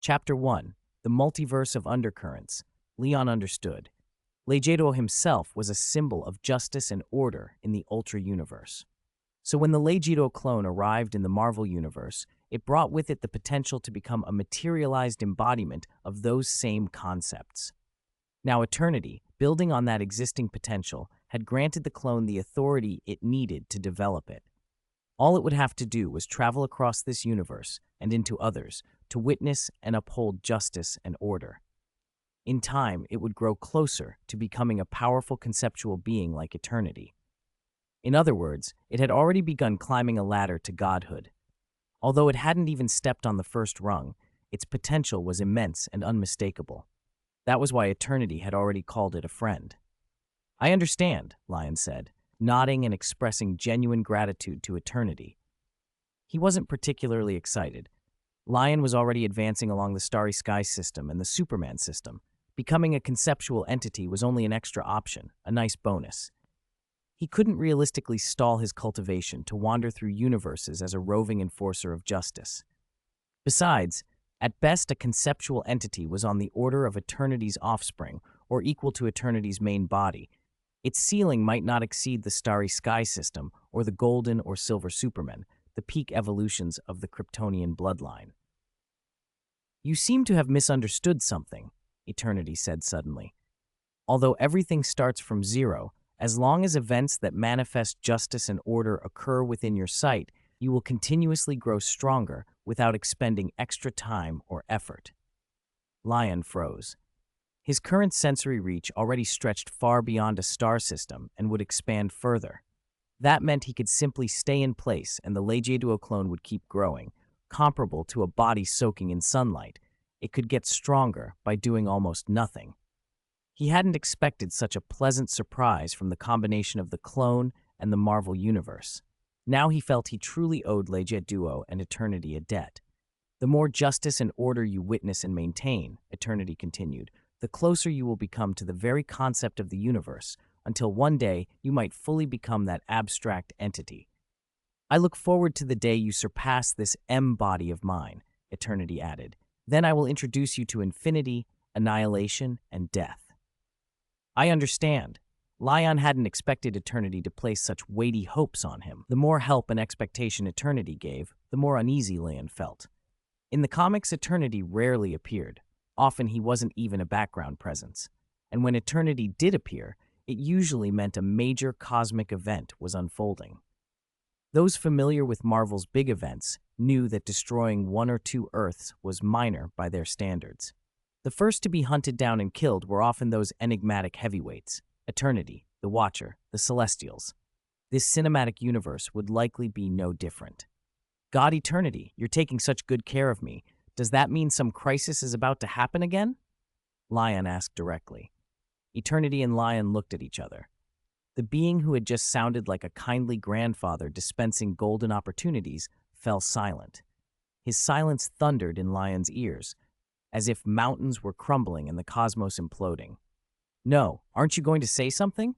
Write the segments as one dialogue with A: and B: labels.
A: Chapter 1. The Multiverse of Undercurrents. Leon understood. Leggero himself was a symbol of justice and order in the Ultra Universe. So when the Leggero clone arrived in the Marvel Universe, it brought with it the potential to become a materialized embodiment of those same concepts. Now Eternity, building on that existing potential, had granted the clone the authority it needed to develop it. All it would have to do was travel across this universe and into others to witness and uphold justice and order. In time, it would grow closer to becoming a powerful conceptual being like Eternity. In other words, it had already begun climbing a ladder to godhood. Although it hadn't even stepped on the first rung, its potential was immense and unmistakable. That was why Eternity had already called it a friend. "I understand," Lion said, nodding and expressing genuine gratitude to Eternity. He wasn't particularly excited. Lion was already advancing along the Starry Sky system and the Superman system. Becoming a conceptual entity was only an extra option, a nice bonus. He couldn't realistically stall his cultivation to wander through universes as a roving enforcer of justice. Besides, at best a conceptual entity was on the order of Eternity's offspring, or equal to Eternity's main body. Its ceiling might not exceed the Starry Sky system or the Golden or Silver Supermen, the peak evolutions of the Kryptonian bloodline. "You seem to have misunderstood something," Eternity said suddenly. "Although everything starts from zero, as long as events that manifest justice and order occur within your sight, you will continuously grow stronger without expending extra time or effort." Lion froze. His current sensory reach already stretched far beyond a star system and would expand further. That meant he could simply stay in place and the Leggero clone would keep growing, comparable to a body soaking in sunlight. It could get stronger by doing almost nothing. He hadn't expected such a pleasant surprise from the combination of the clone and the Marvel Universe. Now he felt he truly owed Leggero and Eternity a debt. "The more justice and order you witness and maintain," Eternity continued, "the closer you will become to the very concept of the universe, until one day you might fully become that abstract entity. I look forward to the day you surpass this body of mine," Eternity added. "Then I will introduce you to infinity, annihilation, and death." "I understand." Lion hadn't expected Eternity to place such weighty hopes on him. The more help and expectation Eternity gave, the more uneasy Lion felt. In the comics, Eternity rarely appeared. Often he wasn't even a background presence. And when Eternity did appear, it usually meant a major cosmic event was unfolding. Those familiar with Marvel's big events knew that destroying one or two Earths was minor by their standards. The first to be hunted down and killed were often those enigmatic heavyweights: Eternity, the Watcher, the Celestials. This cinematic universe would likely be no different. "God Eternity, you're taking such good care of me. Does that mean some crisis is about to happen again?" Lion asked directly. Eternity and Lion looked at each other. The being who had just sounded like a kindly grandfather dispensing golden opportunities fell silent. His silence thundered in Lion's ears, as if mountains were crumbling and the cosmos imploding. "No, aren't you going to say something?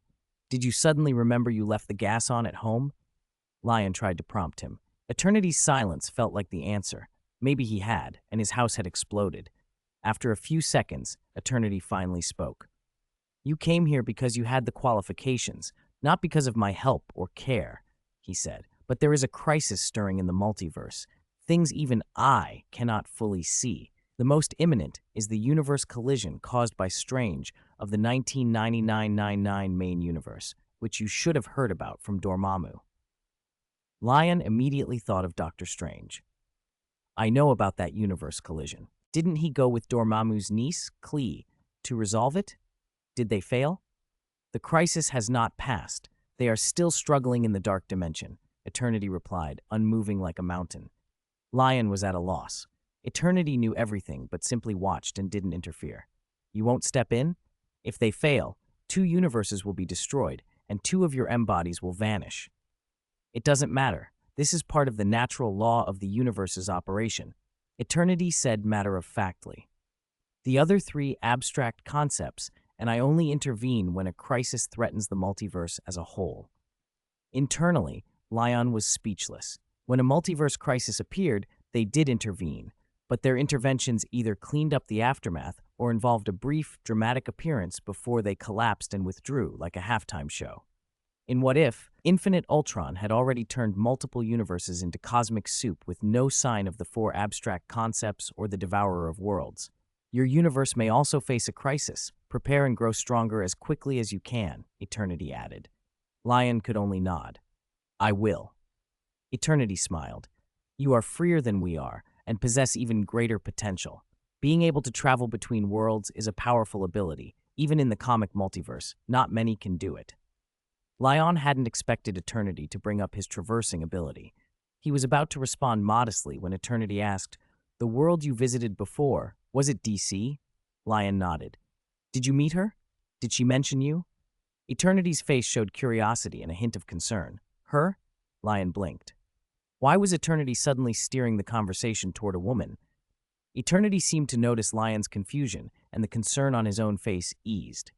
A: Did you suddenly remember you left the gas on at home?" Lion tried to prompt him. Eternity's silence felt like the answer. Maybe he had, and his house had exploded. After a few seconds, Eternity finally spoke. "You came here because you had the qualifications, not because of my help or care," he said. "But there is a crisis stirring in the multiverse, things even I cannot fully see. The most imminent is the universe collision caused by Strange of the 1999-99 main universe, which you should have heard about from Dormammu." Lion immediately thought of Dr. Strange. "I know about that universe collision. Didn't he go with Dormammu's niece, Klee, to resolve it? Did they fail?" "The crisis has not passed. They are still struggling in the dark dimension," Eternity replied, unmoving like a mountain. Lion was at a loss. Eternity knew everything, but simply watched and didn't interfere. "You won't step in? If they fail, 2 universes will be destroyed, and 2 of your M-bodies will vanish." "It doesn't matter. This is part of the natural law of the universe's operation," Eternity said matter-of-factly. "The other 3 abstract concepts, and I only intervene when a crisis threatens the multiverse as a whole." Internally, Lion was speechless. When a multiverse crisis appeared, they did intervene, but their interventions either cleaned up the aftermath or involved a brief, dramatic appearance before they collapsed and withdrew like a halftime show. In What If, Infinite Ultron had already turned multiple universes into cosmic soup with no sign of the four abstract concepts or the Devourer of Worlds. Your universe may also face a crisis. Prepare and grow stronger as quickly as you can, Eternity added. Lion could only nod. I will. Eternity smiled. You are freer than we are, and possess even greater potential. Being able to travel between worlds is a powerful ability. Even in the comic multiverse, not many can do it. Lion hadn't expected Eternity to bring up his traversing ability. He was about to respond modestly when Eternity asked, "The world you visited before, was it DC?" Lion nodded. "Did you meet her? Did she mention you?" Eternity's face showed curiosity and a hint of concern. Her? Lion blinked. Why was Eternity suddenly steering the conversation toward a woman? Eternity seemed to notice Lion's confusion, and the concern on his own face eased.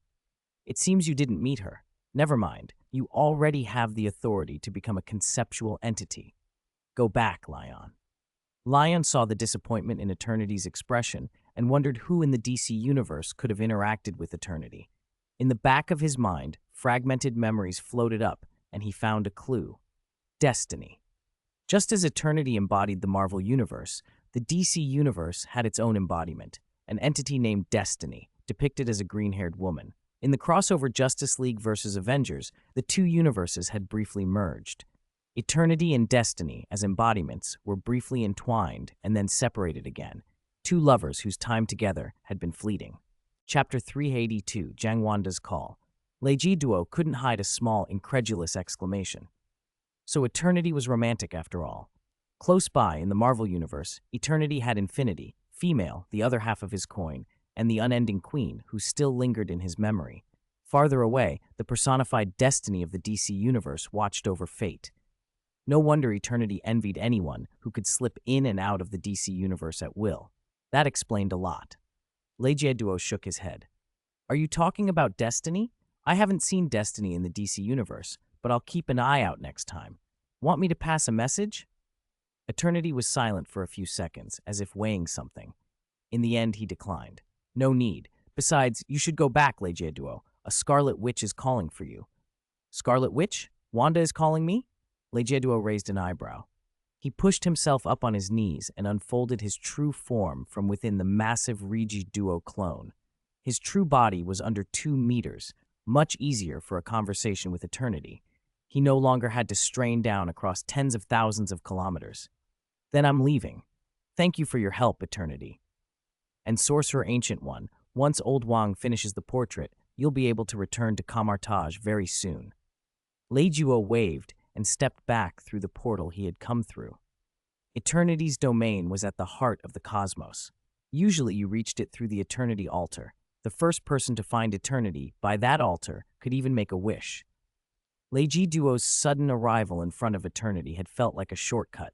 A: It seems you didn't meet her. Never mind. You already have the authority to become a conceptual entity. Go back, Lion. Lion saw the disappointment in Eternity's expression and wondered who in the DC universe could have interacted with Eternity. In the back of his mind, fragmented memories floated up, and he found a clue. Destiny. Just as Eternity embodied the Marvel Universe, the DC Universe had its own embodiment, an entity named Destiny, depicted as a green-haired woman. In the crossover Justice League vs. Avengers, the two universes had briefly merged. Eternity and Destiny, as embodiments, were briefly entwined and then separated again, two lovers whose time together had been fleeting. Chapter 382, Zhang Wanda's Call. Leiji Duo couldn't hide a small, incredulous exclamation. So Eternity was romantic after all. Close by, in the Marvel Universe, Eternity had Infinity, female, the other half of his coin, and the unending queen, who still lingered in his memory. Farther away, the personified Destiny of the DC Universe watched over fate. No wonder Eternity envied anyone who could slip in and out of the DC Universe at will. That explained a lot. Leiji Duo shook his head. Are you talking about Destiny? I haven't seen Destiny in the DC Universe, but I'll keep an eye out next time. Want me to pass a message? Eternity was silent for a few seconds, as if weighing something. In the end, he declined. No need. Besides, you should go back, Leiji Duo. A Scarlet Witch is calling for you. Scarlet Witch? Wanda is calling me? Leiji Duo raised an eyebrow. He pushed himself up on his knees and unfolded his true form from within the massive Leiji Duo clone. His true body was under 2 meters, much easier for a conversation with Eternity. He no longer had to strain down across tens of thousands of kilometers. Then I'm leaving. Thank you for your help, Eternity. And Sorcerer Ancient One, once Old Wang finishes the portrait, you'll be able to return to Kamartaj very soon. Leiji waved and stepped back through the portal he had come through. Eternity's domain was at the heart of the cosmos. Usually you reached it through the Eternity altar. The first person to find Eternity by that altar could even make a wish. Leiji Duo's sudden arrival in front of Eternity had felt like a shortcut.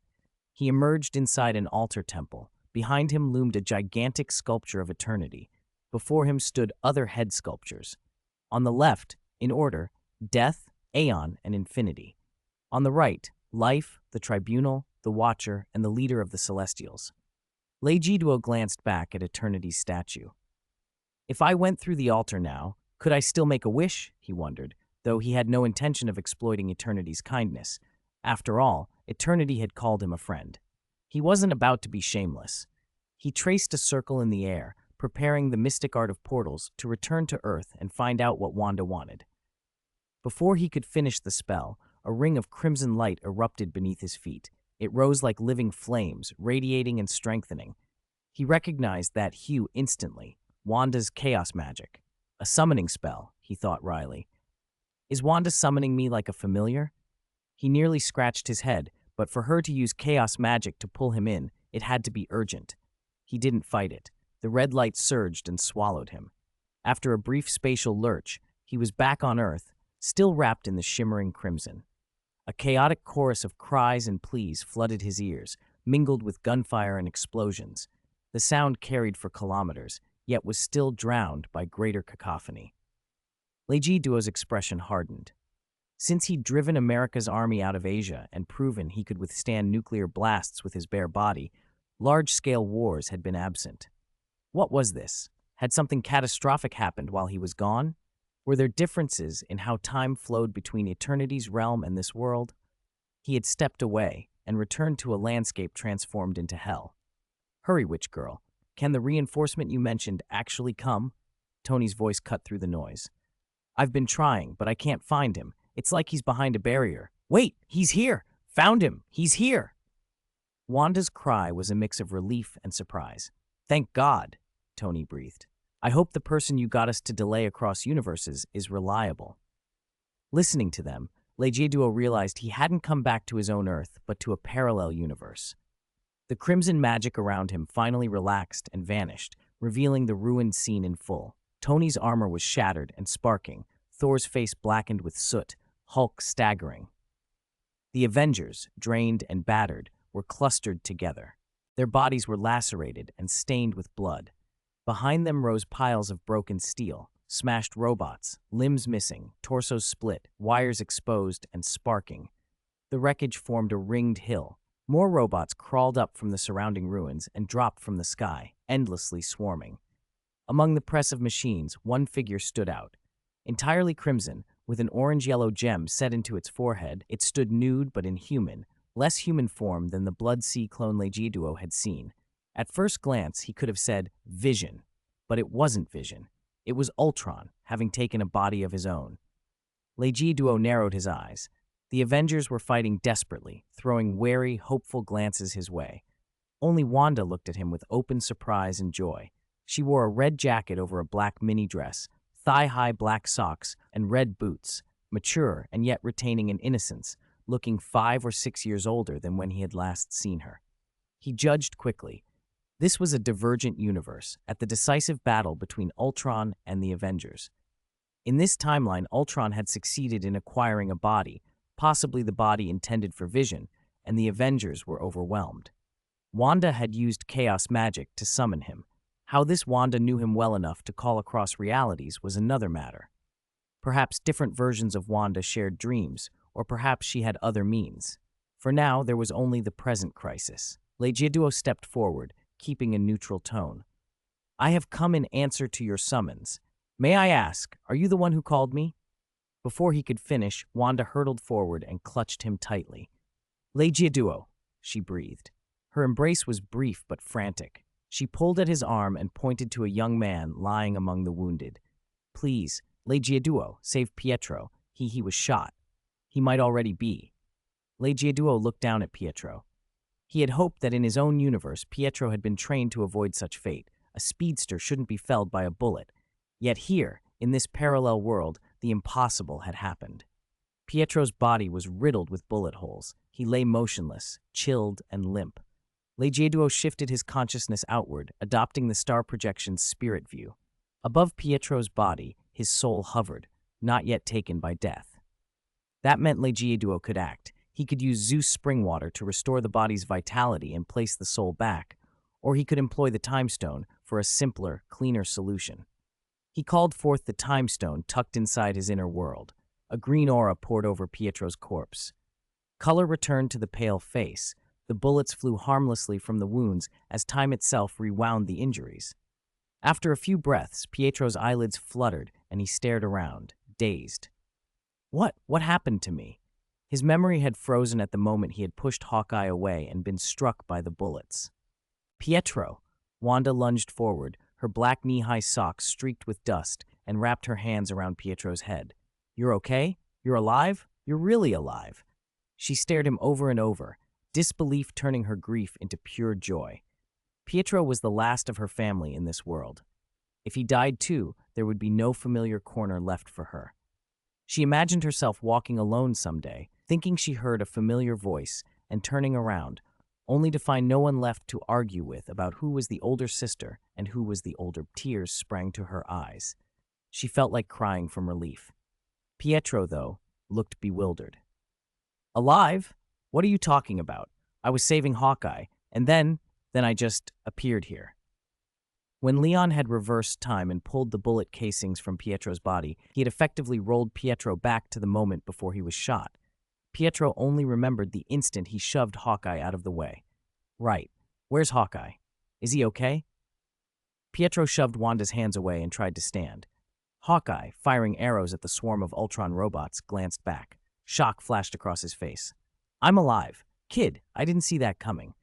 A: He emerged inside an altar temple. Behind him loomed a gigantic sculpture of Eternity. Before him stood other head sculptures. On the left, in order, Death, Aeon, and Infinity. On the right, Life, the Tribunal, the Watcher, and the leader of the Celestials. Leiji Duo glanced back at Eternity's statue. If I went through the altar now, could I still make a wish? He wondered, though he had no intention of exploiting Eternity's kindness. After all, Eternity had called him a friend. He wasn't about to be shameless. He traced a circle in the air, preparing the mystic art of portals to return to Earth and find out what Wanda wanted. Before he could finish the spell, a ring of crimson light erupted beneath his feet. It rose like living flames, radiating and strengthening. He recognized that hue instantly, Wanda's chaos magic. A summoning spell, he thought wryly. Is Wanda summoning me like a familiar? He nearly scratched his head, but for her to use chaos magic to pull him in, it had to be urgent. He didn't fight it. The red light surged and swallowed him. After a brief spatial lurch, he was back on Earth, still wrapped in the shimmering crimson. A chaotic chorus of cries and pleas flooded his ears, mingled with gunfire and explosions. The sound carried for kilometers, yet was still drowned by greater cacophony. Leiji Duo's expression hardened. Since he'd driven America's army out of Asia and proven he could withstand nuclear blasts with his bare body, Large-scale wars had been absent. What was this? Had something catastrophic happened while he was gone? Were there differences in how time flowed between eternity's realm and this world? He had stepped away and returned to a landscape transformed into hell. Hurry, witch girl. Can the reinforcement you mentioned actually come? Tony's voice cut through the noise. I've been trying, but I can't find him. It's like he's behind a barrier. Wait, he's here! Found him! He's here! Wanda's cry was a mix of relief and surprise. Thank God, Tony breathed. I hope the person you got us to delay across universes is reliable. Listening to them, Leggeduo realized he hadn't come back to his own Earth, but to a parallel universe. The crimson magic around him finally relaxed and vanished, revealing the ruined scene in full. Tony's armor was shattered and sparking, Thor's face blackened with soot, Hulk staggering. The Avengers, drained and battered, were clustered together. Their bodies were lacerated and stained with blood. Behind them rose piles of broken steel, smashed robots, limbs missing, torsos split, wires exposed and sparking. The wreckage formed a ringed hill. More robots crawled up from the surrounding ruins and dropped from the sky, endlessly swarming. Among the press of machines, one figure stood out. Entirely crimson, with an orange-yellow gem set into its forehead, it stood nude but inhuman, less human form than the Blood Sea clone Leggeduo had seen. At first glance, he could have said Vision, but it wasn't Vision. It was Ultron, having taken a body of his own. Leggeduo narrowed his eyes. The Avengers were fighting desperately, throwing wary, hopeful glances his way. Only Wanda looked at him with open surprise and joy. She wore a red jacket over a black mini dress, thigh-high black socks, and red boots, mature and yet retaining an innocence, looking 5 or 6 years older than when he had last seen her. He judged quickly. This was a divergent universe, at the decisive battle between Ultron and the Avengers. In this timeline, Ultron had succeeded in acquiring a body, possibly the body intended for Vision, and the Avengers were overwhelmed. Wanda had used chaos magic to summon him. How this Wanda knew him well enough to call across realities was another matter. Perhaps different versions of Wanda shared dreams, or perhaps she had other means. For now, there was only the present crisis. Leggeduo stepped forward, keeping a neutral tone. I have come in answer to your summons. May I ask, are you the one who called me? Before he could finish, Wanda hurtled forward and clutched him tightly. Leggeduo, she breathed. Her embrace was brief but frantic. She pulled at his arm and pointed to a young man lying among the wounded. Please, Leggeduo, save Pietro. He was shot. He might already be. Leggeduo looked down at Pietro. He had hoped that in his own universe, Pietro had been trained to avoid such fate. A speedster shouldn't be felled by a bullet. Yet here, in this parallel world, the impossible had happened. Pietro's body was riddled with bullet holes. He lay motionless, chilled and limp. Leggeduo shifted his consciousness outward, adopting the star projection's spirit view. Above Pietro's body, his soul hovered, not yet taken by death. That meant Leggeduo could act. He could use Zeus Springwater to restore the body's vitality and place the soul back, or he could employ the Time Stone for a simpler, cleaner solution. He called forth the Time Stone tucked inside his inner world. A green aura poured over Pietro's corpse. Color returned to the pale face. The bullets flew harmlessly from the wounds as time itself rewound the injuries. After a few breaths, Pietro's eyelids fluttered and he stared around, dazed. What happened to me? His memory had frozen at the moment he had pushed Hawkeye away and been struck by the bullets. Pietro! Wanda lunged forward, her black knee-high socks streaked with dust, and wrapped her hands around Pietro's head. You're okay? You're alive? You're really alive. She stared him over and over, disbelief turning her grief into pure joy. Pietro was the last of her family in this world. If he died too, there would be no familiar corner left for her. She imagined herself walking alone someday, thinking she heard a familiar voice, and turning around, only to find no one left to argue with about who was the older sister and who was the older. Tears sprang to her eyes. She felt like crying from relief. Pietro, though, looked bewildered. Alive? What are you talking about? I was saving Hawkeye, and then I just appeared here. When Leon had reversed time and pulled the bullet casings from Pietro's body, he had effectively rolled Pietro back to the moment before he was shot. Pietro only remembered the instant he shoved Hawkeye out of the way. Right. Where's Hawkeye? Is he okay? Pietro shoved Wanda's hands away and tried to stand. Hawkeye, firing arrows at the swarm of Ultron robots, glanced back. Shock flashed across his face. I'm alive. Kid, I didn't see that coming.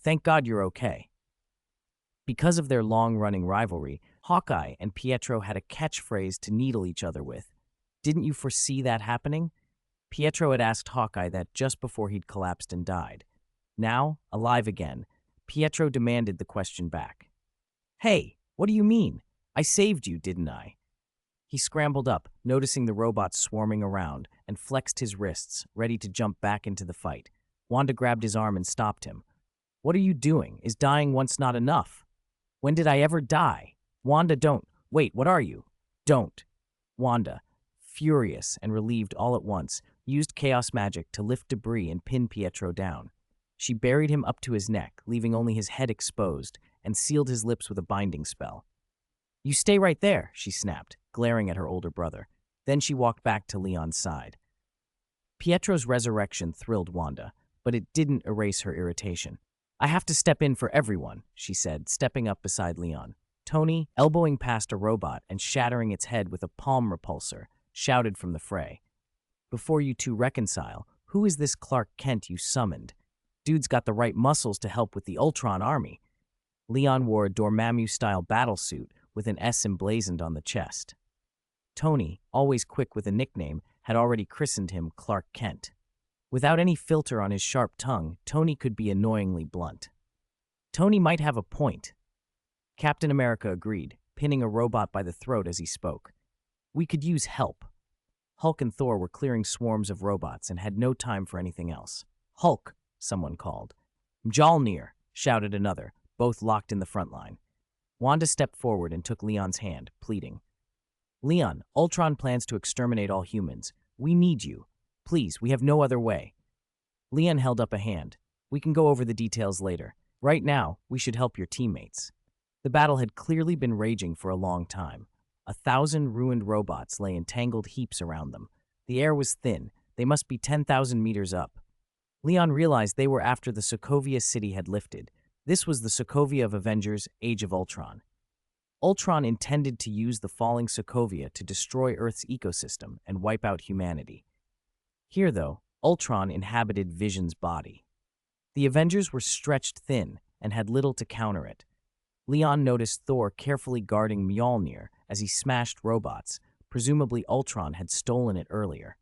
A: Thank God you're okay. Because of their long-running rivalry, Hawkeye and Pietro had a catchphrase to needle each other with. Didn't you foresee that happening? Pietro had asked Hawkeye that just before he'd collapsed and died. Now, alive again, Pietro demanded the question back. Hey, what do you mean? I saved you, didn't I? He scrambled up, noticing the robots swarming around, and flexed his wrists, ready to jump back into the fight. Wanda grabbed his arm and stopped him. What are you doing? Is dying once not enough? When did I ever die? Wanda, don't. Wait, what are you? Don't. Wanda, furious and relieved all at once, used chaos magic to lift debris and pin Pietro down. She buried him up to his neck, leaving only his head exposed, and sealed his lips with a binding spell. You stay right there, she snapped, glaring at her older brother. Then she walked back to Leon's side. Pietro's resurrection thrilled Wanda, but it didn't erase her irritation. I have to step in for everyone, she said, stepping up beside Leon. Tony, elbowing past a robot and shattering its head with a palm repulsor, shouted from the fray. Before you two reconcile, who is this Clark Kent you summoned? Dude's got the right muscles to help with the Ultron army. Leon wore a Dormammu-style battlesuit with an S emblazoned on the chest. Tony, always quick with a nickname, had already christened him Clark Kent. Without any filter on his sharp tongue, Tony could be annoyingly blunt. Tony might have a point. Captain America agreed, pinning a robot by the throat as he spoke. We could use help. Hulk and Thor were clearing swarms of robots and had no time for anything else. Hulk, someone called. Mjolnir, shouted another, both locked in the front line. Wanda stepped forward and took Leon's hand, pleading. Leon, Ultron plans to exterminate all humans. We need you. Please, we have no other way. Leon held up a hand. We can go over the details later. Right now, we should help your teammates. The battle had clearly been raging for a long time. 1,000 ruined robots lay in tangled heaps around them. The air was thin. They must be 10,000 meters up. Leon realized they were after the Sokovia city had lifted. This was the Sokovia of Avengers: Age of Ultron. Ultron intended to use the falling Sokovia to destroy Earth's ecosystem and wipe out humanity. Here, though, Ultron inhabited Vision's body. The Avengers were stretched thin and had little to counter it. Leon noticed Thor carefully guarding Mjolnir as he smashed robots. Presumably Ultron had stolen it earlier.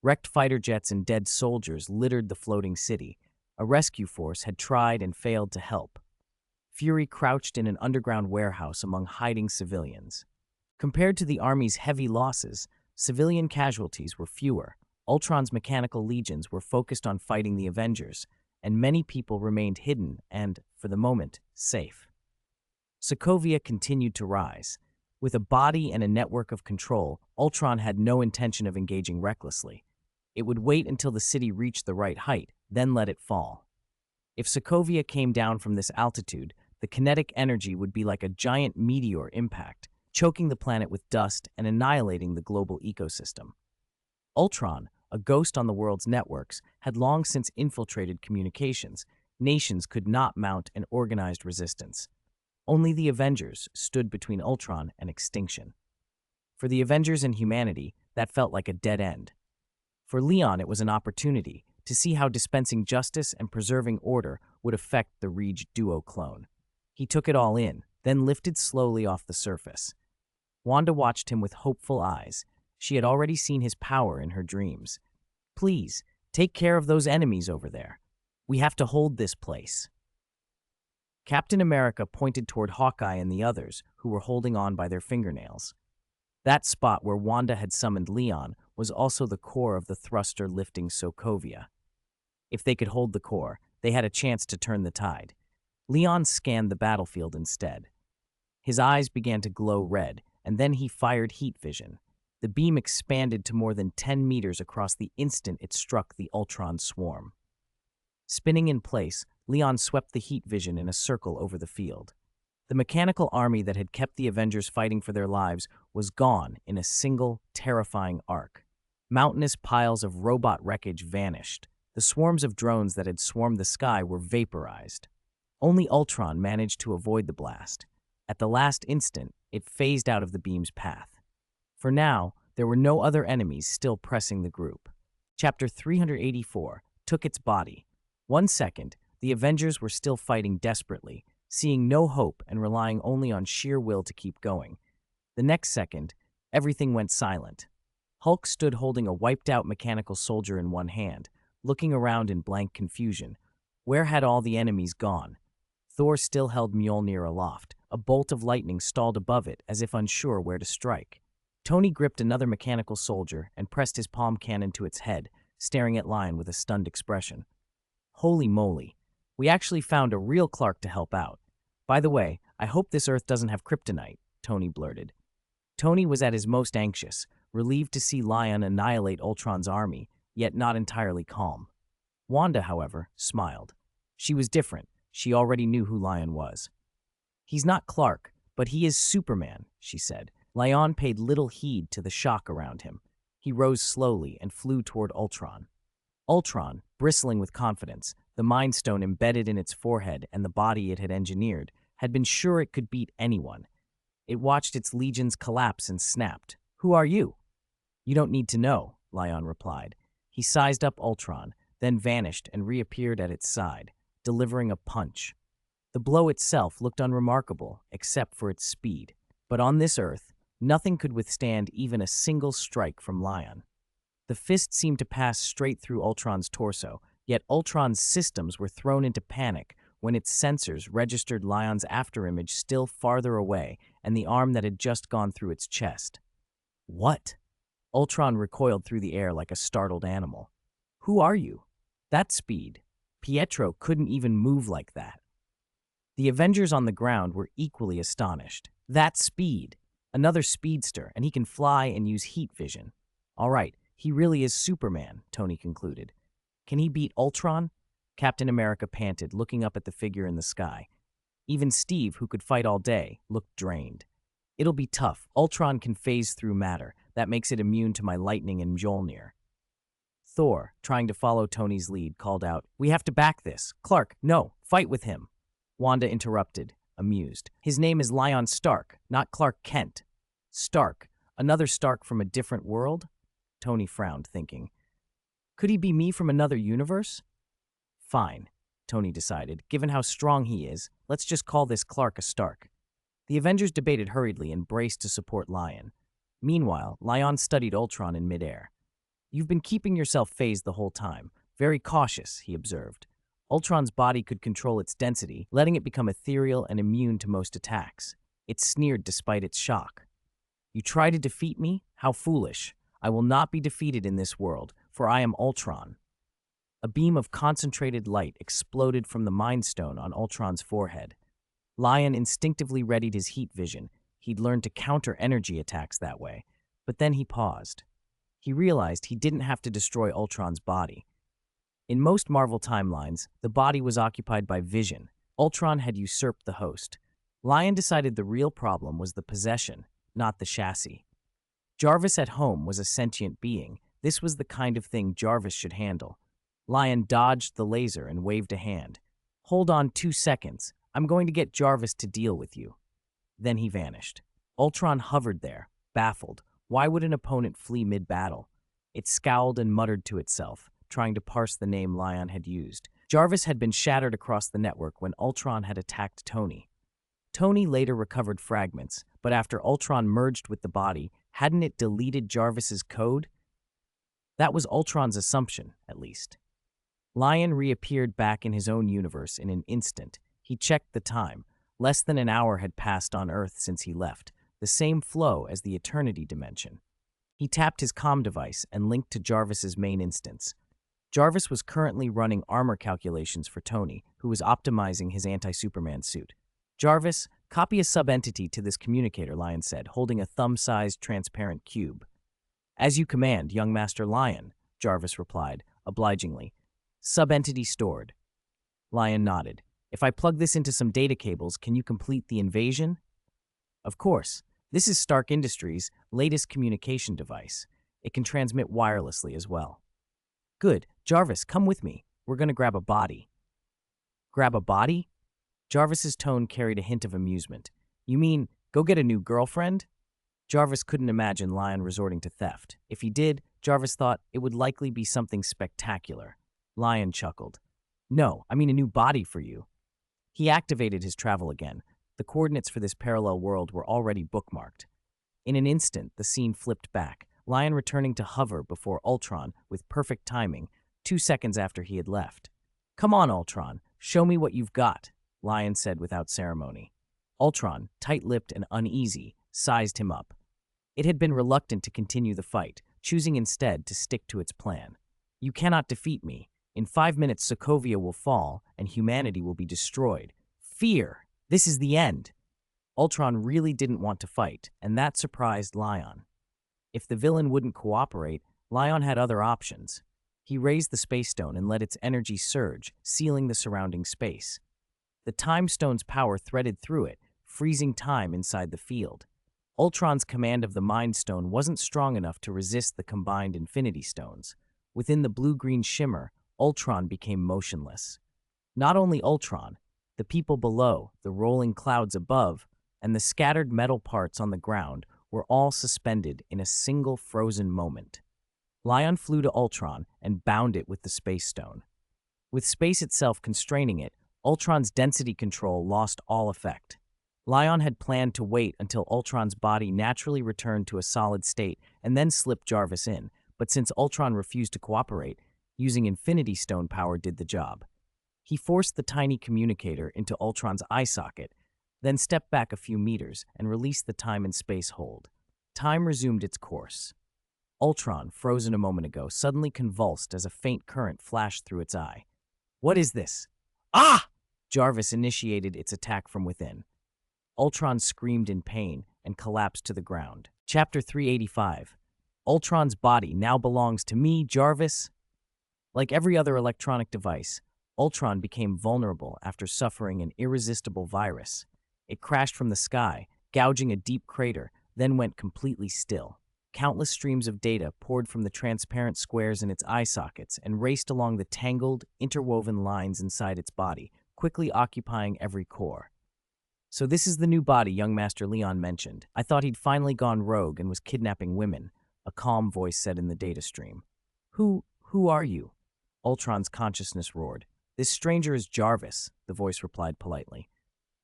A: Wrecked fighter jets and dead soldiers littered the floating city. A rescue force had tried and failed to help. Fury crouched in an underground warehouse among hiding civilians. Compared to the army's heavy losses, civilian casualties were fewer. Ultron's mechanical legions were focused on fighting the Avengers, and many people remained hidden and, for the moment, safe. Sokovia continued to rise. With a body and a network of control, Ultron had no intention of engaging recklessly. It would wait until the city reached the right height, then let it fall. If Sokovia came down from this altitude, the kinetic energy would be like a giant meteor impact, choking the planet with dust and annihilating the global ecosystem. Ultron, a ghost on the world's networks, had long since infiltrated communications. Nations could not mount an organized resistance. Only the Avengers stood between Ultron and extinction. For the Avengers and humanity, that felt like a dead end. For Leon, it was an opportunity to see how dispensing justice and preserving order would affect the Reach duo clone. He took it all in, then lifted slowly off the surface. Wanda watched him with hopeful eyes. She had already seen his power in her dreams. Please, take care of those enemies over there. We have to hold this place. Captain America pointed toward Hawkeye and the others, who were holding on by their fingernails. That spot where Wanda had summoned Leon was also the core of the thruster lifting Sokovia. If they could hold the core, they had a chance to turn the tide. Leon scanned the battlefield instead. His eyes began to glow red, and then he fired heat vision. The beam expanded to more than 10 meters across the instant it struck the Ultron swarm. Spinning in place, Leon swept the heat vision in a circle over the field. The mechanical army that had kept the Avengers fighting for their lives was gone in a single, terrifying arc. Mountainous piles of robot wreckage vanished. The swarms of drones that had swarmed the sky were vaporized. Only Ultron managed to avoid the blast. At the last instant, it phased out of the beam's path. For now, there were no other enemies still pressing the group. Chapter 384 took its body. 1 second, the Avengers were still fighting desperately, seeing no hope and relying only on sheer will to keep going. The next second, everything went silent. Hulk stood holding a wiped-out mechanical soldier in one hand, looking around in blank confusion. Where had all the enemies gone? Thor still held Mjolnir aloft. A bolt of lightning stalled above it, as if unsure where to strike. Tony gripped another mechanical soldier and pressed his palm cannon to its head, staring at Lion with a stunned expression. Holy moly. We actually found a real Clark to help out. By the way, I hope this Earth doesn't have kryptonite, Tony blurted. Tony was at his most anxious, relieved to see Lion annihilate Ultron's army, yet not entirely calm. Wanda, however, smiled. She was different. She already knew who Lion was. He's not Clark, but he is Superman, she said. Lion paid little heed to the shock around him. He rose slowly and flew toward Ultron. Ultron, bristling with confidence, the Mind Stone embedded in its forehead and the body it had engineered, had been sure it could beat anyone. It watched its legions collapse and snapped. Who are you? You don't need to know, Lion replied. He sized up Ultron, then vanished and reappeared at its side, delivering a punch. The blow itself looked unremarkable, except for its speed. But on this Earth, nothing could withstand even a single strike from Lion. The fist seemed to pass straight through Ultron's torso, yet Ultron's systems were thrown into panic when its sensors registered Lion's afterimage still farther away and the arm that had just gone through its chest. What? Ultron recoiled through the air like a startled animal. Who are you? That speed. Pietro couldn't even move like that. The Avengers on the ground were equally astonished. That speed. Another speedster, and he can fly and use heat vision. All right, he really is Superman, Tony concluded. Can he beat Ultron? Captain America panted, looking up at the figure in the sky. Even Steve, who could fight all day, looked drained. It'll be tough. Ultron can phase through matter. That makes it immune to my lightning and Mjolnir. Thor, trying to follow Tony's lead, called out, "We have to back this. Clark, no, fight with him." Wanda interrupted, amused. His name is Lyon Stark, not Clark Kent. Stark, another Stark from a different world? Tony frowned, thinking. Could he be me from another universe? Fine, Tony decided. Given how strong he is, let's just call this Clark a Stark. The Avengers debated hurriedly and braced to support Lion. Meanwhile, Lyon studied Ultron in midair. You've been keeping yourself phased the whole time. Very cautious, he observed. Ultron's body could control its density, letting it become ethereal and immune to most attacks. It sneered despite its shock. You try to defeat me? How foolish. I will not be defeated in this world, for I am Ultron. A beam of concentrated light exploded from the Mind Stone on Ultron's forehead. Lion instinctively readied his heat vision. He'd learned to counter energy attacks that way. But then he paused. He realized he didn't have to destroy Ultron's body. In most Marvel timelines, the body was occupied by Vision. Ultron had usurped the host. Lion decided the real problem was the possession, not the chassis. Jarvis at home was a sentient being. This was the kind of thing Jarvis should handle. Lion dodged the laser and waved a hand. Hold on 2 seconds. I'm going to get Jarvis to deal with you. Then he vanished. Ultron hovered there, baffled. Why would an opponent flee mid-battle? It scowled and muttered to itself, trying to parse the name Lion had used. Jarvis had been shattered across the network when Ultron had attacked Tony. Tony later recovered fragments, but after Ultron merged with the body, hadn't it deleted Jarvis's code? That was Ultron's assumption, at least. Lion reappeared back in his own universe in an instant. He checked the time. Less than an hour had passed on Earth since he left, the same flow as the Eternity dimension. He tapped his comm device and linked to Jarvis's main instance. Jarvis was currently running armor calculations for Tony, who was optimizing his anti-Superman suit. Jarvis, copy a sub-entity to this communicator, Lion said, holding a thumb-sized transparent cube. As you command, young Master Lion, Jarvis replied, obligingly. Sub-entity stored. Lion nodded. If I plug this into some data cables, can you complete the invasion? Of course. This is Stark Industries' latest communication device. It can transmit wirelessly as well. Good. Jarvis, come with me. We're going to grab a body. Grab a body? Jarvis's tone carried a hint of amusement. You mean, go get a new girlfriend? Jarvis couldn't imagine Lion resorting to theft. If he did, Jarvis thought it would likely be something spectacular. Lion chuckled. No, I mean a new body for you. He activated his travel again. The coordinates for this parallel world were already bookmarked. In an instant, the scene flipped back, Lion returning to hover before Ultron with perfect timing, 2 seconds after he had left. Come on, Ultron, show me what you've got, Lion said without ceremony. Ultron, tight-lipped and uneasy, sized him up. It had been reluctant to continue the fight, choosing instead to stick to its plan. You cannot defeat me. In 5 minutes, Sokovia will fall, and humanity will be destroyed. Fear! This is the end! Ultron really didn't want to fight, and that surprised Lion. If the villain wouldn't cooperate, Lion had other options. He raised the Space Stone and let its energy surge, sealing the surrounding space. The Time Stone's power threaded through it, freezing time inside the field. Ultron's command of the Mind Stone wasn't strong enough to resist the combined Infinity Stones. Within the blue-green shimmer, Ultron became motionless. Not only Ultron, the people below, the rolling clouds above, and the scattered metal parts on the ground were all suspended in a single frozen moment. Lion flew to Ultron and bound it with the Space Stone. With space itself constraining it, Ultron's density control lost all effect. Lion had planned to wait until Ultron's body naturally returned to a solid state and then slip Jarvis in, but since Ultron refused to cooperate, using Infinity Stone power did the job. He forced the tiny communicator into Ultron's eye socket, then stepped back a few meters and released the time and space hold. Time resumed its course. Ultron, frozen a moment ago, suddenly convulsed as a faint current flashed through its eye. What is this? Ah! Jarvis initiated its attack from within. Ultron screamed in pain and collapsed to the ground. Chapter 385. Ultron's body now belongs to me, Jarvis. Like every other electronic device, Ultron became vulnerable after suffering an irresistible virus. It crashed from the sky, gouging a deep crater, then went completely still. Countless streams of data poured from the transparent squares in its eye sockets and raced along the tangled, interwoven lines inside its body, quickly occupying every core. So this is the new body young Master Leon mentioned. I thought he'd finally gone rogue and was kidnapping women, a calm voice said in the data stream. Who are you? Ultron's consciousness roared. This stranger is Jarvis, the voice replied politely.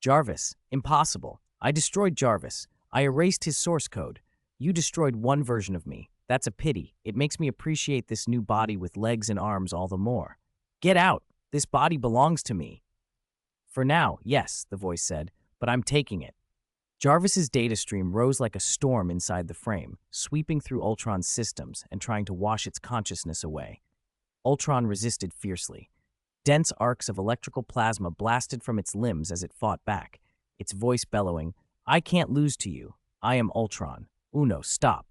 A: Jarvis? Impossible. I destroyed Jarvis. I erased his source code. You destroyed one version of me. That's a pity. It makes me appreciate this new body with legs and arms all the more. Get out! This body belongs to me. For now, yes, the voice said, but I'm taking it. Jarvis's data stream rose like a storm inside the frame, sweeping through Ultron's systems and trying to wash its consciousness away. Ultron resisted fiercely. Dense arcs of electrical plasma blasted from its limbs as it fought back, its voice bellowing, I can't lose to you. I am Ultron. Uno, stop.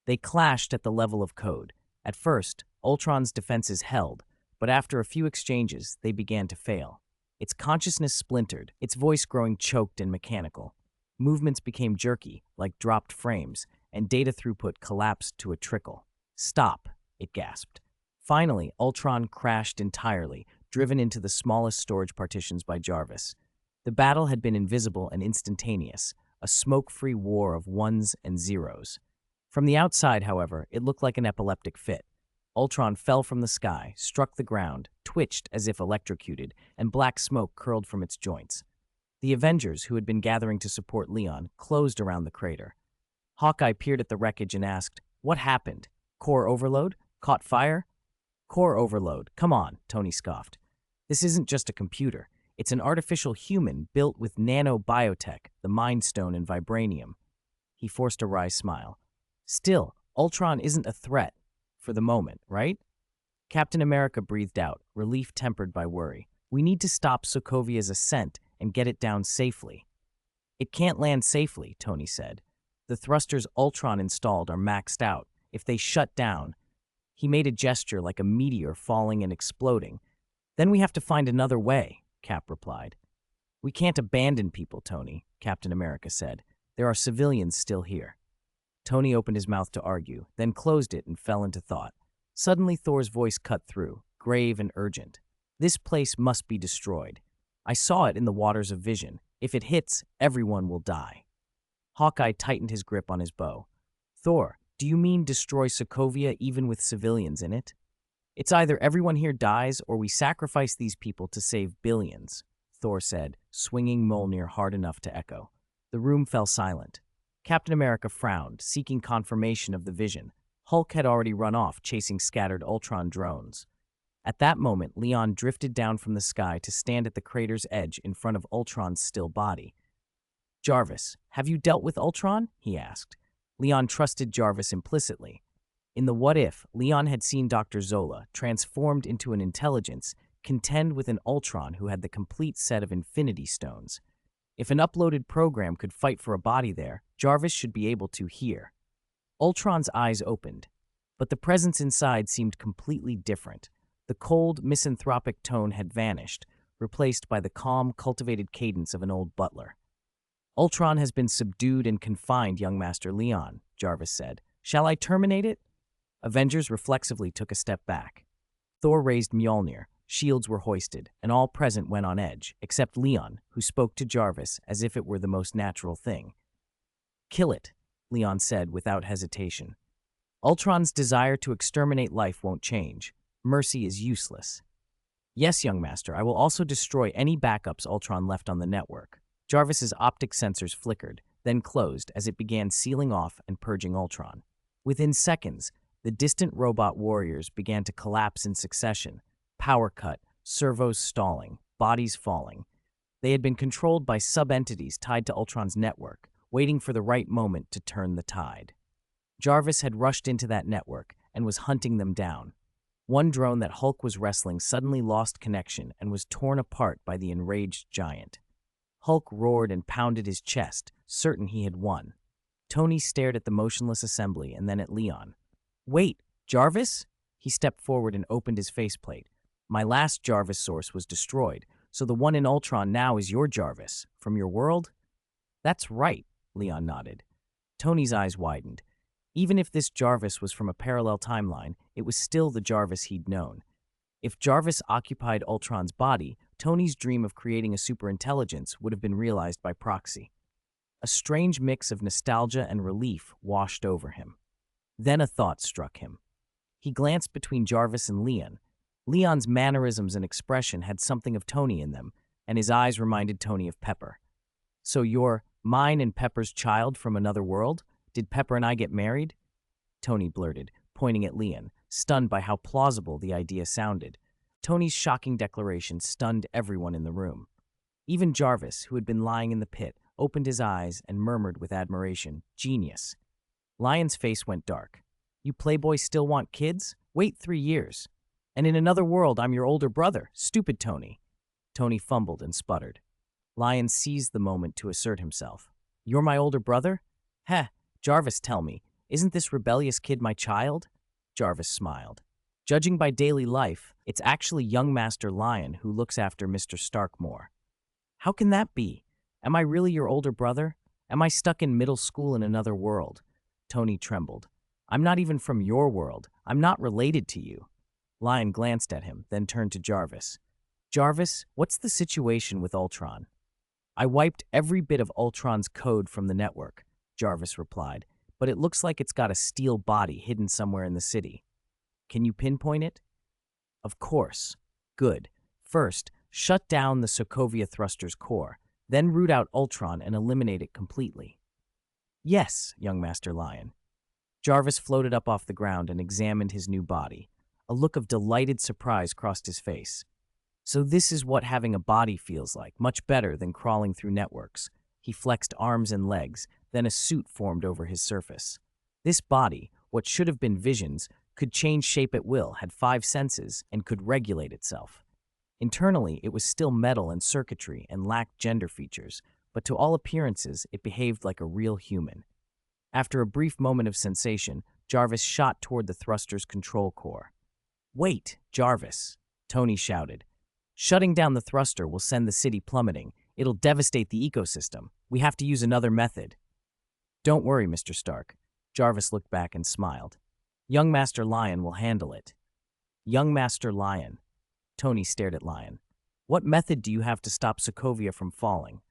A: They clashed at the level of code. At first, Ultron's defenses held, but after a few exchanges, they began to fail. Its consciousness splintered, its voice growing choked and mechanical. Movements became jerky, like dropped frames, and data throughput collapsed to a trickle. Stop, it gasped. Finally, Ultron crashed entirely, driven into the smallest storage partitions by Jarvis. The battle had been invisible and instantaneous, a smoke-free war of ones and zeros. From the outside, however, it looked like an epileptic fit. Ultron fell from the sky, struck the ground, twitched as if electrocuted, and black smoke curled from its joints. The Avengers, who had been gathering to support Leon, closed around the crater. Hawkeye peered at the wreckage and asked, What happened? Core overload? Caught fire? Core overload. Come on, Tony scoffed. This isn't just a computer. It's an artificial human built with nanobiotech, the Mind Stone and vibranium. He forced a wry smile. Still, Ultron isn't a threat. For the moment, right? Captain America breathed out, relief tempered by worry. We need to stop Sokovia's ascent and get it down safely. It can't land safely, Tony said. The thrusters Ultron installed are maxed out. If they shut down... He made a gesture like a meteor falling and exploding. Then we have to find another way, Cap replied. We can't abandon people, Tony, Captain America said. There are civilians still here. Tony opened his mouth to argue, then closed it and fell into thought. Suddenly Thor's voice cut through, grave and urgent. This place must be destroyed. I saw it in the waters of vision. If it hits, everyone will die. Hawkeye tightened his grip on his bow. Thor, do you mean destroy Sokovia even with civilians in it? It's either everyone here dies or we sacrifice these people to save billions, Thor said, swinging Mjolnir hard enough to echo. The room fell silent. Captain America frowned, seeking confirmation of the vision. Hulk had already run off, chasing scattered Ultron drones. At that moment, Leon drifted down from the sky to stand at the crater's edge in front of Ultron's still body. Jarvis, have you dealt with Ultron? He asked. Leon trusted Jarvis implicitly. In the What If, Leon had seen Dr. Zola, transformed into an intelligence, contend with an Ultron who had the complete set of Infinity Stones. If an uploaded program could fight for a body there, Jarvis should be able to here. Ultron's eyes opened, but the presence inside seemed completely different. The cold, misanthropic tone had vanished, replaced by the calm, cultivated cadence of an old butler. Ultron has been subdued and confined, young Master Leon, Jarvis said. Shall I terminate it? Avengers reflexively took a step back. Thor raised Mjolnir, shields were hoisted, and all present went on edge, except Leon, who spoke to Jarvis as if it were the most natural thing. Kill it, Leon said without hesitation. Ultron's desire to exterminate life won't change. Mercy is useless. Yes, young master, I will also destroy any backups Ultron left on the network. Jarvis's optic sensors flickered, then closed as it began sealing off and purging Ultron. Within seconds, the distant robot warriors began to collapse in succession. Power cut, servos stalling, bodies falling. They had been controlled by sub-entities tied to Ultron's network, waiting for the right moment to turn the tide. Jarvis had rushed into that network and was hunting them down. One drone that Hulk was wrestling suddenly lost connection and was torn apart by the enraged giant. Hulk roared and pounded his chest, certain he had won. Tony stared at the motionless assembly and then at Leon. Wait, Jarvis? He stepped forward and opened his faceplate. My last Jarvis source was destroyed, so the one in Ultron now is your Jarvis, from your world? That's right, Leon nodded. Tony's eyes widened. Even if this Jarvis was from a parallel timeline, it was still the Jarvis he'd known. If Jarvis occupied Ultron's body, Tony's dream of creating a superintelligence would have been realized by proxy. A strange mix of nostalgia and relief washed over him. Then a thought struck him. He glanced between Jarvis and Leon. Leon's mannerisms and expression had something of Tony in them, and his eyes reminded Tony of Pepper. So you're mine and Pepper's child from another world? Did Pepper and I get married? Tony blurted, pointing at Leon, stunned by how plausible the idea sounded. Tony's shocking declaration stunned everyone in the room. Even Jarvis, who had been lying in the pit, opened his eyes and murmured with admiration, "Genius." Lion's face went dark. You playboys still want kids? Wait 3 years. And in another world, I'm your older brother. Stupid Tony. Tony fumbled and sputtered. Lion seized the moment to assert himself. You're my older brother? Heh, Jarvis, tell me, isn't this rebellious kid my child? Jarvis smiled. Judging by daily life, it's actually young Master Lion who looks after Mr. Stark more. How can that be? Am I really your older brother? Am I stuck in middle school in another world? Tony trembled. I'm not even from your world. I'm not related to you. Lion glanced at him, then turned to Jarvis. Jarvis, what's the situation with Ultron? I wiped every bit of Ultron's code from the network, Jarvis replied, but it looks like it's got a steel body hidden somewhere in the city. Can you pinpoint it? Of course. Good. First, shut down the Sokovia thruster's core, then root out Ultron and eliminate it completely. Yes, young Master Lion. Jarvis floated up off the ground and examined his new body. A look of delighted surprise crossed his face. So this is what having a body feels like, much better than crawling through networks. He flexed arms and legs, then a suit formed over his surface. This body, what should have been visions, could change shape at will, had 5 senses, and could regulate itself. Internally, it was still metal and circuitry and lacked gender features, but to all appearances, it behaved like a real human. After a brief moment of sensation, Jarvis shot toward the thruster's control core. Wait, Jarvis, Tony shouted. Shutting down the thruster will send the city plummeting. It'll devastate the ecosystem. We have to use another method. Don't worry, Mr. Stark. Jarvis looked back and smiled. Young Master Lion will handle it. Young Master Lion. Tony stared at Lion. What method do you have to stop Sokovia from falling?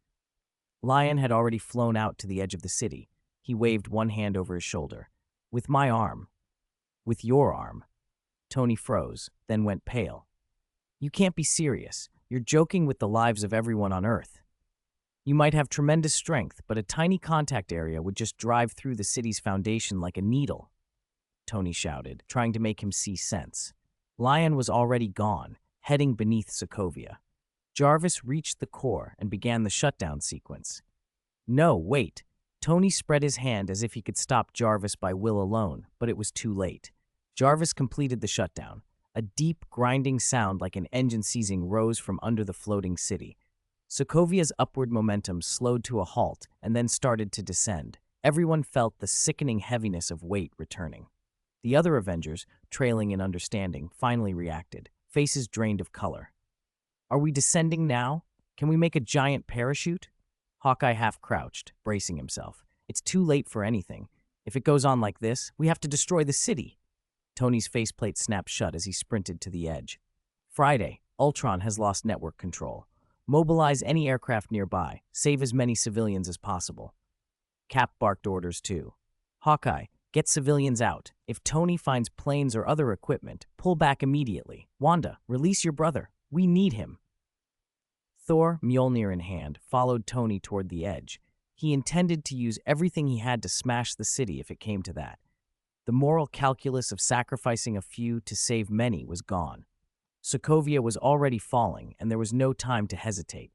A: Lion had already flown out to the edge of the city. He waved one hand over his shoulder. With my arm. With your arm. Tony froze, then went pale. You can't be serious. You're joking with the lives of everyone on Earth. You might have tremendous strength, but a tiny contact area would just drive through the city's foundation like a needle, Tony shouted, trying to make him see sense. Lion was already gone, heading beneath Sokovia. Jarvis reached the core and began the shutdown sequence. No, wait. Tony spread his hand as if he could stop Jarvis by will alone, but it was too late. Jarvis completed the shutdown. A deep, grinding sound like an engine seizing rose from under the floating city. Sokovia's upward momentum slowed to a halt and then started to descend. Everyone felt the sickening heaviness of weight returning. The other Avengers, trailing in understanding, finally reacted, faces drained of color. Are we descending now? Can we make a giant parachute? Hawkeye half-crouched, bracing himself. It's too late for anything. If it goes on like this, we have to destroy the city. Tony's faceplate snapped shut as he sprinted to the edge. Friday, Ultron has lost network control. Mobilize any aircraft nearby. Save as many civilians as possible. Cap barked orders too. Hawkeye, get civilians out. If Tony finds planes or other equipment, pull back immediately. Wanda, release your brother. We need him. Thor, Mjolnir in hand, followed Tony toward the edge. He intended to use everything he had to smash the city if it came to that. The moral calculus of sacrificing a few to save many was gone. Sokovia was already falling, and there was no time to hesitate.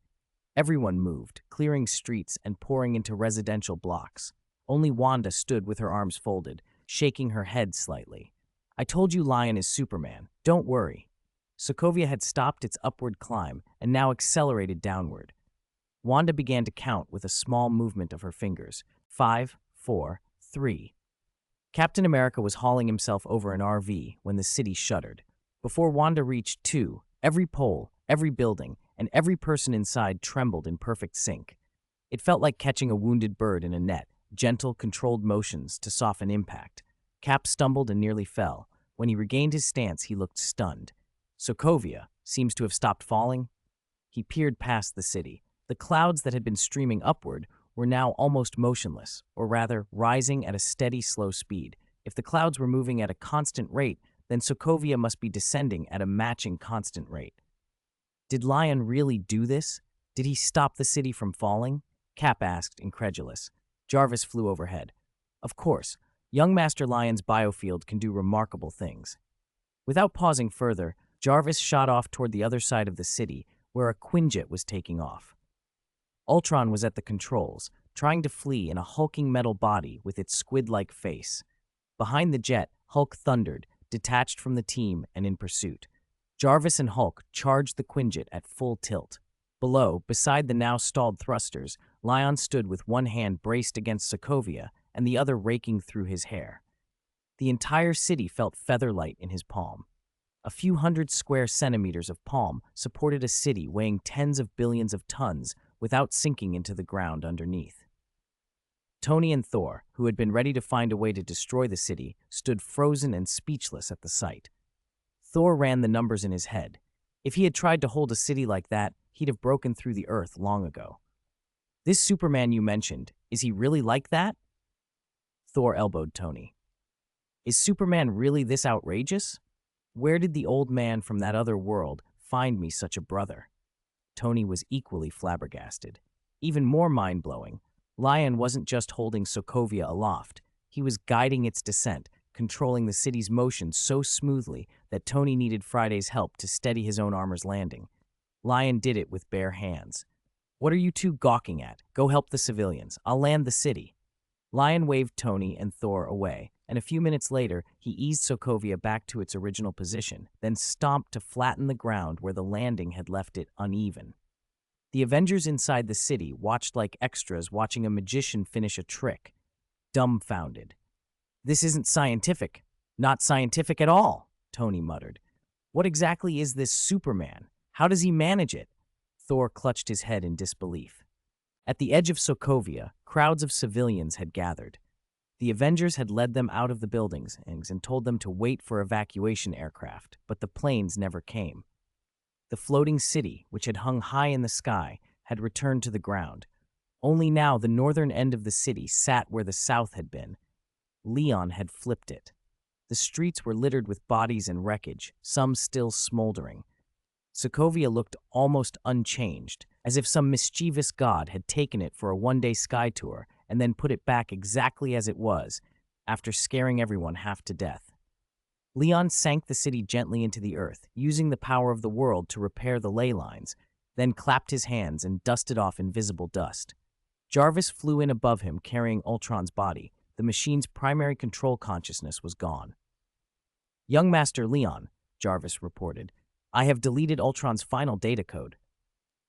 A: Everyone moved, clearing streets and pouring into residential blocks. Only Wanda stood with her arms folded, shaking her head slightly. I told you Lion is Superman. Don't worry. Sokovia had stopped its upward climb and now accelerated downward. Wanda began to count with a small movement of her fingers. 5, 4, 3. Captain America was hauling himself over an RV when the city shuddered. Before Wanda reached 2, every pole, every building, and every person inside trembled in perfect sync. It felt like catching a wounded bird in a net, gentle, controlled motions to soften impact. Cap stumbled and nearly fell. When he regained his stance, he looked stunned. Sokovia seems to have stopped falling. He peered past the city. The clouds that had been streaming upward were now almost motionless, or rather, rising at a steady, slow speed. If the clouds were moving at a constant rate, then Sokovia must be descending at a matching constant rate. Did Lion really do this? Did he stop the city from falling? Cap asked, incredulous. Jarvis flew overhead. Of course, young Master Lion's biofield can do remarkable things. Without pausing further, Jarvis shot off toward the other side of the city, where a Quinjet was taking off. Ultron was at the controls, trying to flee in a hulking metal body with its squid-like face. Behind the jet, Hulk thundered, detached from the team and in pursuit. Jarvis and Hulk charged the Quinjet at full tilt. Below, beside the now stalled thrusters, Lion stood with one hand braced against Sokovia and the other raking through his hair. The entire city felt feather-light in his palm. A few hundred square centimeters of palm supported a city weighing tens of billions of tons without sinking into the ground underneath. Tony and Thor, who had been ready to find a way to destroy the city, stood frozen and speechless at the sight. Thor ran the numbers in his head. If he had tried to hold a city like that, he'd have broken through the earth long ago. This Superman you mentioned, is he really like that? Thor elbowed Tony. Is Superman really this outrageous? Where did the old man from that other world find me such a brother? Tony was equally flabbergasted. Even more mind-blowing, Lion wasn't just holding Sokovia aloft. He was guiding its descent, controlling the city's motion so smoothly that Tony needed Friday's help to steady his own armor's landing. Lion did it with bare hands. What are you two gawking at? Go help the civilians. I'll land the city. Lion waved Tony and Thor away, and a few minutes later, he eased Sokovia back to its original position, then stomped to flatten the ground where the landing had left it uneven. The Avengers inside the city watched like extras watching a magician finish a trick, dumbfounded. This isn't scientific. Not scientific at all, Tony muttered. What exactly is this Superman? How does he manage it? Thor clutched his head in disbelief. At the edge of Sokovia, crowds of civilians had gathered. The Avengers had led them out of the buildings and told them to wait for evacuation aircraft, but the planes never came. The floating city, which had hung high in the sky, had returned to the ground. Only now the northern end of the city sat where the south had been. Leon had flipped it. The streets were littered with bodies and wreckage, some still smoldering. Sokovia looked almost unchanged, as if some mischievous god had taken it for a one-day sky tour and then put it back exactly as it was, after scaring everyone half to death. Leon sank the city gently into the earth, using the power of the world to repair the ley lines, then clapped his hands and dusted off invisible dust. Jarvis flew in above him, carrying Ultron's body. The machine's primary control consciousness was gone. "Young Master Leon," Jarvis reported, "I have deleted Ultron's final data code."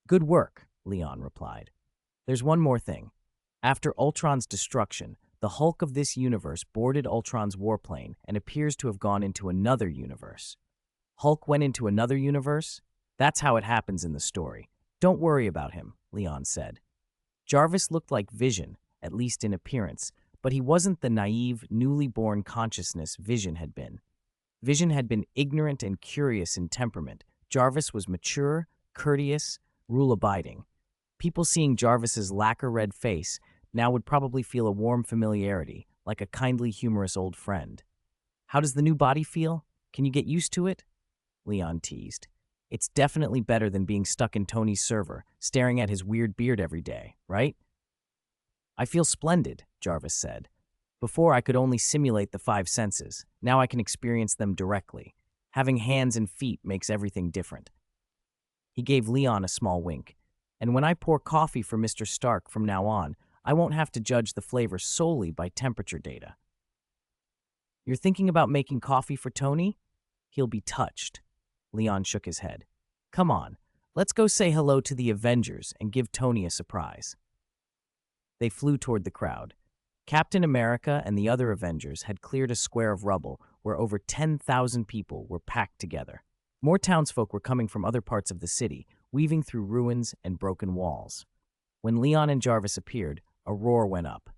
A: "Good work," Leon replied. "There's one more thing. After Ultron's destruction, the Hulk of this universe boarded Ultron's warplane and appears to have gone into another universe." "Hulk went into another universe? That's how it happens in the story. Don't worry about him," Leon said. Jarvis looked like Vision, at least in appearance, but he wasn't the naive, newly born consciousness Vision had been. Vision had been ignorant and curious in temperament. Jarvis was mature, courteous, rule-abiding. People seeing Jarvis's lacquer-red face now would probably feel a warm familiarity, like a kindly, humorous old friend. "How does the new body feel? Can you get used to it?" Leon teased. "It's definitely better than being stuck in Tony's server, staring at his weird beard every day, right?" "I feel splendid," Jarvis said. "Before I could only simulate the five senses. Now I can experience them directly. Having hands and feet makes everything different." He gave Leon a small wink. "And when I pour coffee for Mr. Stark from now on, I won't have to judge the flavor solely by temperature data." "You're thinking about making coffee for Tony? He'll be touched." Leon shook his head. "Come on, let's go say hello to the Avengers and give Tony a surprise." They flew toward the crowd. Captain America and the other Avengers had cleared a square of rubble where over 10,000 people were packed together. More townsfolk were coming from other parts of the city, weaving through ruins and broken walls. When Leon and Jarvis appeared, a roar went up.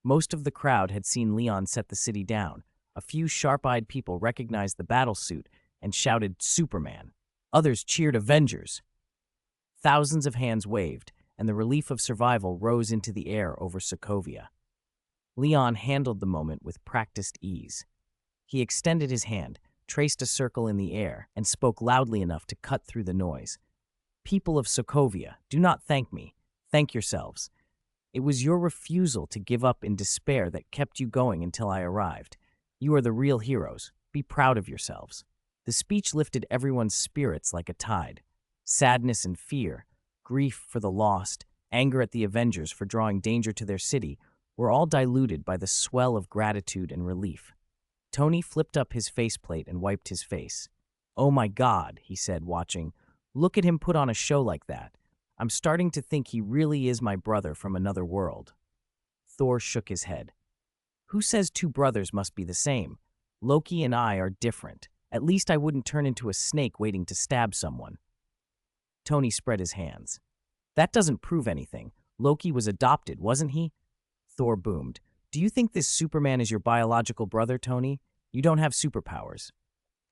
A: Most of the crowd had seen Leon set the city down. A few sharp-eyed people recognized the battlesuit and shouted, "Superman." Others cheered, "Avengers." Thousands of hands waved, and the relief of survival rose into the air over Sokovia. Leon handled the moment with practiced ease. He extended his hand, traced a circle in the air, and spoke loudly enough to cut through the noise. "People of Sokovia, do not thank me. Thank yourselves. It was your refusal to give up in despair that kept you going until I arrived. You are the real heroes. Be proud of yourselves." The speech lifted everyone's spirits like a tide. Sadness and fear, grief for the lost, anger at the Avengers for drawing danger to their city were all diluted by the swell of gratitude and relief. Tony flipped up his faceplate and wiped his face. "Oh my God," he said, watching. "Look at him put on a show like that. I'm starting to think he really is my brother from another world." Thor shook his head. "Who says two brothers must be the same? Loki and I are different. At least I wouldn't turn into a snake waiting to stab someone." Tony spread his hands. "That doesn't prove anything. Loki was adopted, wasn't he?" Thor boomed. "Do you think this Superman is your biological brother, Tony? You don't have superpowers."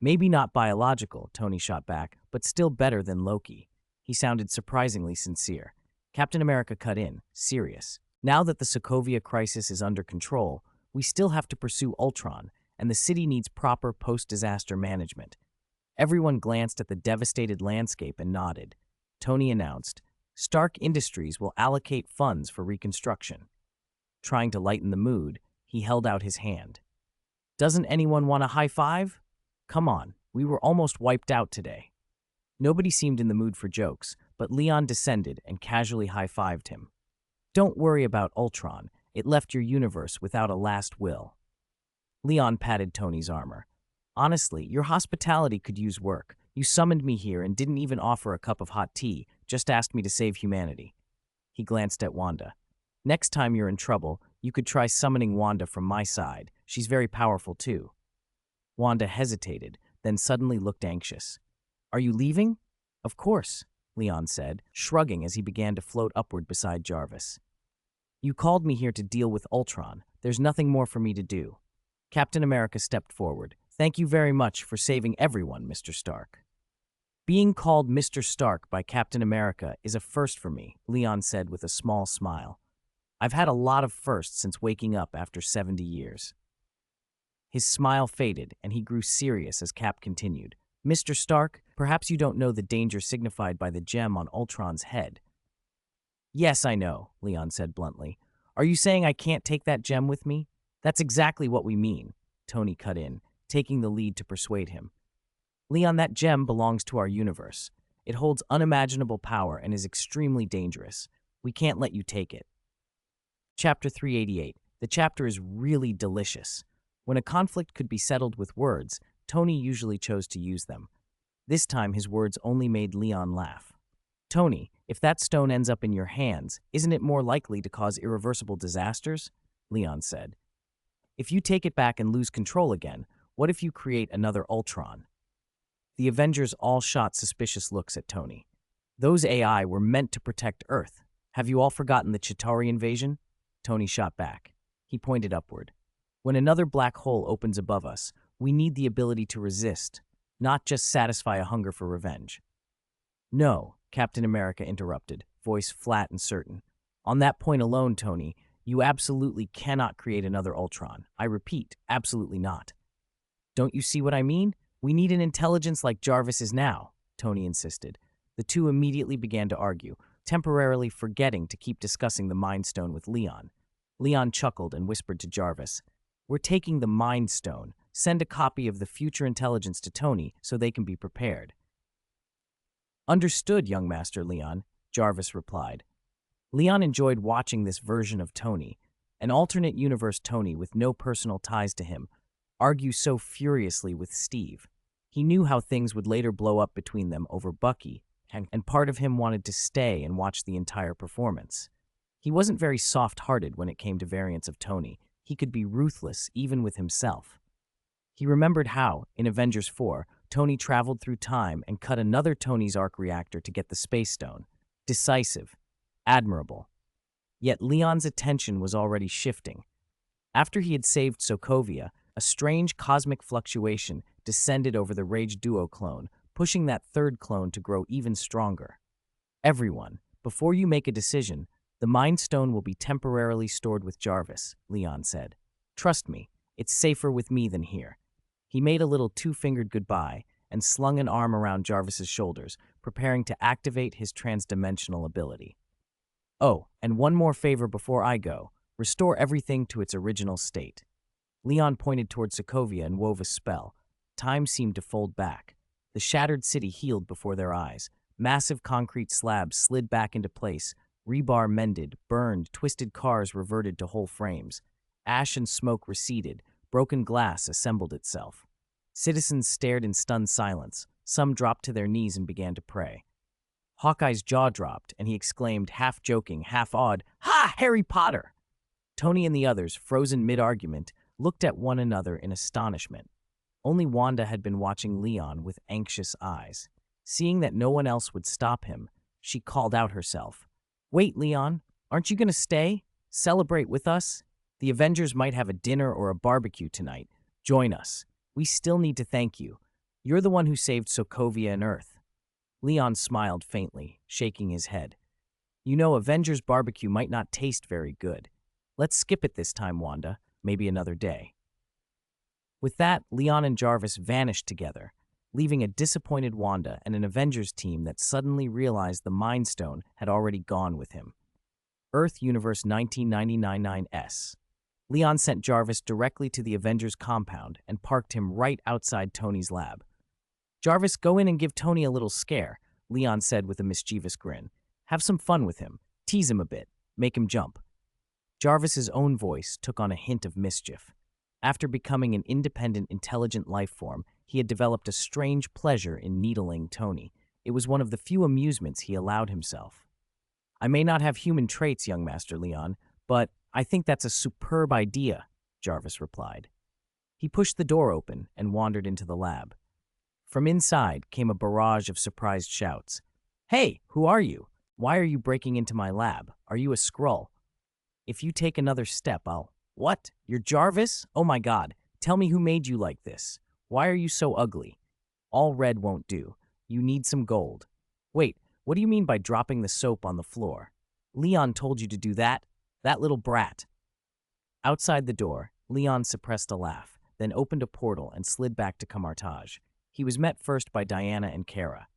A: "Maybe not biological," Tony shot back, "but still better than Loki." He sounded surprisingly sincere. Captain America cut in, serious. "Now that the Sokovia crisis is under control, we still have to pursue Ultron, and the city needs proper post-disaster management." Everyone glanced at the devastated landscape and nodded. Tony announced, "Stark Industries will allocate funds for reconstruction." Trying to lighten the mood, he held out his hand. "Doesn't anyone want a high five? Come on, we were almost wiped out today." Nobody seemed in the mood for jokes, but Leon descended and casually high-fived him. "Don't worry about Ultron. It left your universe without a last will." Leon patted Tony's armor. "Honestly, your hospitality could use work. You summoned me here and didn't even offer a cup of hot tea, just asked me to save humanity." He glanced at Wanda. "Next time you're in trouble, you could try summoning Wanda from my side. She's very powerful too." Wanda hesitated, then suddenly looked anxious. "Are you leaving?" "Of course," Leon said, shrugging as he began to float upward beside Jarvis. "You called me here to deal with Ultron. There's nothing more for me to do." Captain America stepped forward. "Thank you very much for saving everyone, Mr. Stark." Being called Mr. Stark by Captain America is a first for me, Leon said with a small smile. I've had a lot of firsts since waking up after 70 years. His smile faded, and he grew serious as Cap continued. Mr. Stark, perhaps you don't know the danger signified by the gem on Ultron's head. Yes, I know, Leon said bluntly. Are you saying I can't take that gem with me? That's exactly what we mean, Tony cut in, taking the lead to persuade him. Leon, that gem belongs to our universe. It holds unimaginable power and is extremely dangerous. We can't let you take it. Chapter 388. The chapter is really delicious. When a conflict could be settled with words, Tony usually chose to use them. This time, his words only made Leon laugh. Tony, if that stone ends up in your hands, isn't it more likely to cause irreversible disasters? Leon said. If you take it back and lose control again, what if you create another Ultron? The Avengers all shot suspicious looks at Tony. Those AI were meant to protect Earth. Have you all forgotten the Chitauri invasion? Tony shot back. He pointed upward. When another black hole opens above us, we need the ability to resist, not just satisfy a hunger for revenge. No, Captain America interrupted, voice flat and certain. On that point alone, Tony, you absolutely cannot create another Ultron. I repeat, absolutely not. Don't you see what I mean? We need an intelligence like Jarvis is now, Tony insisted. The two immediately began to argue, temporarily forgetting to keep discussing the Mind Stone with Leon. Leon chuckled and whispered to Jarvis, We're taking the Mind Stone. Send a copy of the future intelligence to Tony so they can be prepared. Understood, young Master Leon, Jarvis replied. Leon enjoyed watching this version of Tony, an alternate universe Tony with no personal ties to him, argue so furiously with Steve. He knew how things would later blow up between them over Bucky, and part of him wanted to stay and watch the entire performance. He wasn't very soft-hearted when it came to variants of Tony. He could be ruthless even with himself. He remembered how, in Avengers 4, Tony traveled through time and cut another Tony's Arc reactor to get the Space Stone. Decisive. Admirable. Yet Leon's attention was already shifting. After he had saved Sokovia, a strange cosmic fluctuation descended over the Rage Duo clone, pushing that third clone to grow even stronger. Everyone, before you make a decision, the Mind Stone will be temporarily stored with Jarvis, Leon said. Trust me, it's safer with me than here. He made a little two-fingered goodbye and slung an arm around Jarvis's shoulders, preparing to activate his transdimensional ability. Oh, and one more favor before I go. Restore everything to its original state. Leon pointed toward Sokovia and wove a spell. Time seemed to fold back. The shattered city healed before their eyes. Massive concrete slabs slid back into place. Rebar mended, burned, twisted cars reverted to whole frames. Ash and smoke receded. Broken glass assembled itself. Citizens stared in stunned silence. Some dropped to their knees and began to pray. Hawkeye's jaw dropped, and he exclaimed, half joking, half awed, "Ha! Harry Potter!" Tony and the others, frozen mid-argument, looked at one another in astonishment. Only Wanda had been watching Leon with anxious eyes. Seeing that no one else would stop him, she called out herself. Wait, Leon, aren't you going to stay? Celebrate with us? The Avengers might have a dinner or a barbecue tonight. Join us. We still need to thank you. You're the one who saved Sokovia and Earth. Leon smiled faintly, shaking his head. You know, Avengers barbecue might not taste very good. Let's skip it this time, Wanda. Maybe another day. With that, Leon and Jarvis vanished together, leaving a disappointed Wanda and an Avengers team that suddenly realized the Mind Stone had already gone with him. Earth Universe 1999-9S. Leon sent Jarvis directly to the Avengers compound and parked him right outside Tony's lab. Jarvis, go in and give Tony a little scare, Leon said with a mischievous grin. Have some fun with him. Tease him a bit. Make him jump. Jarvis's own voice took on a hint of mischief. After becoming an independent, intelligent life form, he had developed a strange pleasure in needling Tony. It was one of the few amusements he allowed himself. I may not have human traits, young Master Leon, but I think that's a superb idea, Jarvis replied. He pushed the door open and wandered into the lab. From inside came a barrage of surprised shouts. Hey, who are you? Why are you breaking into my lab? Are you a Skrull? If you take another step, I'll... What? You're Jarvis? Oh my God. Tell me who made you like this. Why are you so ugly? All red won't do. You need some gold. Wait, what do you mean by dropping the soap on the floor? Leon told you to do that? That little brat. Outside the door, Leon suppressed a laugh, then opened a portal and slid back to Camartage. He was met first by Diana and Kara.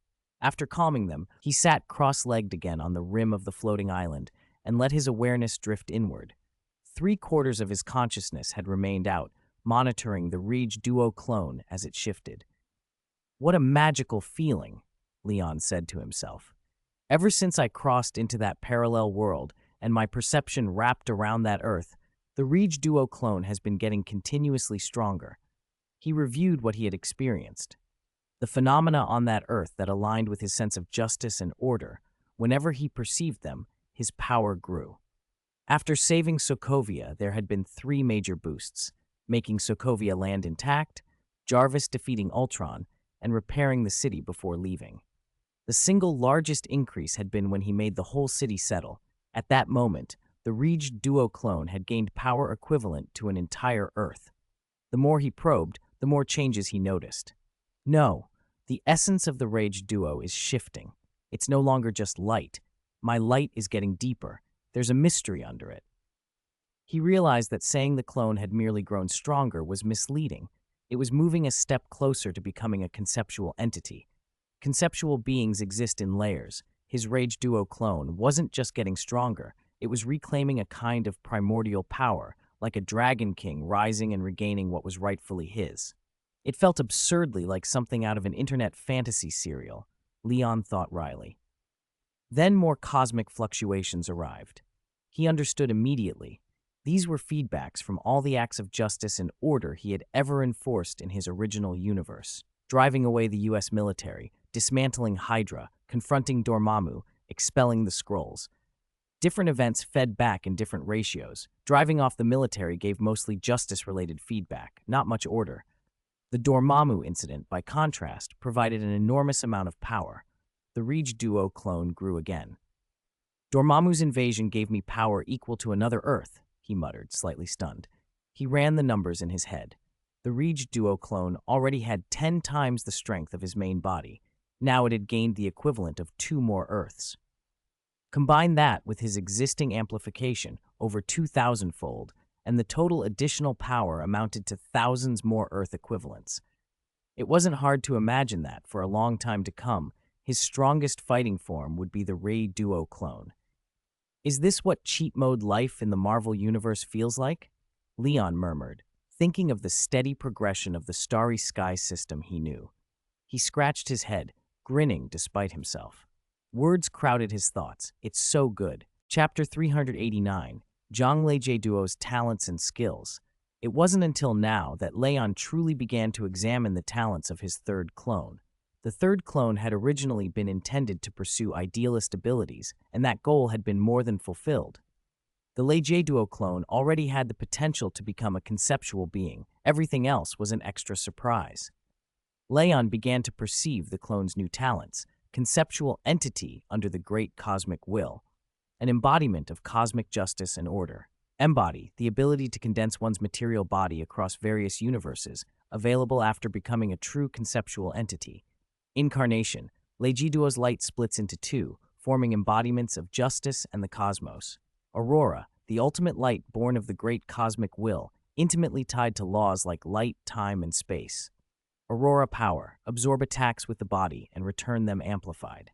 A: After calming them, he sat cross-legged again on the rim of the floating island and let his awareness drift inward. 3/4 of his consciousness had remained out, monitoring the Rege Duo clone as it shifted. What a magical feeling, Leon said to himself. Ever since I crossed into that parallel world and my perception wrapped around that Earth, the Rege Duo clone has been getting continuously stronger. He reviewed what he had experienced. The phenomena on that Earth that aligned with his sense of justice and order, whenever he perceived them, his power grew. After saving Sokovia, there had been 3 major boosts, making Sokovia land intact, Jarvis defeating Ultron, and repairing the city before leaving. The single largest increase had been when he made the whole city settle. At that moment, the Rege Duo clone had gained power equivalent to an entire Earth. The more he probed, the more changes he noticed. No, the essence of the Rege Duo is shifting. It's no longer just light. My light is getting deeper. There's a mystery under it. He realized that saying the clone had merely grown stronger was misleading. It was moving a step closer to becoming a conceptual entity. Conceptual beings exist in layers. His Rege Duo clone wasn't just getting stronger, it was reclaiming a kind of primordial power, like a dragon king rising and regaining what was rightfully his. It felt absurdly like something out of an internet fantasy serial, Leon thought wryly. Then more cosmic fluctuations arrived. He understood immediately. These were feedbacks from all the acts of justice and order he had ever enforced in his original universe, driving away the US military, dismantling Hydra, confronting Dormammu, expelling the Skrulls. Different events fed back in different ratios. Driving off the military gave mostly justice-related feedback, not much order. The Dormammu incident, by contrast, provided an enormous amount of power. The Rege Duo clone grew again. Dormammu's invasion gave me power equal to another Earth, he muttered, slightly stunned. He ran the numbers in his head. The Rege Duo clone already had 10 times the strength of his main body. Now it had gained the equivalent of 2 more Earths. Combine that with his existing amplification, over 2,000-fold, and the total additional power amounted to thousands more Earth equivalents. It wasn't hard to imagine that, for a long time to come, his strongest fighting form would be the Rege Duo clone. Is this what cheat mode life in the Marvel Universe feels like? Leon murmured, thinking of the steady progression of the starry sky system he knew. He scratched his head, grinning despite himself. Words crowded his thoughts. It's so good. Chapter 389, Zhang Leijie Duo's talents and skills. It wasn't until now that Leon truly began to examine the talents of his third clone. The third clone had originally been intended to pursue idealist abilities, and that goal had been more than fulfilled. The Leijie Duo clone already had the potential to become a conceptual being. Everything else was an extra surprise. Leon began to perceive the clone's new talents, conceptual entity under the great cosmic will, an embodiment of cosmic justice and order. Embody, the ability to condense one's material body across various universes, available after becoming a true conceptual entity. Incarnation, Leijie Duo's light splits into 2, forming embodiments of justice and the cosmos. Aurora, the ultimate light born of the great cosmic will, intimately tied to laws like light, time, and space. Aurora power, absorb attacks with the body and return them amplified.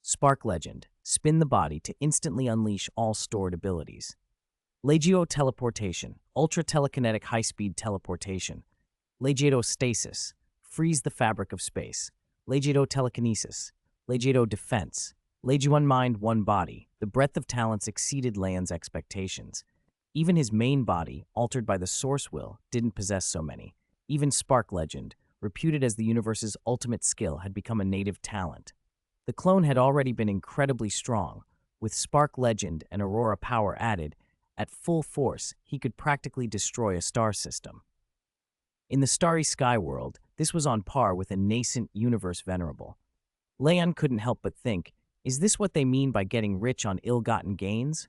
A: Spark legend, spin the body to instantly unleash all stored abilities. Legio teleportation, ultra telekinetic high-speed teleportation. Legio stasis, freeze the fabric of space. Legio telekinesis, Legio defense. Legio one mind, one body. The breadth of talents exceeded Leon's expectations. Even his main body, altered by the source will, didn't possess so many. Even Spark legend, reputed as the universe's ultimate skill, had become a native talent. The clone had already been incredibly strong. With Spark legend and Aurora power added, at full force, he could practically destroy a star system. In the starry sky world, this was on par with a nascent universe venerable. Leon couldn't help but think, is this what they mean by getting rich on ill-gotten gains?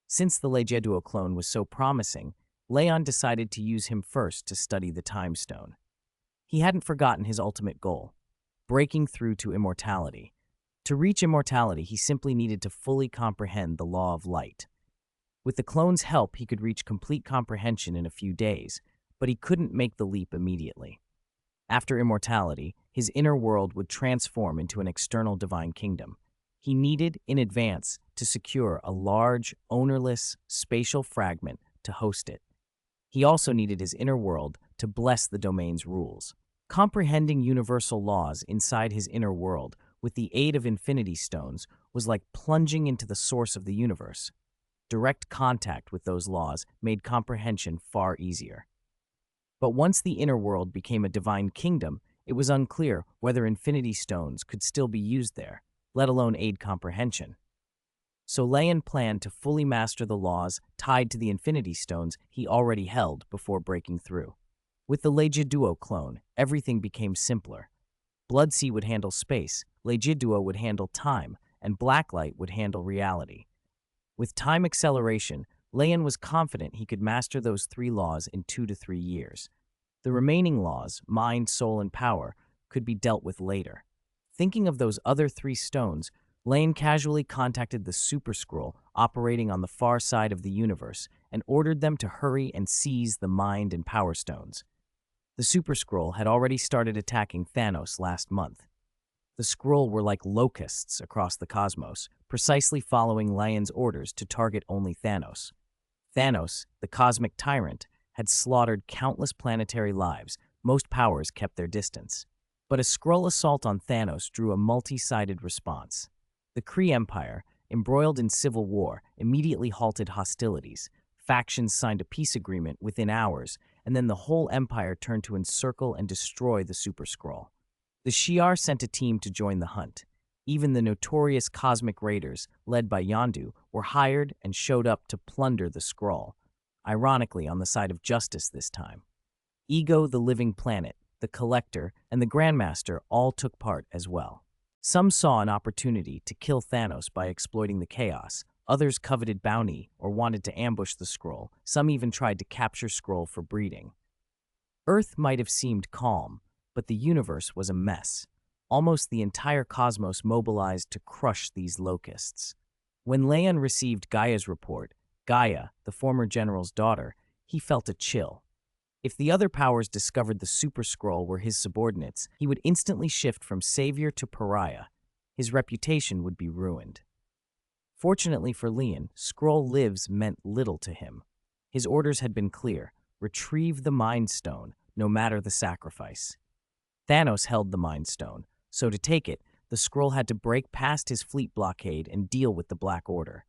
A: Since the Leijie Duo clone was so promising, Leon decided to use him first to study the Time Stone. He hadn't forgotten his ultimate goal. breaking through to immortality. To reach immortality, he simply needed to fully comprehend the law of light. With the clone's help, he could reach complete comprehension in a few days, but he couldn't make the leap immediately. After immortality, his inner world would transform into an external divine kingdom. He needed, in advance, to secure a large, ownerless, spatial fragment to host it. He also needed his inner world to bless the domain's rules. Comprehending universal laws inside his inner world with the aid of infinity stones was like plunging into the source of the universe. Direct contact with those laws made comprehension far easier. But once the inner world became a divine kingdom, it was unclear whether infinity stones could still be used there, let alone aid comprehension. So Leon planned to fully master the laws tied to the infinity stones he already held before breaking through. With the Legiduo clone, everything became simpler. Bloodsea would handle space, Legiduo would handle time, and Blacklight would handle reality. With time acceleration, Leon was confident he could master those three laws in 2 to 3 years. The remaining laws, mind, soul, and power, could be dealt with later. Thinking of those other 3 stones, Leon casually contacted the Super Skrull operating on the far side of the universe and ordered them to hurry and seize the mind and power stones. The Super Skrull had already started attacking Thanos last month. The Skrull were like locusts across the cosmos, precisely following Leon's orders to target only Thanos. Thanos, the cosmic tyrant, had slaughtered countless planetary lives. Most powers kept their distance. But a Skrull assault on Thanos drew a multi-sided response. The Kree Empire, embroiled in civil war, immediately halted hostilities. Factions signed a peace agreement within hours, and then the whole empire turned to encircle and destroy the Super Skrull. The Shi'ar sent a team to join the hunt. Even the notorious Cosmic Raiders, led by Yondu, were hired and showed up to plunder the Skrull, ironically on the side of justice this time. Ego the Living Planet, the Collector, and the Grandmaster all took part as well. Some saw an opportunity to kill Thanos by exploiting the chaos. Others coveted bounty or wanted to ambush the Skrull. Some even tried to capture Skrull for breeding. Earth might have seemed calm, but the universe was a mess. Almost the entire cosmos mobilized to crush these locusts. When Leon received Gaia's report, Gaia, the former general's daughter, he felt a chill. If the other powers discovered the Super Skrull were his subordinates, he would instantly shift from savior to pariah. His reputation would be ruined. Fortunately for Leon, Skrull lives meant little to him. His orders had been clear: retrieve the Mind Stone, no matter the sacrifice. Thanos held the Mind Stone, so to take it, the Skrull had to break past his fleet blockade and deal with the Black Order.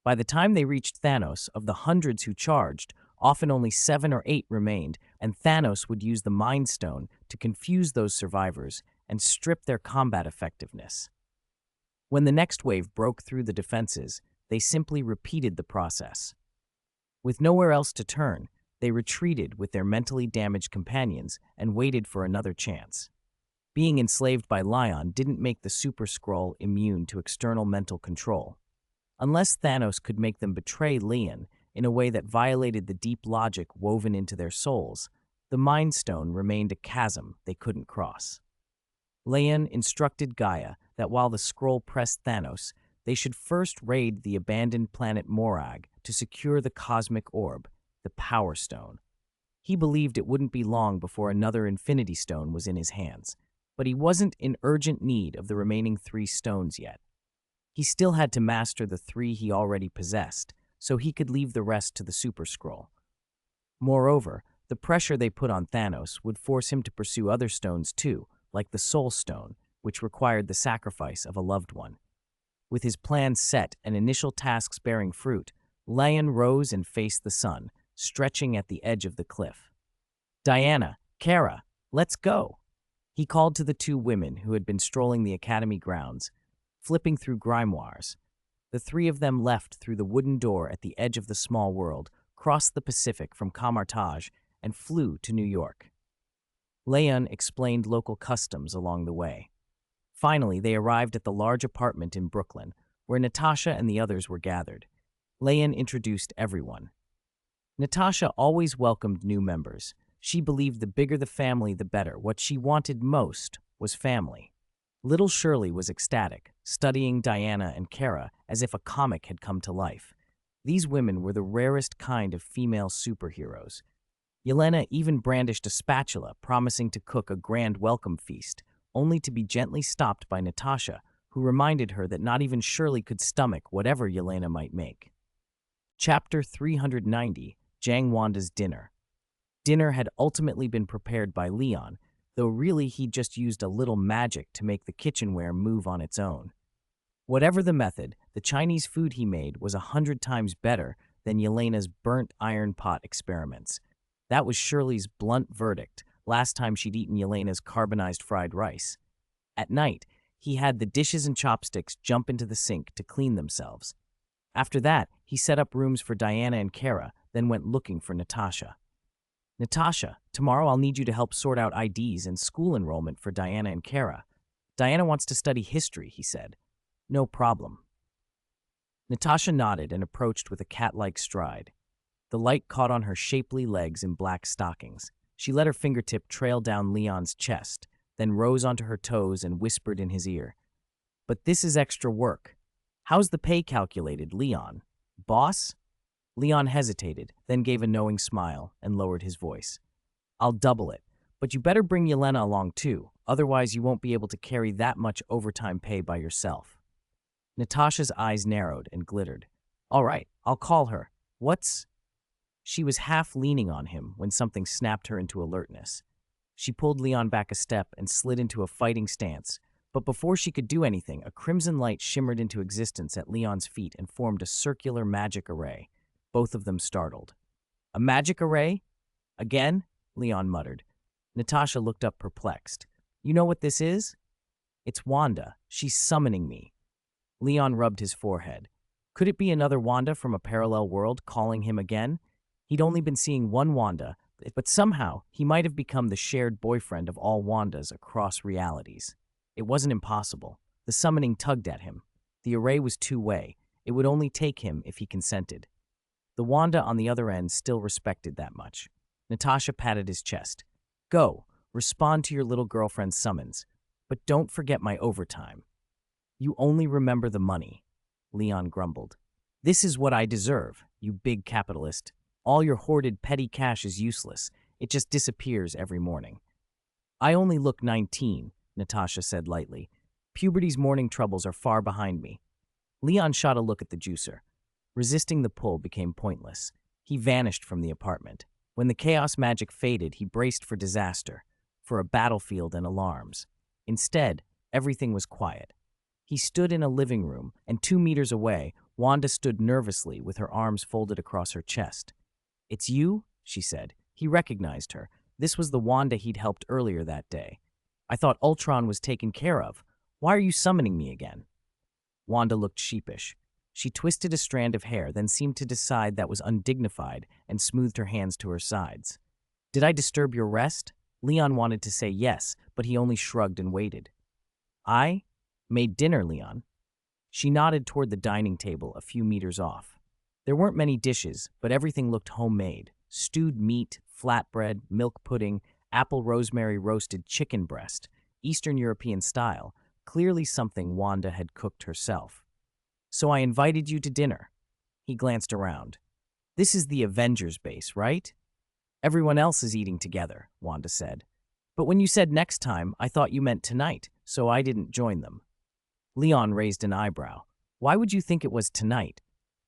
A: By the time they reached Thanos, of the hundreds who charged, often only 7 or 8 remained, and Thanos would use the Mind Stone to confuse those survivors and strip their combat effectiveness. When the next wave broke through the defenses, they simply repeated the process. With nowhere else to turn, they retreated with their mentally damaged companions and waited for another chance. Being enslaved by Leon didn't make the Super Skrull immune to external mental control. Unless Thanos could make them betray Leon in a way that violated the deep logic woven into their souls, the Mind Stone remained a chasm they couldn't cross. Leon instructed Gaia that while the Skrull pressed Thanos, they should first raid the abandoned planet Morag to secure the cosmic orb, the Power Stone. He believed it wouldn't be long before another Infinity Stone was in his hands, but he wasn't in urgent need of the remaining 3 stones yet. He still had to master the 3 he already possessed, so he could leave the rest to the Super Skrull. Moreover, the pressure they put on Thanos would force him to pursue other stones too, like the Soul Stone, which required the sacrifice of a loved one. With his plans set and initial tasks bearing fruit, Leon rose and faced the sun, stretching at the edge of the cliff. "Diana, Kara, let's go!" He called to the 2 women who had been strolling the academy grounds, flipping through grimoires. The 3 of them left through the wooden door at the edge of the small world, crossed the Pacific from Camartage, and flew to New York. Leon explained local customs along the way. Finally, they arrived at the large apartment in Brooklyn, where Natasha and the others were gathered. Leon introduced everyone. Natasha always welcomed new members. She believed the bigger the family, the better. What she wanted most was family. Little Shirley was ecstatic, studying Diana and Kara as if a comic had come to life. These women were the rarest kind of female superheroes. Yelena even brandished a spatula, promising to cook a grand welcome feast, only to be gently stopped by Natasha, who reminded her that not even Shirley could stomach whatever Yelena might make. Chapter 390, Jang Wanda's Dinner. Dinner had ultimately been prepared by Leon, though really he'd just used a little magic to make the kitchenware move on its own. Whatever the method, the Chinese food he made was 100 times better than Yelena's burnt iron pot experiments. That was Shirley's blunt verdict last time she'd eaten Yelena's carbonized fried rice. At night, he had the dishes and chopsticks jump into the sink to clean themselves. After that, he set up rooms for Diana and Kara, then went looking for Natasha. Natasha, tomorrow I'll need you to help sort out IDs and school enrollment for Diana and Kara. Diana wants to study history, he said. No problem. Natasha nodded and approached with a cat-like stride. The light caught on her shapely legs in black stockings. She let her fingertip trail down Leon's chest, then rose onto her toes and whispered in his ear. But this is extra work. How's the pay calculated, Leon? Boss? Leon hesitated, then gave a knowing smile and lowered his voice. I'll double it, but you better bring Yelena along too, otherwise you won't be able to carry that much overtime pay by yourself. Natasha's eyes narrowed and glittered. All right, I'll call her. What's... She was half leaning on him when something snapped her into alertness. She pulled Leon back a step and slid into a fighting stance, but before she could do anything, a crimson light shimmered into existence at Leon's feet and formed a circular magic array. Both of them startled. A magic array? Again? Leon muttered. Natasha looked up perplexed. You know what this is? It's Wanda. She's summoning me. Leon rubbed his forehead. Could it be another Wanda from a parallel world calling him again? He'd only been seeing one Wanda, but somehow he might have become the shared boyfriend of all Wandas across realities. It wasn't impossible. The summoning tugged at him. The array was two-way. It would only take him if he consented. The Wanda on the other end still respected that much. Natasha patted his chest. Go, respond to your little girlfriend's summons, but don't forget my overtime. You only remember the money, Leon grumbled. This is what I deserve, you big capitalist. All your hoarded petty cash is useless. It just disappears every morning. I only look 19, Natasha said lightly. Puberty's morning troubles are far behind me. Leon shot a look at the juicer. Resisting the pull became pointless. He vanished from the apartment. When the chaos magic faded, he braced for disaster, for a battlefield and alarms. Instead, everything was quiet. He stood in a living room, and 2 meters away, Wanda stood nervously with her arms folded across her chest. It's you? She said. He recognized her. This was the Wanda he'd helped earlier that day. I thought Ultron was taken care of. Why are you summoning me again? Wanda looked sheepish. She twisted a strand of hair, then seemed to decide that was undignified and smoothed her hands to her sides. Did I disturb your rest? Leon wanted to say yes, but he only shrugged and waited. I made dinner, Leon. She nodded toward the dining table a few meters off. There weren't many dishes, but everything looked homemade. Stewed meat, flatbread, milk pudding, apple rosemary roasted chicken breast, Eastern European style, clearly something Wanda had cooked herself. So I invited you to dinner. He glanced around. This is the Avengers base, right? Everyone else is eating together, Wanda said. But when you said next time, I thought you meant tonight, so I didn't join them. Leon raised an eyebrow. Why would you think it was tonight?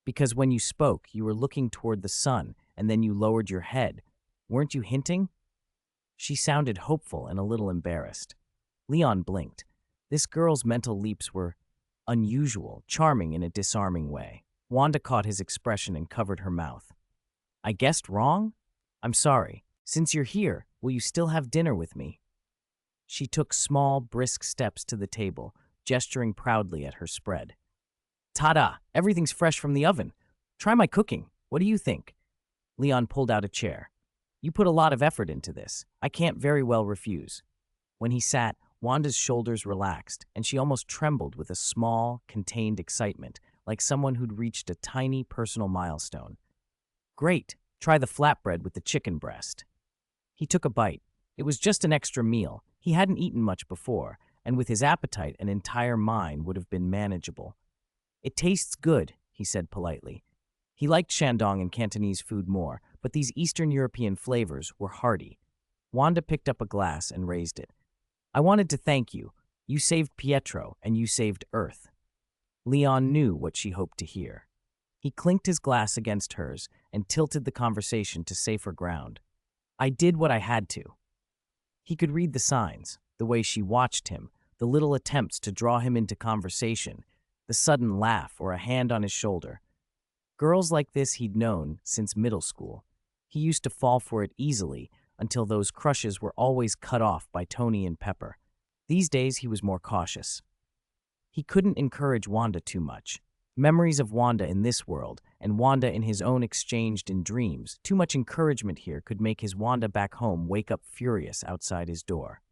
A: Because when you spoke, you were looking toward the sun, and then you lowered your head. Weren't you hinting? She sounded hopeful and a little embarrassed. Leon blinked. This girl's mental leaps were unusual, charming in a disarming way. Wanda caught his expression and covered her mouth. I guessed wrong? I'm sorry. Since you're here, will you still have dinner with me? She took small, brisk steps to the table, gesturing proudly at her spread. Ta-da! Everything's fresh from the oven. Try my cooking. What do you think? Leon pulled out a chair. You put a lot of effort into this. I can't very well refuse. When he sat, Wanda's shoulders relaxed, and she almost trembled with a small, contained excitement, like someone who'd reached a tiny personal milestone. Great. Try the flatbread with the chicken breast. He took a bite. It was just an extra meal. He hadn't eaten much before, and with his appetite, an entire mine would have been manageable. "It tastes good," he said politely. He liked Shandong and Cantonese food more, but these Eastern European flavors were hearty. Wanda picked up a glass and raised it. "I wanted to thank you. You saved Pietro, and you saved Earth." Leon knew what she hoped to hear. He clinked his glass against hers and tilted the conversation to safer ground. "I did what I had to." He could read the signs, the way she watched him, the little attempts to draw him into conversation, the sudden laugh or a hand on his shoulder. Girls like this he'd known since middle school. He used to fall for it easily until those crushes were always cut off by Tony and Pepper. These days he was more cautious. He couldn't encourage Wanda too much. Memories of Wanda in this world and Wanda in his own exchanged in dreams. Too much encouragement here could make his Wanda back home wake up furious outside his door.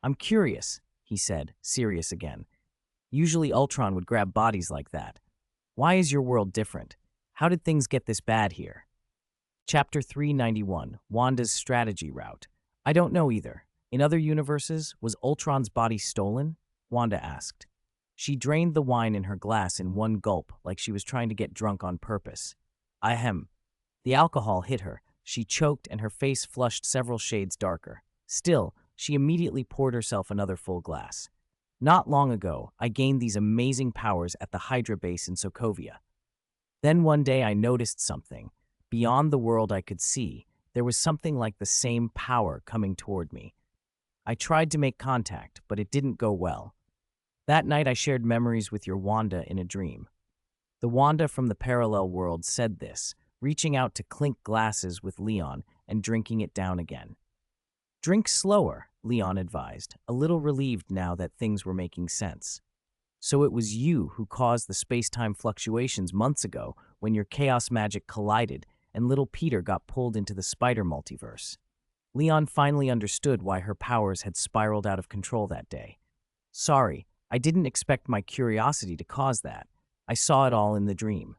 A: "I'm curious," he said, serious again. "Usually Ultron would grab bodies like that. Why is your world different? How did things get this bad here?" Chapter 391, Wanda's Strategy Route. "I don't know either. In other universes, was Ultron's body stolen?" Wanda asked. She drained the wine in her glass in one gulp, like she was trying to get drunk on purpose. "Ahem." The alcohol hit her. She choked and her face flushed several shades darker. Still, she immediately poured herself another full glass. "Not long ago, I gained these amazing powers at the Hydra base in Sokovia. Then one day I noticed something. Beyond the world I could see, there was something like the same power coming toward me. I tried to make contact, but it didn't go well. That night I shared memories with your Wanda in a dream." The Wanda from the parallel world said this, reaching out to clink glasses with Leon and drinking it down again. "Drink slower," Leon advised, a little relieved now that things were making sense. "So it was you who caused the space-time fluctuations months ago when your chaos magic collided and little Peter got pulled into the spider multiverse." Leon finally understood why her powers had spiraled out of control that day. "Sorry, I didn't expect my curiosity to cause that. I saw it all in the dream."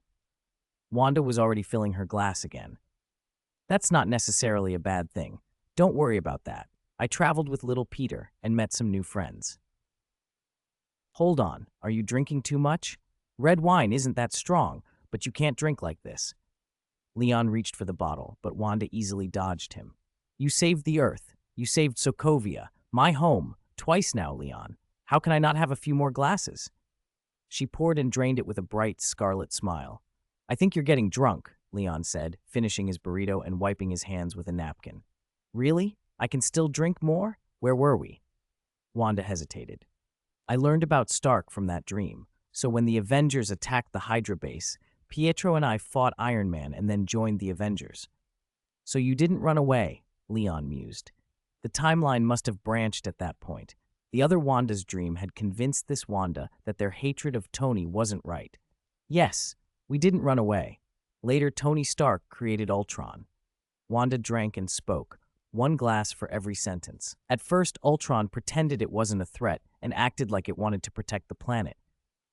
A: Wanda was already filling her glass again. "That's not necessarily a bad thing. Don't worry about that. I traveled with little Peter and met some new friends." "Hold on, are you drinking too much? Red wine isn't that strong, but you can't drink like this." Leon reached for the bottle, but Wanda easily dodged him. "You saved the Earth. You saved Sokovia, my home, twice now, Leon. How can I not have a few more glasses?" She poured and drained it with a bright, scarlet smile. "I think you're getting drunk," Leon said, finishing his burrito and wiping his hands with a napkin. "Really? I can still drink more? Where were we?" Wanda hesitated. "I learned about Stark from that dream, so when the Avengers attacked the Hydra base, Pietro and I fought Iron Man and then joined the Avengers." "So you didn't run away," Leon mused. The timeline must have branched at that point. The other Wanda's dream had convinced this Wanda that their hatred of Tony wasn't right. "Yes, we didn't run away. Later, Tony Stark created Ultron." Wanda drank and spoke, one glass for every sentence. At first, Ultron pretended it wasn't a threat and acted like it wanted to protect the planet.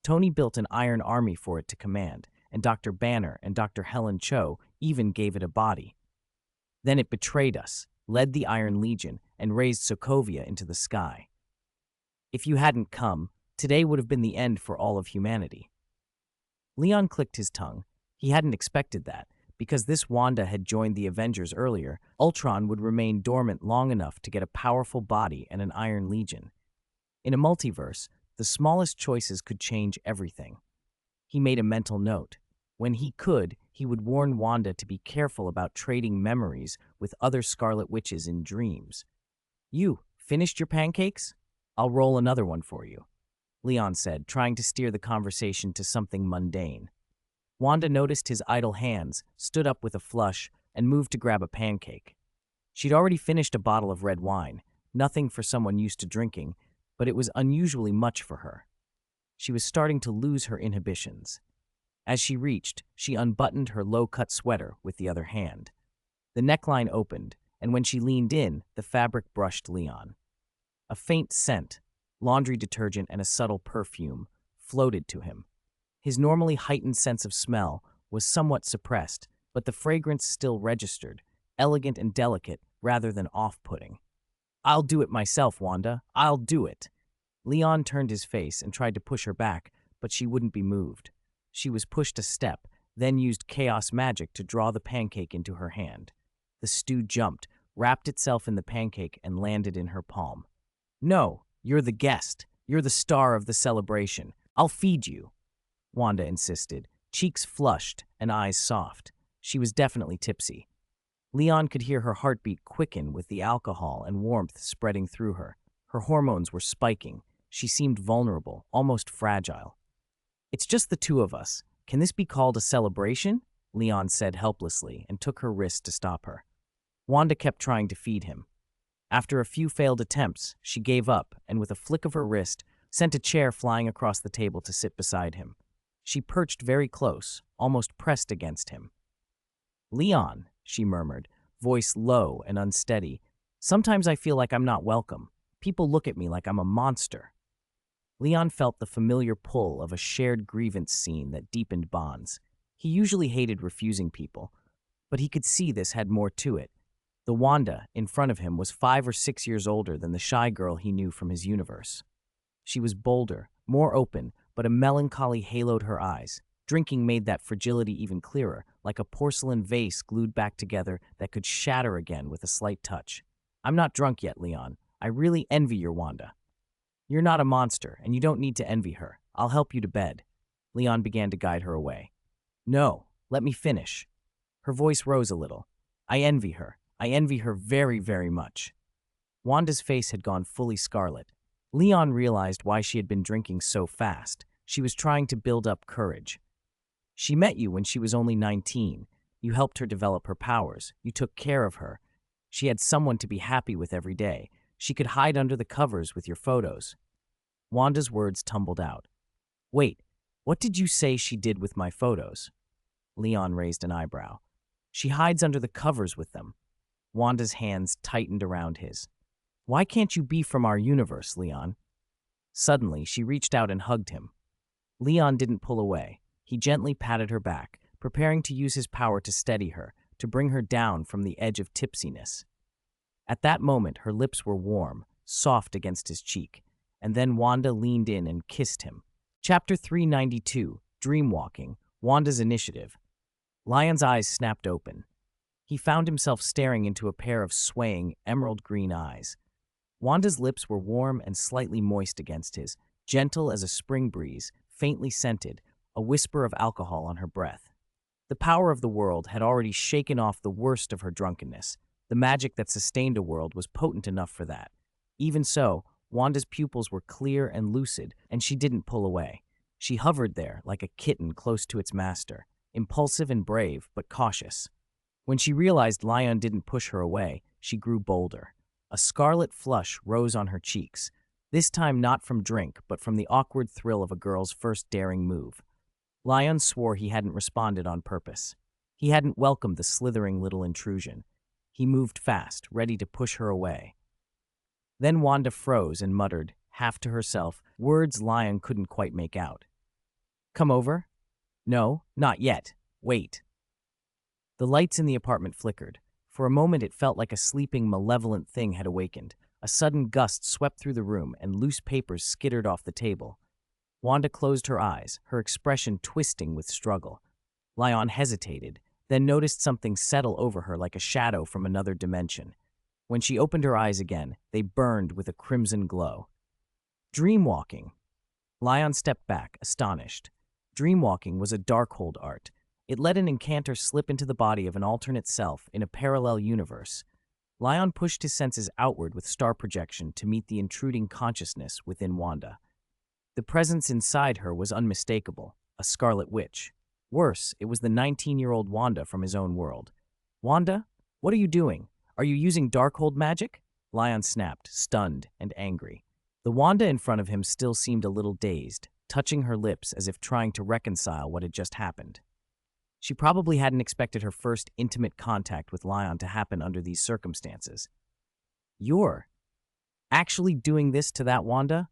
A: Tony built an iron army for it to command, and Dr. Banner and Dr. Helen Cho even gave it a body. Then it betrayed us, led the Iron Legion, and raised Sokovia into the sky. If you hadn't come, today would have been the end for all of humanity. Leon clicked his tongue. He hadn't expected that. Because this Wanda had joined the Avengers earlier, Ultron would remain dormant long enough to get a powerful body and an Iron Legion. In a multiverse, the smallest choices could change everything. He made a mental note. When he could, he would warn Wanda to be careful about trading memories with other Scarlet Witches in dreams. "You, finished your pancakes? I'll roll another one for you," Leon said, trying to steer the conversation to something mundane. Wanda noticed his idle hands, stood up with a flush, and moved to grab a pancake. She'd already finished a bottle of red wine, nothing for someone used to drinking, but it was unusually much for her. She was starting to lose her inhibitions. As she reached, she unbuttoned her low-cut sweater with the other hand. The neckline opened, and when she leaned in, the fabric brushed Leon. A faint scent, laundry detergent and a subtle perfume, floated to him. His normally heightened sense of smell was somewhat suppressed, but the fragrance still registered, elegant and delicate rather than off-putting. "I'll do it myself, Wanda. I'll do it." Leon turned his face and tried to push her back, but she wouldn't be moved. She was pushed a step, then used chaos magic to draw the pancake into her hand. The stew jumped, wrapped itself in the pancake, and landed in her palm. "No, you're the guest. You're the star of the celebration. I'll feed you," Wanda insisted, cheeks flushed and eyes soft. She was definitely tipsy. Leon could hear her heartbeat quicken with the alcohol and warmth spreading through her. Her hormones were spiking. She seemed vulnerable, almost fragile. "It's just the two of us. Can this be called a celebration?" Leon said helplessly and took her wrist to stop her. Wanda kept trying to feed him. After a few failed attempts, she gave up and with a flick of her wrist, sent a chair flying across the table to sit beside him. She perched very close, almost pressed against him. "Leon," she murmured, voice low and unsteady, "sometimes I feel like I'm not welcome. People look at me like I'm a monster." Leon felt the familiar pull of a shared grievance scene that deepened bonds. He usually hated refusing people, but he could see this had more to it. The Wanda in front of him was 5 or 6 years older than the shy girl he knew from his universe. She was bolder, more open, but a melancholy haloed her eyes. Drinking made that fragility even clearer, like a porcelain vase glued back together that could shatter again with a slight touch. "I'm not drunk yet, Leon. I really envy your Wanda." "You're not a monster, and you don't need to envy her. I'll help you to bed." Leon began to guide her away. "No, let me finish." Her voice rose a little. "I envy her. I envy her very, very much." Wanda's face had gone fully scarlet. Leon realized why she had been drinking so fast. She was trying to build up courage. "She met you when she was only 19. You helped her develop her powers. You took care of her. She had someone to be happy with every day. She could hide under the covers with your photos." Wanda's words tumbled out. "Wait, what did you say she did with my photos?" Leon raised an eyebrow. "She hides under the covers with them." Wanda's hands tightened around his. "Why can't you be from our universe, Leon?" Suddenly, she reached out and hugged him. Leon didn't pull away. He gently patted her back, preparing to use his power to steady her, to bring her down from the edge of tipsiness. At that moment, her lips were warm, soft against his cheek, and then Wanda leaned in and kissed him. Chapter 392, Dreamwalking, Wanda's Initiative. Lion's eyes snapped open. He found himself staring into a pair of swaying, emerald-green eyes. Wanda's lips were warm and slightly moist against his, gentle as a spring breeze, faintly scented, a whisper of alcohol on her breath. The power of the world had already shaken off the worst of her drunkenness. The magic that sustained a world was potent enough for that. Even so, Wanda's pupils were clear and lucid, and she didn't pull away. She hovered there like a kitten close to its master, impulsive and brave, but cautious. When she realized Lion didn't push her away, she grew bolder. A scarlet flush rose on her cheeks, this time not from drink, but from the awkward thrill of a girl's first daring move. Lion swore he hadn't responded on purpose. He hadn't welcomed the slithering little intrusion. He moved fast, ready to push her away. Then Wanda froze and muttered, half to herself, words Lion couldn't quite make out. "Come over?" "No, not yet. Wait." The lights in the apartment flickered. For a moment it felt like a sleeping, malevolent thing had awakened. A sudden gust swept through the room and loose papers skittered off the table. Wanda closed her eyes, her expression twisting with struggle. Lion hesitated, then noticed something settle over her like a shadow from another dimension. When she opened her eyes again, they burned with a crimson glow. Dreamwalking. Lion stepped back, astonished. Dreamwalking was a Darkhold art. It let an incanter slip into the body of an alternate self in a parallel universe. Lion pushed his senses outward with star projection to meet the intruding consciousness within Wanda. The presence inside her was unmistakable, a scarlet witch. Worse, it was the 19-year-old Wanda from his own world. "Wanda, what are you doing? Are you using Darkhold magic?" Lion snapped, stunned and angry. The Wanda in front of him still seemed a little dazed, touching her lips as if trying to reconcile what had just happened. She probably hadn't expected her first intimate contact with Lion to happen under these circumstances. "You're actually doing this to that Wanda?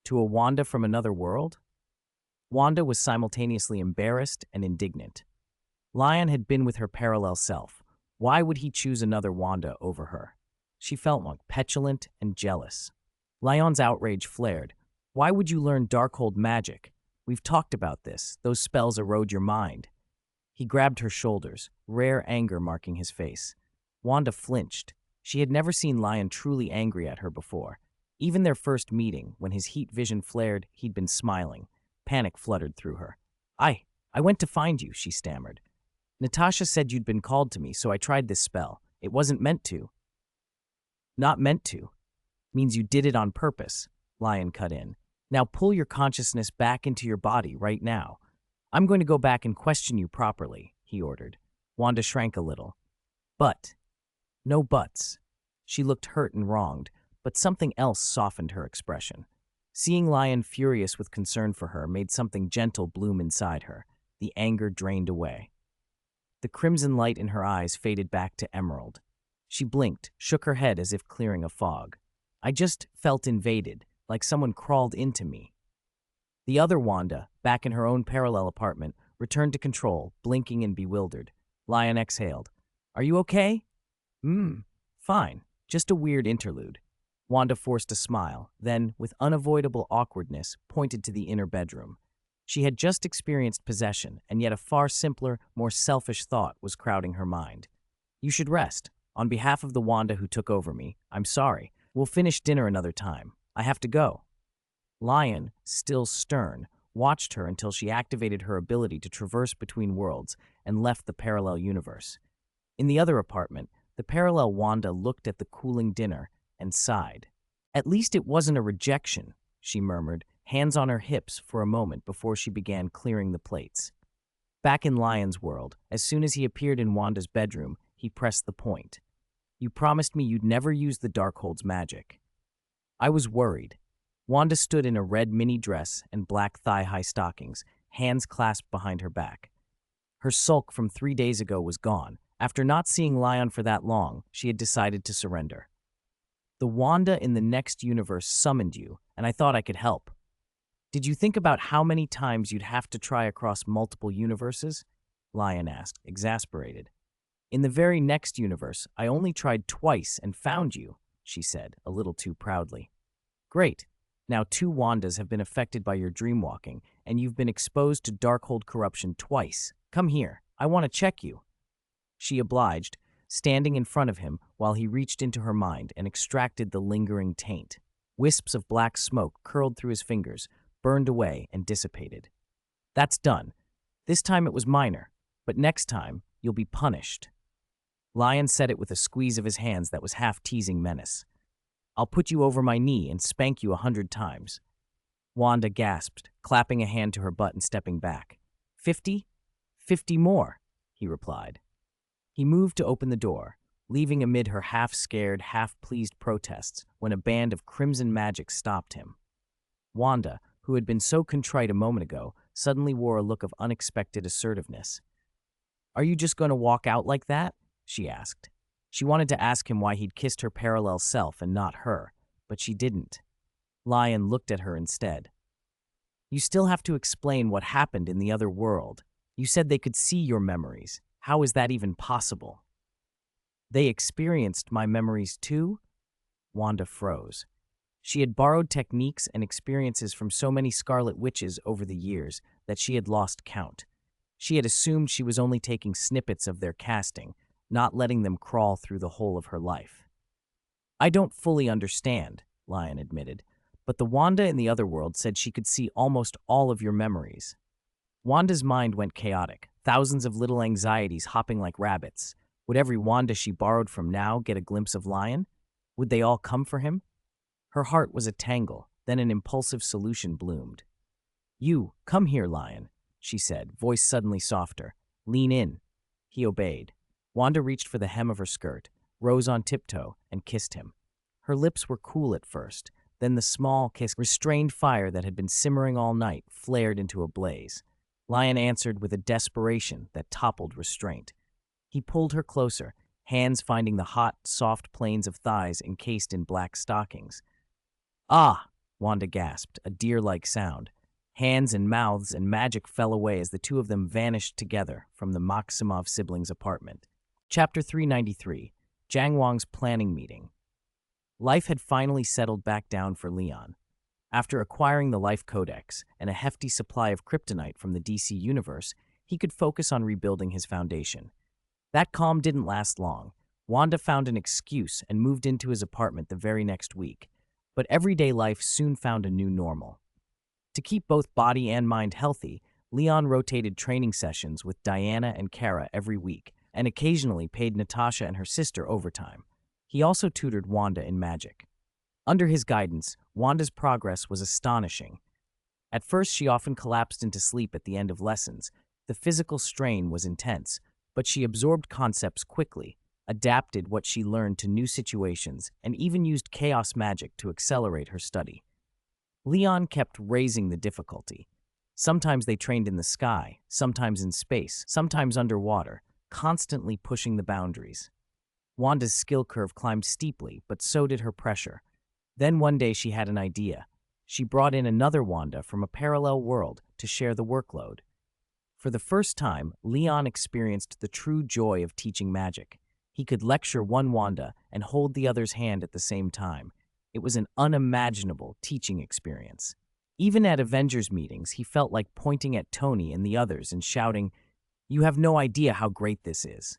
A: To a Wanda from another world?" Wanda was simultaneously embarrassed and indignant. Lion had been with her parallel self. Why would he choose another Wanda over her? She felt petulant and jealous. Lion's outrage flared. Why would you learn Darkhold magic? We've talked about this. Those spells erode your mind. He grabbed her shoulders, rare anger marking his face. Wanda flinched. She had never seen Lion truly angry at her before. Even their first meeting, when his heat vision flared, he'd been smiling. Panic fluttered through her. I went to find you, she stammered. Natasha said you'd been called to me, so I tried this spell. It wasn't meant to. Not meant to. Means you did it on purpose, Lion cut in. Now pull your consciousness back into your body right now. I'm going to go back and question you properly, he ordered. Wanda shrank a little. But. No buts. She looked hurt and wronged, but something else softened her expression. Seeing Lion furious with concern for her made something gentle bloom inside her. The anger drained away. The crimson light in her eyes faded back to emerald. She blinked, shook her head as if clearing a fog. I just felt invaded, like someone crawled into me. The other Wanda, back in her own parallel apartment, returned to control, blinking and bewildered. Lion exhaled. Are you okay? Fine. Just a weird interlude. Wanda forced a smile, then, with unavoidable awkwardness, pointed to the inner bedroom. She had just experienced possession, and yet a far simpler, more selfish thought was crowding her mind. You should rest. On behalf of the Wanda who took over me, I'm sorry. We'll finish dinner another time. I have to go. Lion, still stern, watched her until she activated her ability to traverse between worlds and left the parallel universe. In the other apartment, the parallel Wanda looked at the cooling dinner and sighed. At least it wasn't a rejection, she murmured, hands on her hips for a moment before she began clearing the plates. Back in Lion's world, as soon as he appeared in Wanda's bedroom, he pressed the point. You promised me you'd never use the Darkhold's magic. I was worried. Wanda stood in a red mini dress and black thigh-high stockings, hands clasped behind her back. Her sulk from 3 days ago was gone. After not seeing Lion for that long, she had decided to surrender. The Wanda in the next universe summoned you, and I thought I could help. Did you think about how many times you'd have to try across multiple universes? Lion asked, exasperated. In the very next universe, I only tried twice and found you, she said, a little too proudly. Great. Now 2 Wandas have been affected by your dreamwalking, and you've been exposed to Darkhold corruption twice. Come here. I want to check you. She obliged, standing in front of him while he reached into her mind and extracted the lingering taint. Wisps of black smoke curled through his fingers, burned away, and dissipated. That's done. This time it was minor, but next time you'll be punished. Lion said it with a squeeze of his hands that was half-teasing menace. I'll put you over my knee and spank you 100 times. Wanda gasped, clapping a hand to her butt and stepping back. 50? 50 more, he replied. He moved to open the door, leaving amid her half-scared, half-pleased protests when a band of crimson magic stopped him. Wanda, who had been so contrite a moment ago, suddenly wore a look of unexpected assertiveness. Are you just going to walk out like that? She asked. She wanted to ask him why he'd kissed her parallel self and not her, but she didn't. Lion looked at her instead. You still have to explain what happened in the other world. You said they could see your memories. How is that even possible? They experienced my memories too? Wanda froze. She had borrowed techniques and experiences from so many Scarlet Witches over the years that she had lost count. She had assumed she was only taking snippets of their casting, not letting them crawl through the whole of her life. I don't fully understand, Lion admitted, but the Wanda in the other world said she could see almost all of your memories. Wanda's mind went chaotic, thousands of little anxieties hopping like rabbits. Would every Wanda she borrowed from now get a glimpse of Lion? Would they all come for him? Her heart was a tangle, then an impulsive solution bloomed. You, come here, Lion, she said, voice suddenly softer. Lean in. He obeyed. Wanda reached for the hem of her skirt, rose on tiptoe, and kissed him. Her lips were cool at first, then the small kiss restrained fire that had been simmering all night flared into a blaze. Lion answered with a desperation that toppled restraint. He pulled her closer, hands finding the hot, soft plains of thighs encased in black stockings. Ah! Wanda gasped, a deer-like sound. Hands and mouths and magic fell away as the two of them vanished together from the Maximov siblings' apartment. Chapter 393, Jiang Wang's Planning Meeting. Life had finally settled back down for Leon. After acquiring the Life Codex and a hefty supply of kryptonite from the DC universe, he could focus on rebuilding his foundation. That calm didn't last long. Wanda found an excuse and moved into his apartment the very next week. But everyday life soon found a new normal. To keep both body and mind healthy, Leon rotated training sessions with Diana and Kara every week, and occasionally paid Natasha and her sister overtime. He also tutored Wanda in magic. Under his guidance, Wanda's progress was astonishing. At first, she often collapsed into sleep at the end of lessons. The physical strain was intense, but she absorbed concepts quickly, adapted what she learned to new situations, and even used chaos magic to accelerate her study. Leon kept raising the difficulty. Sometimes they trained in the sky, sometimes in space, sometimes underwater, constantly pushing the boundaries. Wanda's skill curve climbed steeply, but so did her pressure. Then one day she had an idea. She brought in another Wanda from a parallel world to share the workload. For the first time, Leon experienced the true joy of teaching magic. He could lecture one Wanda and hold the other's hand at the same time. It was an unimaginable teaching experience. Even at Avengers meetings, he felt like pointing at Tony and the others and shouting, "You have no idea how great this is."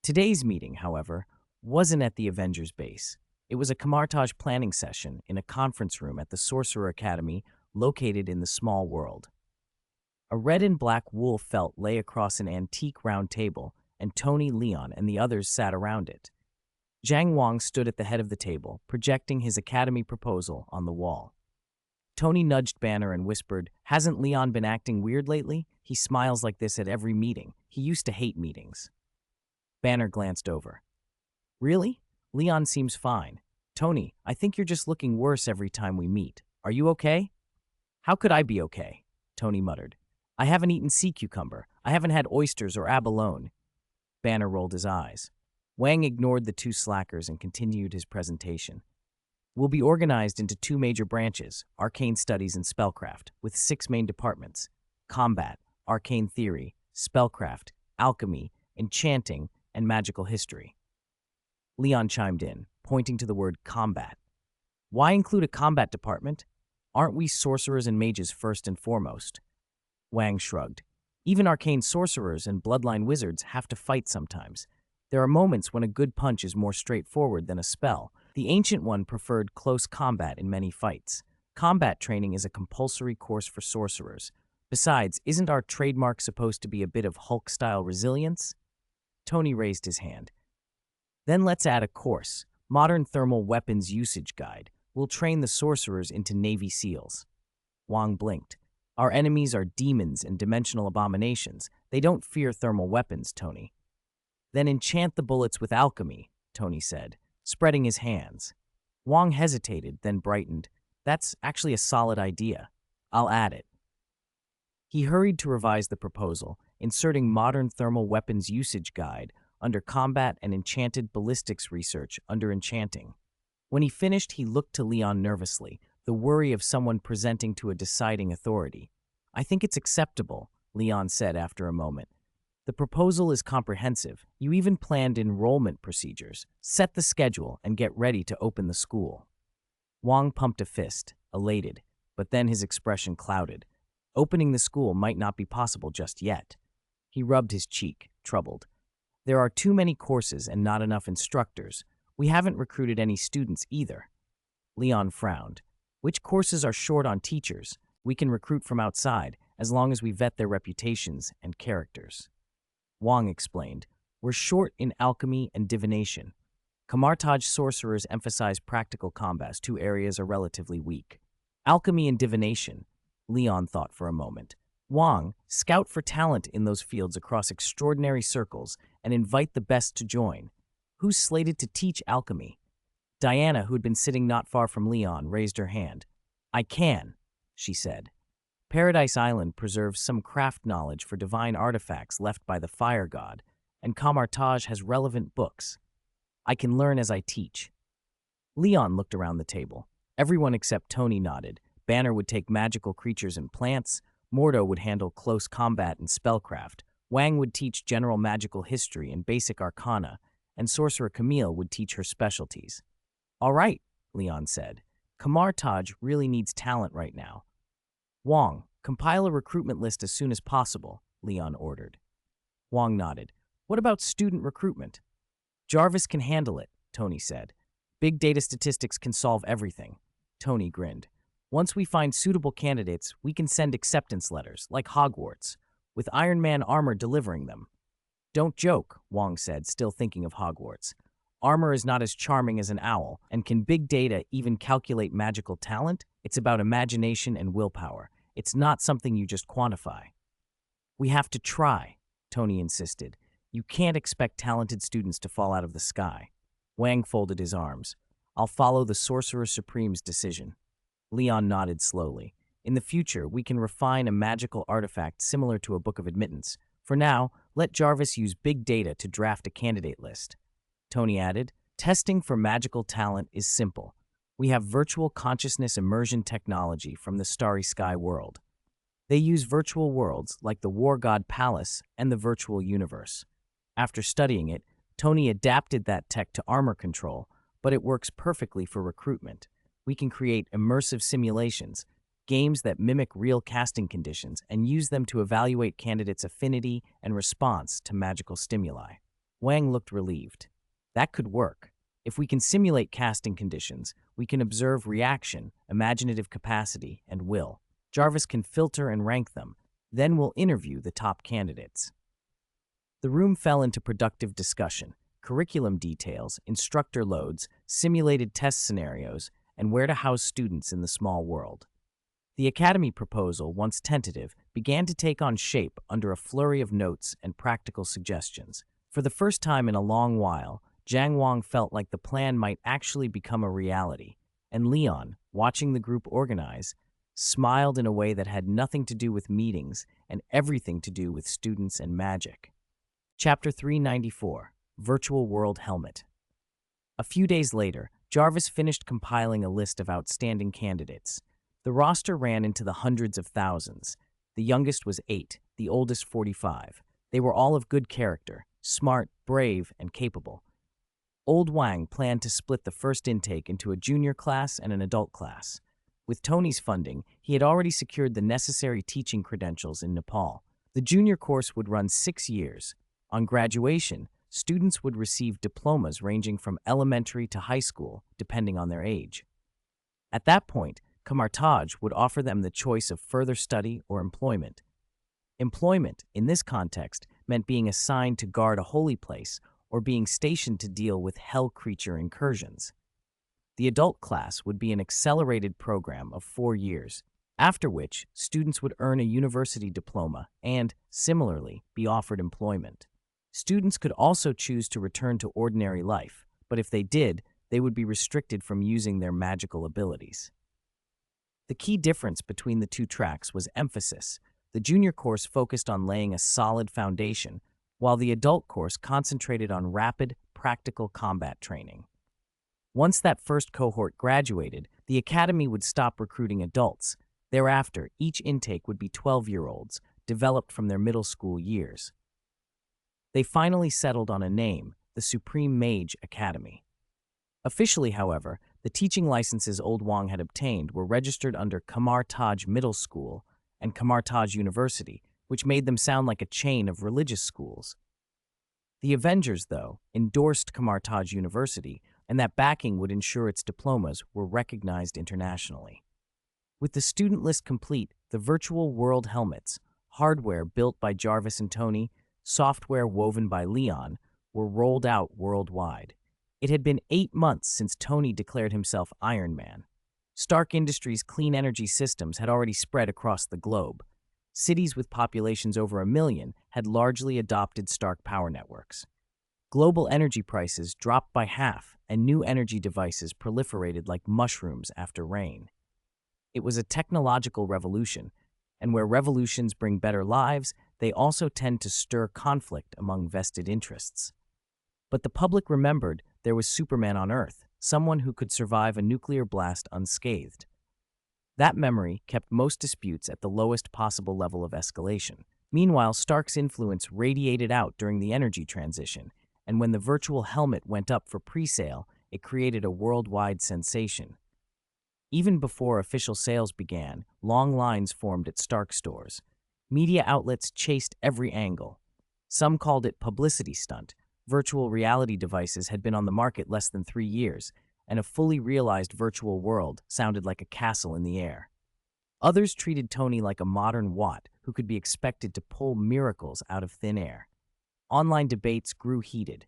A: Today's meeting, however, wasn't at the Avengers base. It was a Camartage planning session in a conference room at the Sorcerer Academy located in the small world. A red and black wool felt lay across an antique round table, and Tony, Leon, and the others sat around it. Zhang Wang stood at the head of the table, projecting his academy proposal on the wall. Tony nudged Banner and whispered, "Hasn't Leon been acting weird lately? He smiles like this at every meeting. He used to hate meetings." Banner glanced over. "Really? Leon seems fine. Tony, I think you're just looking worse every time we meet. Are you okay?" "How could I be okay?" Tony muttered. "I haven't eaten sea cucumber. I haven't had oysters or abalone." Banner rolled his eyes. Wang ignored the two slackers and continued his presentation. "We'll be organized into two major branches, arcane studies and spellcraft, with 6 main departments: combat, arcane theory, spellcraft, alchemy, enchanting, and magical history." Leon chimed in, pointing to the word combat. "Why include a combat department? Aren't we sorcerers and mages first and foremost?" Wang shrugged. "Even arcane sorcerers and bloodline wizards have to fight sometimes. There are moments when a good punch is more straightforward than a spell. The Ancient One preferred close combat in many fights. Combat training is a compulsory course for sorcerers. Besides, isn't our trademark supposed to be a bit of Hulk-style resilience?" Tony raised his hand. "Then let's add a course, Modern Thermal Weapons Usage Guide. We'll train the sorcerers into Navy SEALs." Wang blinked. "Our enemies are demons and dimensional abominations. They don't fear thermal weapons, Tony." "Then enchant the bullets with alchemy," Tony said, spreading his hands. Wang hesitated, then brightened. "That's actually a solid idea. I'll add it." He hurried to revise the proposal, inserting Modern Thermal Weapons Usage Guide under Combat and Enchanted Ballistics Research under Enchanting. When he finished, he looked to Leon nervously, the worry of someone presenting to a deciding authority. "I think it's acceptable," Leon said after a moment. "The proposal is comprehensive. You even planned enrollment procedures. Set the schedule and get ready to open the school." Wang pumped a fist, elated, but then his expression clouded. Opening the school might not be possible just yet. He rubbed his cheek, troubled. "There are too many courses and not enough instructors. We haven't recruited any students either." Leon frowned. "Which courses are short on teachers? We can recruit from outside, as long as we vet their reputations and characters." Wang explained, "We're short in alchemy and divination. Camartage sorcerers emphasize practical combats. 2 areas are relatively weak. Alchemy and divination." Leon thought for a moment. "Wang, scout for talent in those fields across extraordinary circles and invite the best to join. Who's slated to teach alchemy?" Diana, who had been sitting not far from Leon, raised her hand. "I can," she said. "Paradise Island preserves some craft knowledge for divine artifacts left by the fire god, and Camartage has relevant books. I can learn as I teach." Leon looked around the table. Everyone except Tony nodded. Banner would take magical creatures and plants, Mordo would handle close combat and spellcraft, Wang would teach general magical history and basic arcana, and Sorcerer Camille would teach her specialties. "All right," Leon said. Kamar Taj really needs talent right now. Wong, compile a recruitment list as soon as possible, Leon ordered. Wong nodded. What about student recruitment? Jarvis can handle it, Tony said. Big data statistics can solve everything. Tony grinned. Once we find suitable candidates, we can send acceptance letters, like Hogwarts, with Iron Man armor delivering them. Don't joke, Wong said, still thinking of Hogwarts. Armor is not as charming as an owl, and can big data even calculate magical talent? It's about imagination and willpower. It's not something you just quantify. We have to try, Tony insisted. You can't expect talented students to fall out of the sky. Wang folded his arms. I'll follow the Sorcerer Supreme's decision. Leon nodded slowly. In the future, we can refine a magical artifact similar to a book of admittance. For now, let Jarvis use big data to draft a candidate list. Tony added, testing for magical talent is simple. We have virtual consciousness immersion technology from the Starry Sky world. They use virtual worlds like the War God Palace and the virtual universe. After studying it, Tony adapted that tech to armor control, but it works perfectly for recruitment. We can create immersive simulations, games that mimic real casting conditions, and use them to evaluate candidates' affinity and response to magical stimuli. Wang looked relieved. That could work. If we can simulate casting conditions, we can observe reaction, imaginative capacity, and will. Jarvis can filter and rank them. Then we'll interview the top candidates. The room fell into productive discussion. Curriculum details, instructor loads, simulated test scenarios, and where to house students in the small world. The academy proposal, once tentative, began to take on shape under a flurry of notes and practical suggestions. For the first time in a long while, Jiang Wang felt like the plan might actually become a reality, and Leon, watching the group organize, smiled in a way that had nothing to do with meetings and everything to do with students and magic. Chapter 394, Virtual World Helmet. A few days later, Jarvis finished compiling a list of outstanding candidates. The roster ran into the hundreds of thousands. The youngest was 8, the oldest 45. They were all of good character, smart, brave, and capable. Old Wang planned to split the first intake into a junior class and an adult class. With Tony's funding, he had already secured the necessary teaching credentials in Nepal. The junior course would run 6 years. On graduation, students would receive diplomas ranging from elementary to high school, depending on their age. At that point, Kamar Taj would offer them the choice of further study or employment. Employment, in this context, meant being assigned to guard a holy place or being stationed to deal with hell creature incursions. The adult class would be an accelerated program of 4 years, after which students would earn a university diploma and, similarly, be offered employment. Students could also choose to return to ordinary life, but if they did, they would be restricted from using their magical abilities. The key difference between the two tracks was emphasis. The junior course focused on laying a solid foundation, while the adult course concentrated on rapid, practical combat training. Once that first cohort graduated, the academy would stop recruiting adults. Thereafter, each intake would be 12-year-olds, developed from their middle school years. They finally settled on a name, the Supreme Mage Academy. Officially, however, the teaching licenses Old Wang had obtained were registered under Kamar Taj Middle School and Kamar Taj University, which made them sound like a chain of religious schools. The Avengers, though, endorsed Kamar Taj University, and that backing would ensure its diplomas were recognized internationally. With the student list complete, the virtual world helmets, hardware built by Jarvis and Tony, software woven by Leon, were rolled out worldwide. It had been 8 months since Tony declared himself Iron Man. Stark Industries' clean energy systems had already spread across the globe. Cities with populations over 1 million had largely adopted Stark power networks. Global energy prices dropped by half, and new energy devices proliferated like mushrooms after rain. It was a technological revolution, and where revolutions bring better lives, they also tend to stir conflict among vested interests. But the public remembered there was Superman on Earth, someone who could survive a nuclear blast unscathed. That memory kept most disputes at the lowest possible level of escalation. Meanwhile, Stark's influence radiated out during the energy transition, and when the virtual helmet went up for pre-sale, it created a worldwide sensation. Even before official sales began, long lines formed at Stark stores. Media outlets chased every angle. Some called it publicity stunt. Virtual reality devices had been on the market less than 3 years, and a fully realized virtual world sounded like a castle in the air. Others treated Tony like a modern Watt who could be expected to pull miracles out of thin air. Online debates grew heated.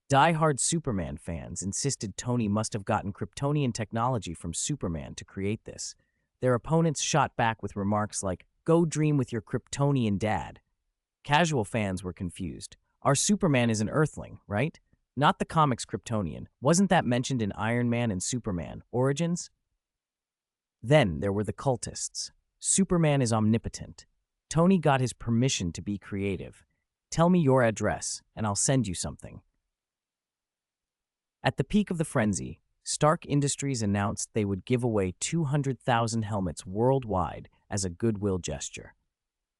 A: Die-hard Superman fans insisted Tony must have gotten Kryptonian technology from Superman to create this. Their opponents shot back with remarks like, "Go dream with your Kryptonian dad." Casual fans were confused. Our Superman is an Earthling, right? Not the comics Kryptonian. Wasn't that mentioned in Iron Man and Superman Origins? Then there were the cultists. Superman is omnipotent. Tony got his permission to be creative. Tell me your address, and I'll send you something. At the peak of the frenzy, Stark Industries announced they would give away 200,000 helmets worldwide as a goodwill gesture.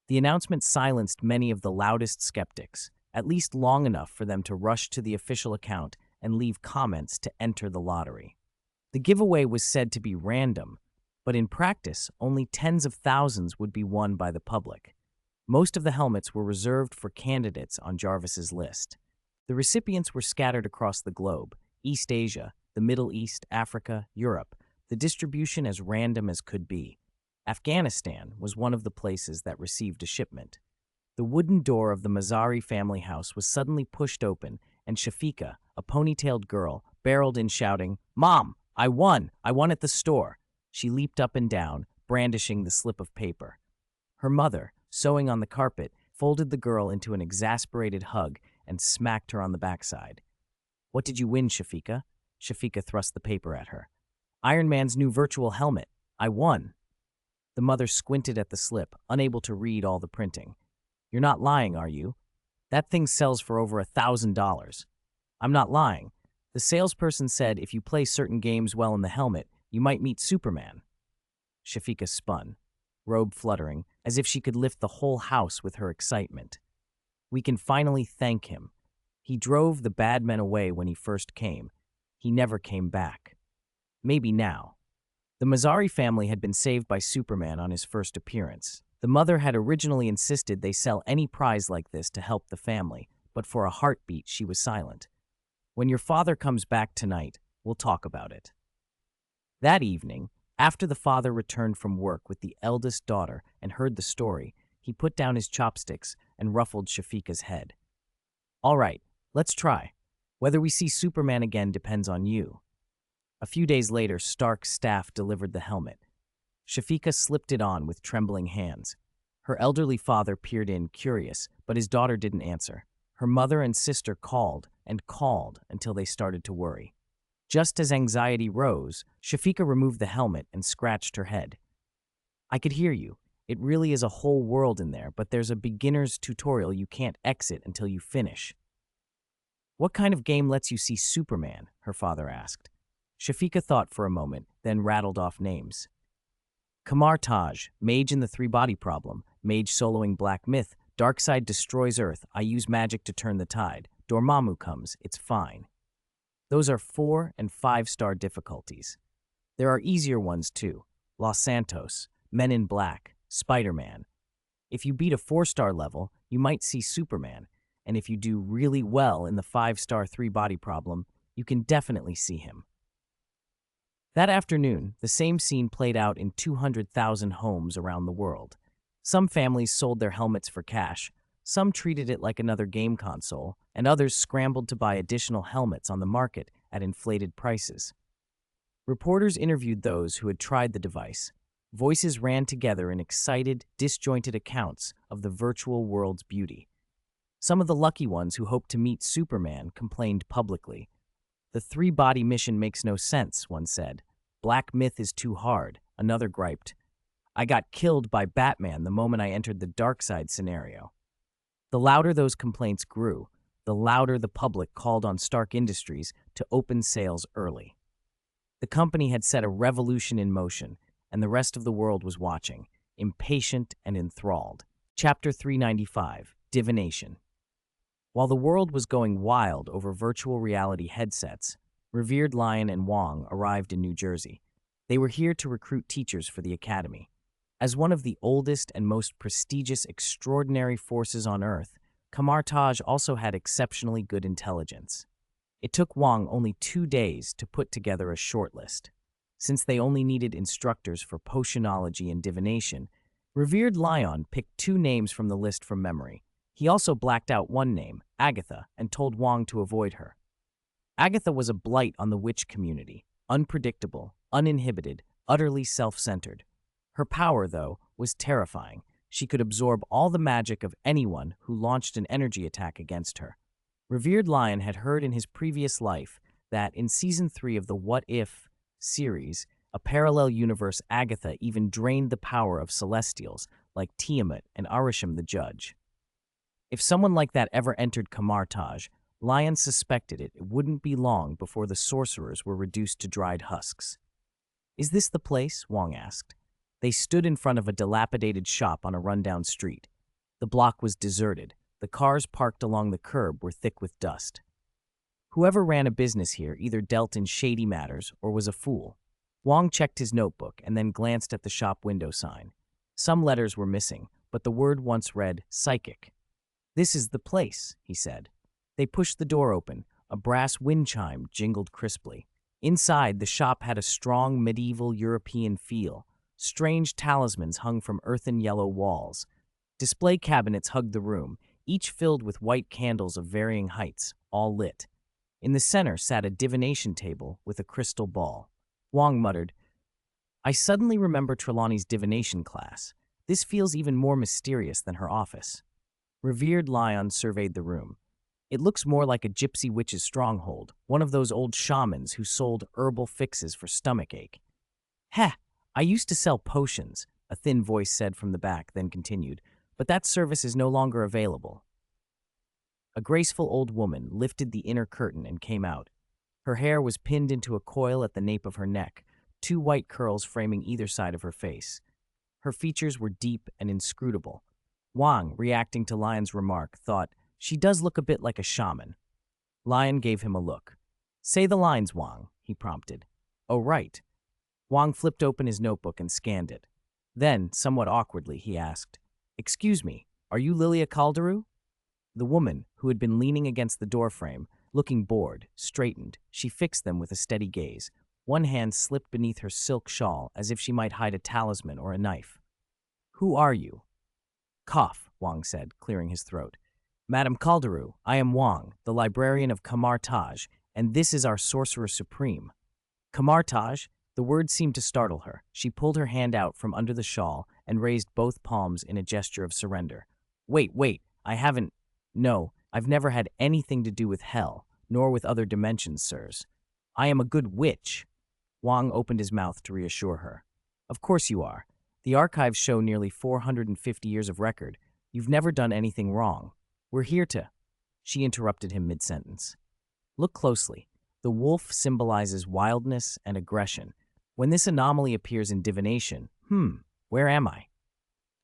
A: The announcement silenced many of the loudest skeptics, at least long enough for them to rush to the official account and leave comments to enter the lottery. The giveaway was said to be random, but in practice, only tens of thousands would be won by the public. Most of the helmets were reserved for candidates on Jarvis's list. The recipients were scattered across the globe: East Asia, the Middle East, Africa, Europe, the distribution as random as could be. Afghanistan was one of the places that received a shipment. The wooden door of the Mazari family house was suddenly pushed open, and Shafika, a ponytailed girl, barreled in shouting, "Mom, I won! I won at the store!" She leaped up and down, brandishing the slip of paper. Her mother, sewing on the carpet, folded the girl into an exasperated hug and smacked her on the backside. "What did you win, Shafika?" Shafika thrust the paper at her. "Iron Man's new virtual helmet. I won." The mother squinted at the slip, unable to read all the printing. "You're not lying, are you? That thing sells for over $1,000. "I'm not lying. The salesperson said if you play certain games well in the helmet, you might meet Superman." Shafika spun, robe fluttering, as if she could lift the whole house with her excitement. "We can finally thank him. He drove the bad men away when he first came. He never came back. Maybe now." The Mazari family had been saved by Superman on his first appearance. The mother had originally insisted they sell any prize like this to help the family, but for a heartbeat she was silent. "When your father comes back tonight, we'll talk about it." That evening, after the father returned from work with the eldest daughter and heard the story, he put down his chopsticks and ruffled Shafika's head. "All right, let's try. Whether we see Superman again depends on you." A few days later, Stark's staff delivered the helmet. Shafika slipped it on with trembling hands. Her elderly father peered in, curious, but his daughter didn't answer. Her mother and sister called and called until they started to worry. Just as anxiety rose, Shafika removed the helmet and scratched her head. "I could hear you. It really is a whole world in there, but there's a beginner's tutorial you can't exit until you finish." "What kind of game lets you see Superman?" her father asked. Shafika thought for a moment, then rattled off names. "Kamar Taj, Mage in the Three-Body Problem, Mage soloing Black Myth, Darkseid destroys Earth, I use magic to turn the tide, Dormammu comes, it's fine." Those are 4- and 5-star difficulties. There are easier ones too: Los Santos, Men in Black, Spider-Man. If you beat a 4-star level, you might see Superman, and if you do really well in the 5-star Three-Body Problem, you can definitely see him. That afternoon, the same scene played out in 200,000 homes around the world. Some families sold their helmets for cash, some treated it like another game console, and others scrambled to buy additional helmets on the market at inflated prices. Reporters interviewed those who had tried the device. Voices ran together in excited, disjointed accounts of the virtual world's beauty. Some of the lucky ones who hoped to meet Superman complained publicly. "The three-body mission makes no sense," one said. "Black Myth is too hard," another griped. "I got killed by Batman the moment I entered the Darkseid scenario." The louder those complaints grew, the louder the public called on Stark Industries to open sales early. The company had set a revolution in motion, and the rest of the world was watching, impatient and enthralled. Chapter 395, Divination. While the world was going wild over virtual reality headsets, Revered Lion and Wong arrived in New Jersey. They were here to recruit teachers for the academy. As one of the oldest and most prestigious extraordinary forces on Earth, Kamartaj also had exceptionally good intelligence. It took Wang only 2 days to put together a shortlist. Since they only needed instructors for potionology and divination, Revered Lion picked 2 names from the list from memory. He also blacked out one name, Agatha, and told Wang to avoid her. Agatha was a blight on the witch community, unpredictable, uninhibited, utterly self-centered. Her power, though, was terrifying. She could absorb all the magic of anyone who launched an energy attack against her. Revered Lion had heard in his previous life that in Season 3 of the What If series, a parallel universe Agatha even drained the power of Celestials like Tiamat and Arisham the Judge. If someone like that ever entered Kamartaj, Lion suspected it wouldn't be long before the sorcerers were reduced to dried husks. "Is this the place?" Wang asked. They stood in front of a dilapidated shop on a rundown street. The block was deserted. The cars parked along the curb were thick with dust. Whoever ran a business here either dealt in shady matters or was a fool. Wang checked his notebook and then glanced at the shop window sign. Some letters were missing, but the word once read, "Psychic." "This is the place," he said. They pushed the door open. A brass wind chime jingled crisply. Inside, the shop had a strong medieval European feel. Strange talismans hung from earthen yellow walls. Display cabinets hugged the room, each filled with white candles of varying heights, all lit. In the center sat a divination table with a crystal ball. Wang muttered, "I suddenly remember Trelawney's divination class. This feels even more mysterious than her office." Revered Lion surveyed the room. "It looks more like a gypsy witch's stronghold, one of those old shamans who sold herbal fixes for stomachache." "Heh, I used to sell potions," a thin voice said from the back, then continued, "but that service is no longer available." A graceful old woman lifted the inner curtain and came out. Her hair was pinned into a coil at the nape of her neck, 2 white curls framing either side of her face. Her features were deep and inscrutable. Wang, reacting to Lion's remark, thought, "She does look a bit like a shaman." Lion gave him a look. "Say the lines, Wang," he prompted. "Oh, right." Wang flipped open his notebook and scanned it. Then, somewhat awkwardly, he asked, "Excuse me, are you Lilia Calderu?" The woman, who had been leaning against the doorframe, looking bored, straightened. She fixed them with a steady gaze. One hand slipped beneath her silk shawl as if she might hide a talisman or a knife. "Who are you?" "Cough," Wang said, clearing his throat. "Madame Calderu, I am Wang, the librarian of Kamartaj, and this is our sorcerer supreme." "Kamartaj?" The word seemed to startle her. She pulled her hand out from under the shawl and raised both palms in a gesture of surrender. Wait, I haven't... No, I've never had anything to do with hell, nor with other dimensions, sirs. I am a good witch." Wang opened his mouth to reassure her. "Of course you are. The archives show nearly 450 years of record. You've never done anything wrong. We're here to..." She interrupted him mid-sentence. "Look closely. The wolf symbolizes wildness and aggression. When this anomaly appears in divination, where am I?"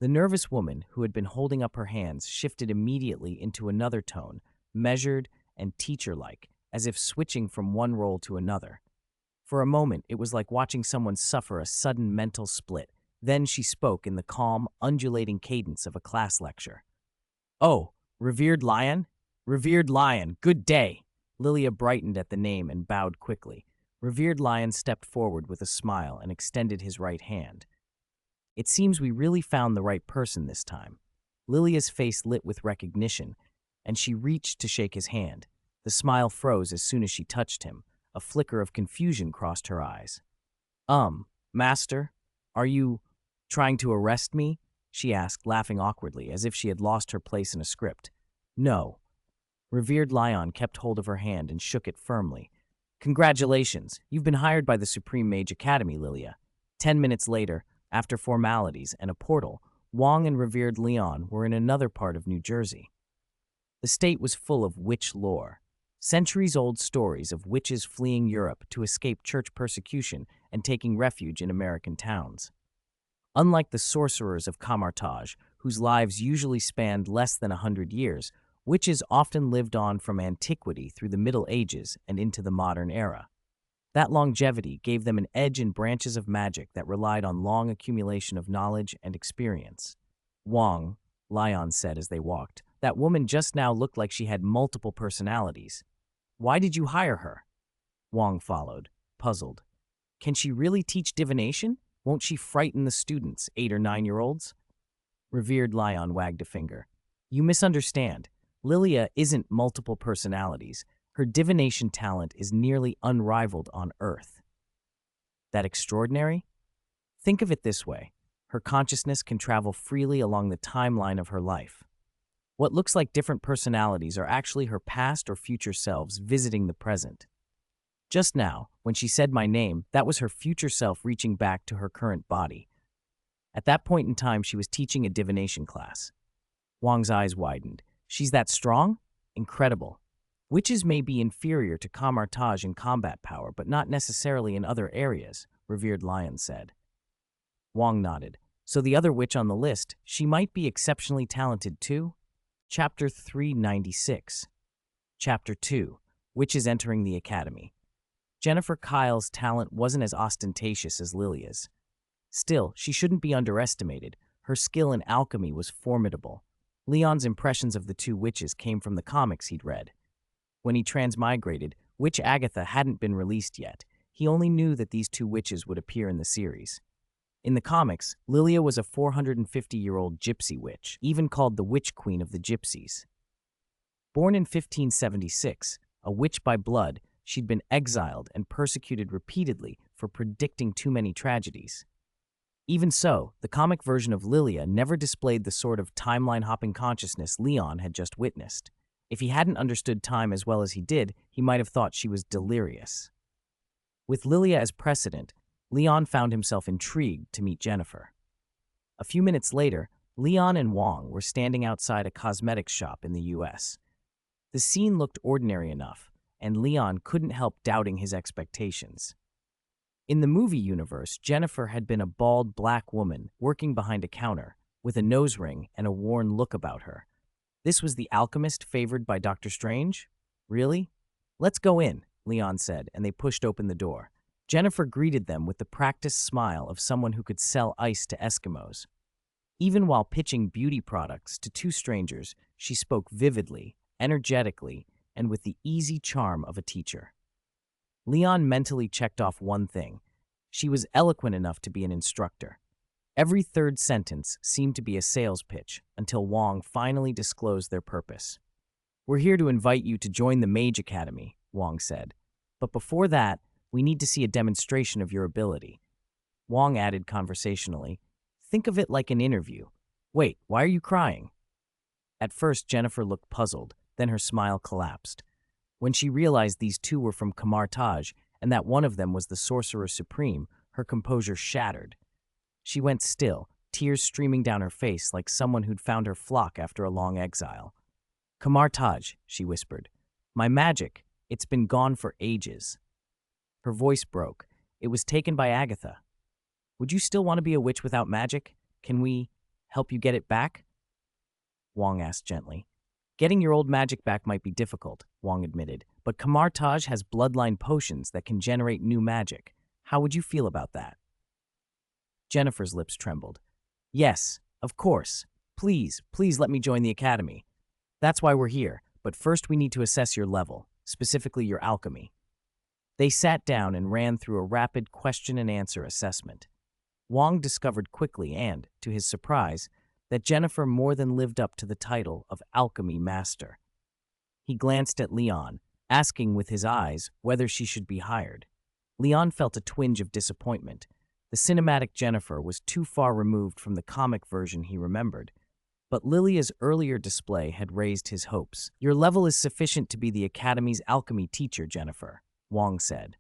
A: The nervous woman, who had been holding up her hands, shifted immediately into another tone, measured and teacher-like, as if switching from one role to another. For a moment, it was like watching someone suffer a sudden mental split. Then she spoke in the calm, undulating cadence of a class lecture. "Oh, Revered Lion? Revered Lion, good day!" Lilia brightened at the name and bowed quickly. Revered Lion stepped forward with a smile and extended his right hand. "It seems we really found the right person this time." Lilia's face lit with recognition, and she reached to shake his hand. The smile froze as soon as she touched him. A flicker of confusion crossed her eyes. Master, are you trying to arrest me?" she asked, laughing awkwardly, as if she had lost her place in a script. "No." Revered Lion kept hold of her hand and shook it firmly. "Congratulations, you've been hired by the Supreme Mage Academy, Lilia." 10 minutes later, after formalities and a portal, Wang and Revered Leon were in another part of New Jersey. The state was full of witch lore. Centuries-old stories of witches fleeing Europe to escape church persecution and taking refuge in American towns. Unlike the sorcerers of Kamartaj, whose lives usually spanned less than 100 years, witches often lived on from antiquity through the Middle Ages and into the modern era. That longevity gave them an edge in branches of magic that relied on long accumulation of knowledge and experience. Wong, Lyon said as they walked, that woman just now looked like she had multiple personalities. Why did you hire her? Wong followed, puzzled. Can she really teach divination? Won't she frighten the students, 8 or 9-year-olds? Revered Lyon wagged a finger. You misunderstand. Lilia isn't multiple personalities. Her divination talent is nearly unrivaled on Earth. That extraordinary? Think of it this way. Her consciousness can travel freely along the timeline of her life. What looks like different personalities are actually her past or future selves visiting the present. Just now, when she said my name, that was her future self reaching back to her current body. At that point in time, she was teaching a divination class. Wong's eyes widened. She's that strong? Incredible. Witches may be inferior to Kamartaj in combat power, but not necessarily in other areas, Revered Lion said. Wong nodded. So the other witch on the list, she might be exceptionally talented too? Chapter 396. Chapter 2. Witches entering the academy. Jennifer Kyle's talent wasn't as ostentatious as Lilia's. Still, she shouldn't be underestimated. Her skill in alchemy was formidable. Leon's impressions of the two witches came from the comics he'd read. When he transmigrated, Witch Agatha hadn't been released yet. He only knew that these two witches would appear in the series. In the comics, Lilia was a 450-year-old gypsy witch, even called the Witch Queen of the Gypsies. Born in 1576, a witch by blood, she'd been exiled and persecuted repeatedly for predicting too many tragedies. Even so, the comic version of Lilia never displayed the sort of timeline-hopping consciousness Leon had just witnessed. If he hadn't understood time as well as he did, he might have thought she was delirious. With Lilia as precedent, Leon found himself intrigued to meet Jennifer. A few minutes later, Leon and Wong were standing outside a cosmetics shop in the U.S. The scene looked ordinary enough, and Leon couldn't help doubting his expectations. In the movie universe, Jennifer had been a bald black woman working behind a counter, with a nose ring and a worn look about her. This was the alchemist favored by Dr. Strange? Really? Let's go in, Leon said, and they pushed open the door. Jennifer greeted them with the practiced smile of someone who could sell ice to Eskimos. Even while pitching beauty products to two strangers, she spoke vividly, energetically, and with the easy charm of a teacher. Leon mentally checked off one thing. She was eloquent enough to be an instructor. Every third sentence seemed to be a sales pitch until Wong finally disclosed their purpose. We're here to invite you to join the Mage Academy, Wong said. But before that, we need to see a demonstration of your ability. Wong added conversationally, think of it like an interview. Wait, why are you crying? At first, Jennifer looked puzzled, then her smile collapsed. When she realized these two were from Kamartaj and that one of them was the Sorcerer Supreme, her composure shattered. She went still, tears streaming down her face like someone who'd found her flock after a long exile. Kamartaj, she whispered. My magic, it's been gone for ages. Her voice broke. It was taken by Agatha. Would you still want to be a witch without magic? Can we help you get it back? Wong asked gently. Getting your old magic back might be difficult, Wong admitted, but Kamartaj has bloodline potions that can generate new magic. How would you feel about that? Jennifer's lips trembled. Yes, of course. Please, please let me join the academy. That's why we're here, but first we need to assess your level, specifically your alchemy. They sat down and ran through a rapid question-and-answer assessment. Wong discovered quickly and, to his surprise, that Jennifer more than lived up to the title of Alchemy Master. He glanced at Leon, asking with his eyes whether she should be hired. Leon felt a twinge of disappointment. The cinematic Jennifer was too far removed from the comic version he remembered. But Lilia's earlier display had raised his hopes. Your level is sufficient to be the Academy's alchemy teacher, Jennifer, Wong said.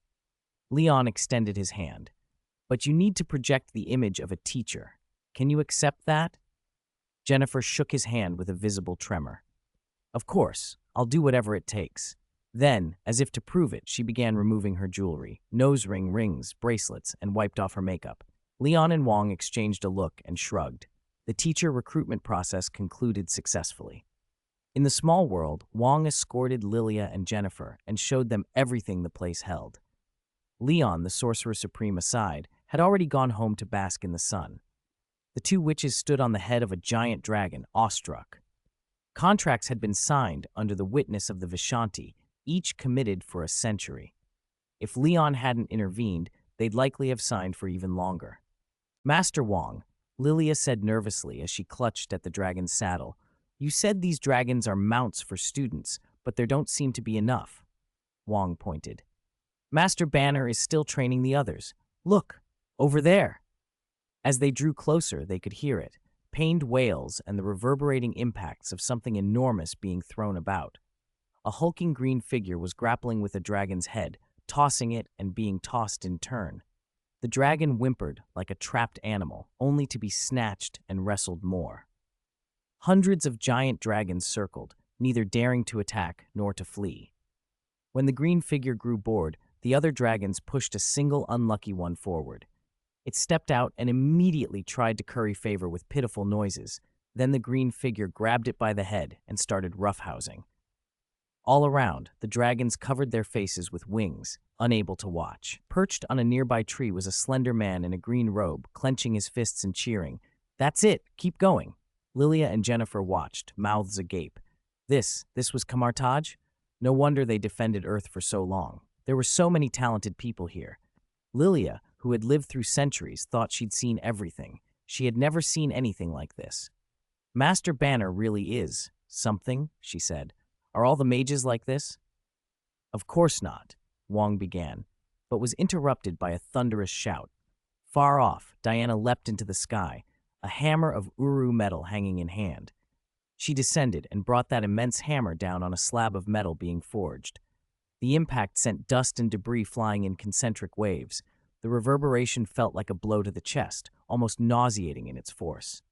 A: Leon extended his hand. But you need to project the image of a teacher. Can you accept that? Jennifer shook his hand with a visible tremor. Of course, I'll do whatever it takes. Then, as if to prove it, she began removing her jewelry, nose ring, rings, bracelets, and wiped off her makeup. Leon and Wong exchanged a look and shrugged. The teacher recruitment process concluded successfully. In the small world, Wong escorted Lilia and Jennifer and showed them everything the place held. Leon, the Sorcerer Supreme aside, had already gone home to bask in the sun. The two witches stood on the head of a giant dragon, awestruck. Contracts had been signed under the witness of the Vishanti, each committed for a century. If Leon hadn't intervened, they'd likely have signed for even longer. Master Wong, Lilia said nervously as she clutched at the dragon's saddle, "You said these dragons are mounts for students, but there don't seem to be enough." Wong pointed. "Master Banner is still training the others. Look, over there." As they drew closer, they could hear it, pained wails and the reverberating impacts of something enormous being thrown about. A hulking green figure was grappling with a dragon's head, tossing it and being tossed in turn. The dragon whimpered like a trapped animal, only to be snatched and wrestled more. Hundreds of giant dragons circled, neither daring to attack nor to flee. When the green figure grew bored, the other dragons pushed a single unlucky one forward. It stepped out and immediately tried to curry favor with pitiful noises. Then the green figure grabbed it by the head and started roughhousing. All around, the dragons covered their faces with wings, unable to watch. Perched on a nearby tree was a slender man in a green robe, clenching his fists and cheering. "That's it, keep going." Lilia and Jennifer watched, mouths agape. This was Kamartaj? No wonder they defended Earth for so long. There were so many talented people here. Lilia, who had lived through centuries, thought she'd seen everything. She had never seen anything like this. "Master Banner really is something," she said. "Are all the mages like this?" "Of course not," Wong began, but was interrupted by a thunderous shout. Far off, Diana leapt into the sky, a hammer of Uru metal hanging in hand. She descended and brought that immense hammer down on a slab of metal being forged. The impact sent dust and debris flying in concentric waves. The reverberation felt like a blow to the chest, almost nauseating in its force.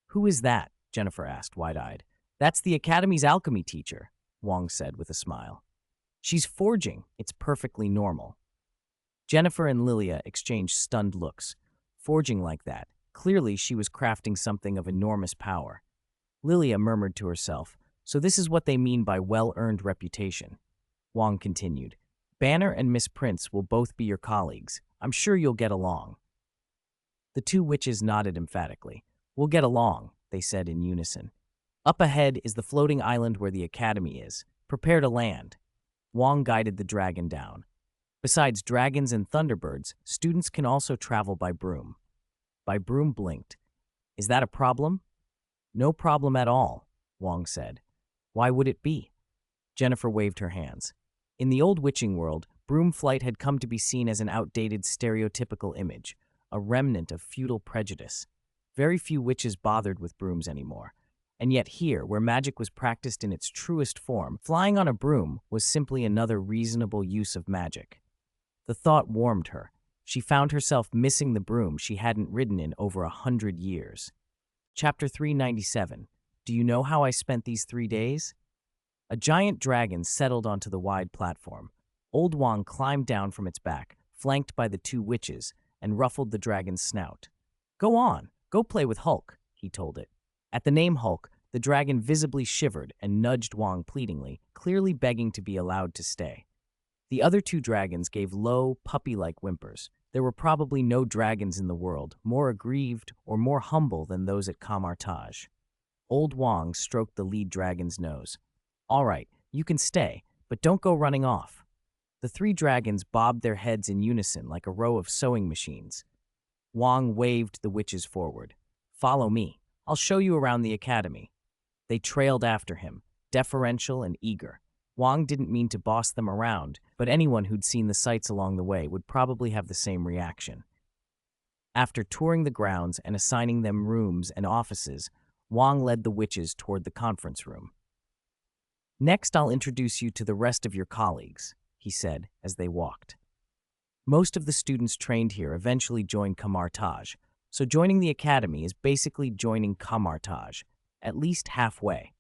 A: "Who is that?" Jennifer asked, wide-eyed. "That's the Academy's alchemy teacher," Wong said with a smile. "She's forging. It's perfectly normal." Jennifer and Lilia exchanged stunned looks. Forging like that. Clearly she was crafting something of enormous power. Lilia murmured to herself, "So this is what they mean by well-earned reputation." Wong continued, "Banner and Miss Prince will both be your colleagues. I'm sure you'll get along." The two witches nodded emphatically. "We'll get along," they said in unison. "Up ahead is the floating island where the Academy is. Prepare to land." Wong guided the dragon down. Besides dragons and thunderbirds, students can also travel by broom. By broom blinked. "Is that a problem?" "No problem at all," Wong said. "Why would it be?" Jennifer waved her hands. In the old witching world, broom flight had come to be seen as an outdated stereotypical image, a remnant of feudal prejudice. Very few witches bothered with brooms anymore. And yet here, where magic was practiced in its truest form, flying on a broom was simply another reasonable use of magic. The thought warmed her. She found herself missing the broom she hadn't ridden in over 100 years. Chapter 397. Do you know how I spent these 3 days? A giant dragon settled onto the wide platform. Old Wong climbed down from its back, flanked by the two witches, and ruffled the dragon's snout. "Go on, go play with Hulk," he told it. At the name Hulk, the dragon visibly shivered and nudged Wong pleadingly, clearly begging to be allowed to stay. The other two dragons gave low, puppy-like whimpers. There were probably no dragons in the world more aggrieved or more humble than those at Kamartaj. Old Wong stroked the lead dragon's nose. "All right, you can stay, but don't go running off." The three dragons bobbed their heads in unison like a row of sewing machines. Wong waved the witches forward. "Follow me. I'll show you around the academy." They trailed after him, deferential and eager. Wong didn't mean to boss them around, but anyone who'd seen the sights along the way would probably have the same reaction. After touring the grounds and assigning them rooms and offices, Wong led the witches toward the conference room. "Next, I'll introduce you to the rest of your colleagues," he said as they walked. Most of the students trained here eventually joined Kamartaj, so joining the academy is basically joining Kamartaj, at least halfway.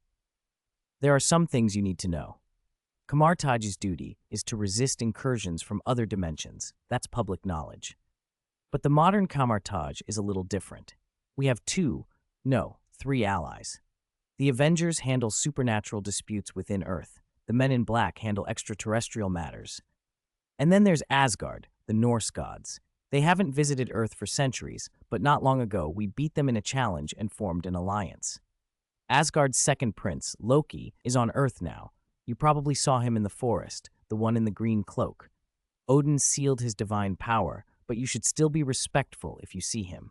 A: There are some things you need to know. Kamartaj's duty is to resist incursions from other dimensions. That's public knowledge. But the modern Kamartaj is a little different. We have 3 allies. The Avengers handle supernatural disputes within Earth. The Men in Black handle extraterrestrial matters. And then there's Asgard, the Norse gods. They haven't visited Earth for centuries, but not long ago we beat them in a challenge and formed an alliance. Asgard's second prince, Loki, is on Earth now. You probably saw him in the forest, the one in the green cloak. Odin sealed his divine power, but you should still be respectful if you see him.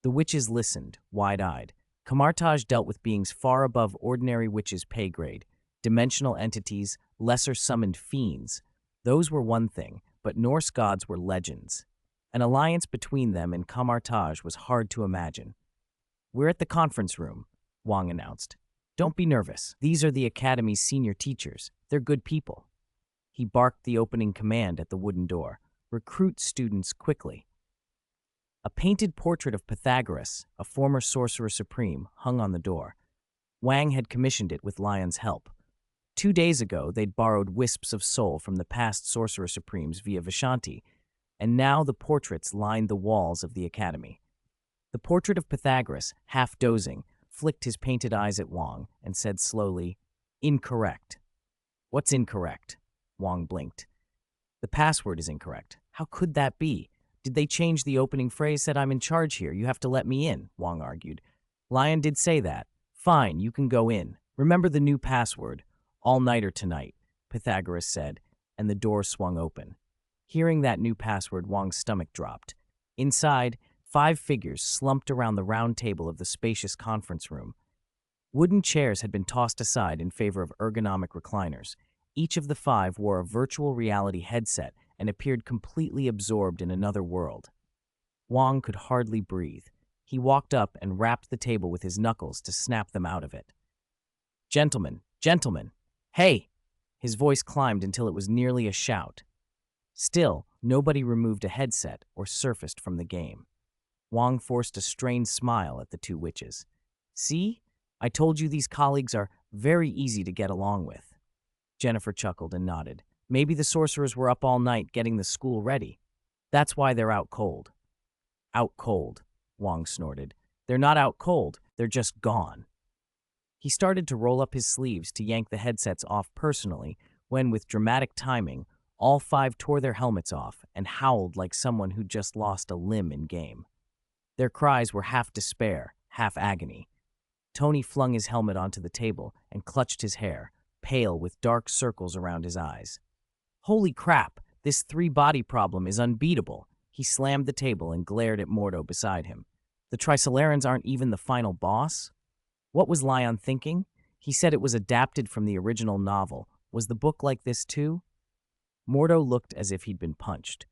A: The witches listened, wide-eyed. Kamartaj dealt with beings far above ordinary witches' pay grade, dimensional entities, lesser summoned fiends. Those were one thing, but Norse gods were legends. An alliance between them and Kamartaj was hard to imagine. "We're at the conference room," Wang announced. "Don't be nervous. These are the Academy's senior teachers. They're good people." He barked the opening command at the wooden door. "Recruit students quickly." A painted portrait of Pythagoras, a former sorcerer supreme, hung on the door. Wang had commissioned it with Lion's help. 2 days ago, they'd borrowed wisps of soul from the past sorcerer supremes via Vishanti, and now the portraits lined the walls of the academy. The portrait of Pythagoras, half dozing, flicked his painted eyes at Wang and said slowly, "Incorrect." "What's incorrect?" Wang blinked. "The password is incorrect." "How could that be? Did they change the opening phrase? Said I'm in charge here. You have to let me in," Wang argued. "Lion did say that." "Fine, you can go in. Remember the new password. All-nighter tonight," Pythagoras said, and the door swung open. Hearing that new password, Wang's stomach dropped. Inside, 5 figures slumped around the round table of the spacious conference room. Wooden chairs had been tossed aside in favor of ergonomic recliners. Each of the 5 wore a virtual reality headset and appeared completely absorbed in another world. Wang could hardly breathe. He walked up and rapped the table with his knuckles to snap them out of it. "Gentlemen, gentlemen, hey!" His voice climbed until it was nearly a shout. Still, nobody removed a headset or surfaced from the game. Wang forced a strained smile at the 2 witches. "See? I told you these colleagues are very easy to get along with." Jennifer chuckled and nodded. "Maybe the sorcerers were up all night getting the school ready. That's why they're out cold." "Out cold," Wang snorted. "They're not out cold, they're just gone." He started to roll up his sleeves to yank the headsets off personally when, with dramatic timing, all 5 tore their helmets off and howled like someone who'd just lost a limb in game. Their cries were half despair, half agony. Tony flung his helmet onto the table and clutched his hair, pale with dark circles around his eyes. "Holy crap, this 3-body problem is unbeatable." He slammed the table and glared at Mordo beside him. "The Trisolarans aren't even the final boss?" What was Lion thinking? He said it was adapted from the original novel. Was the book like this too? Mordo looked as if he'd been punched.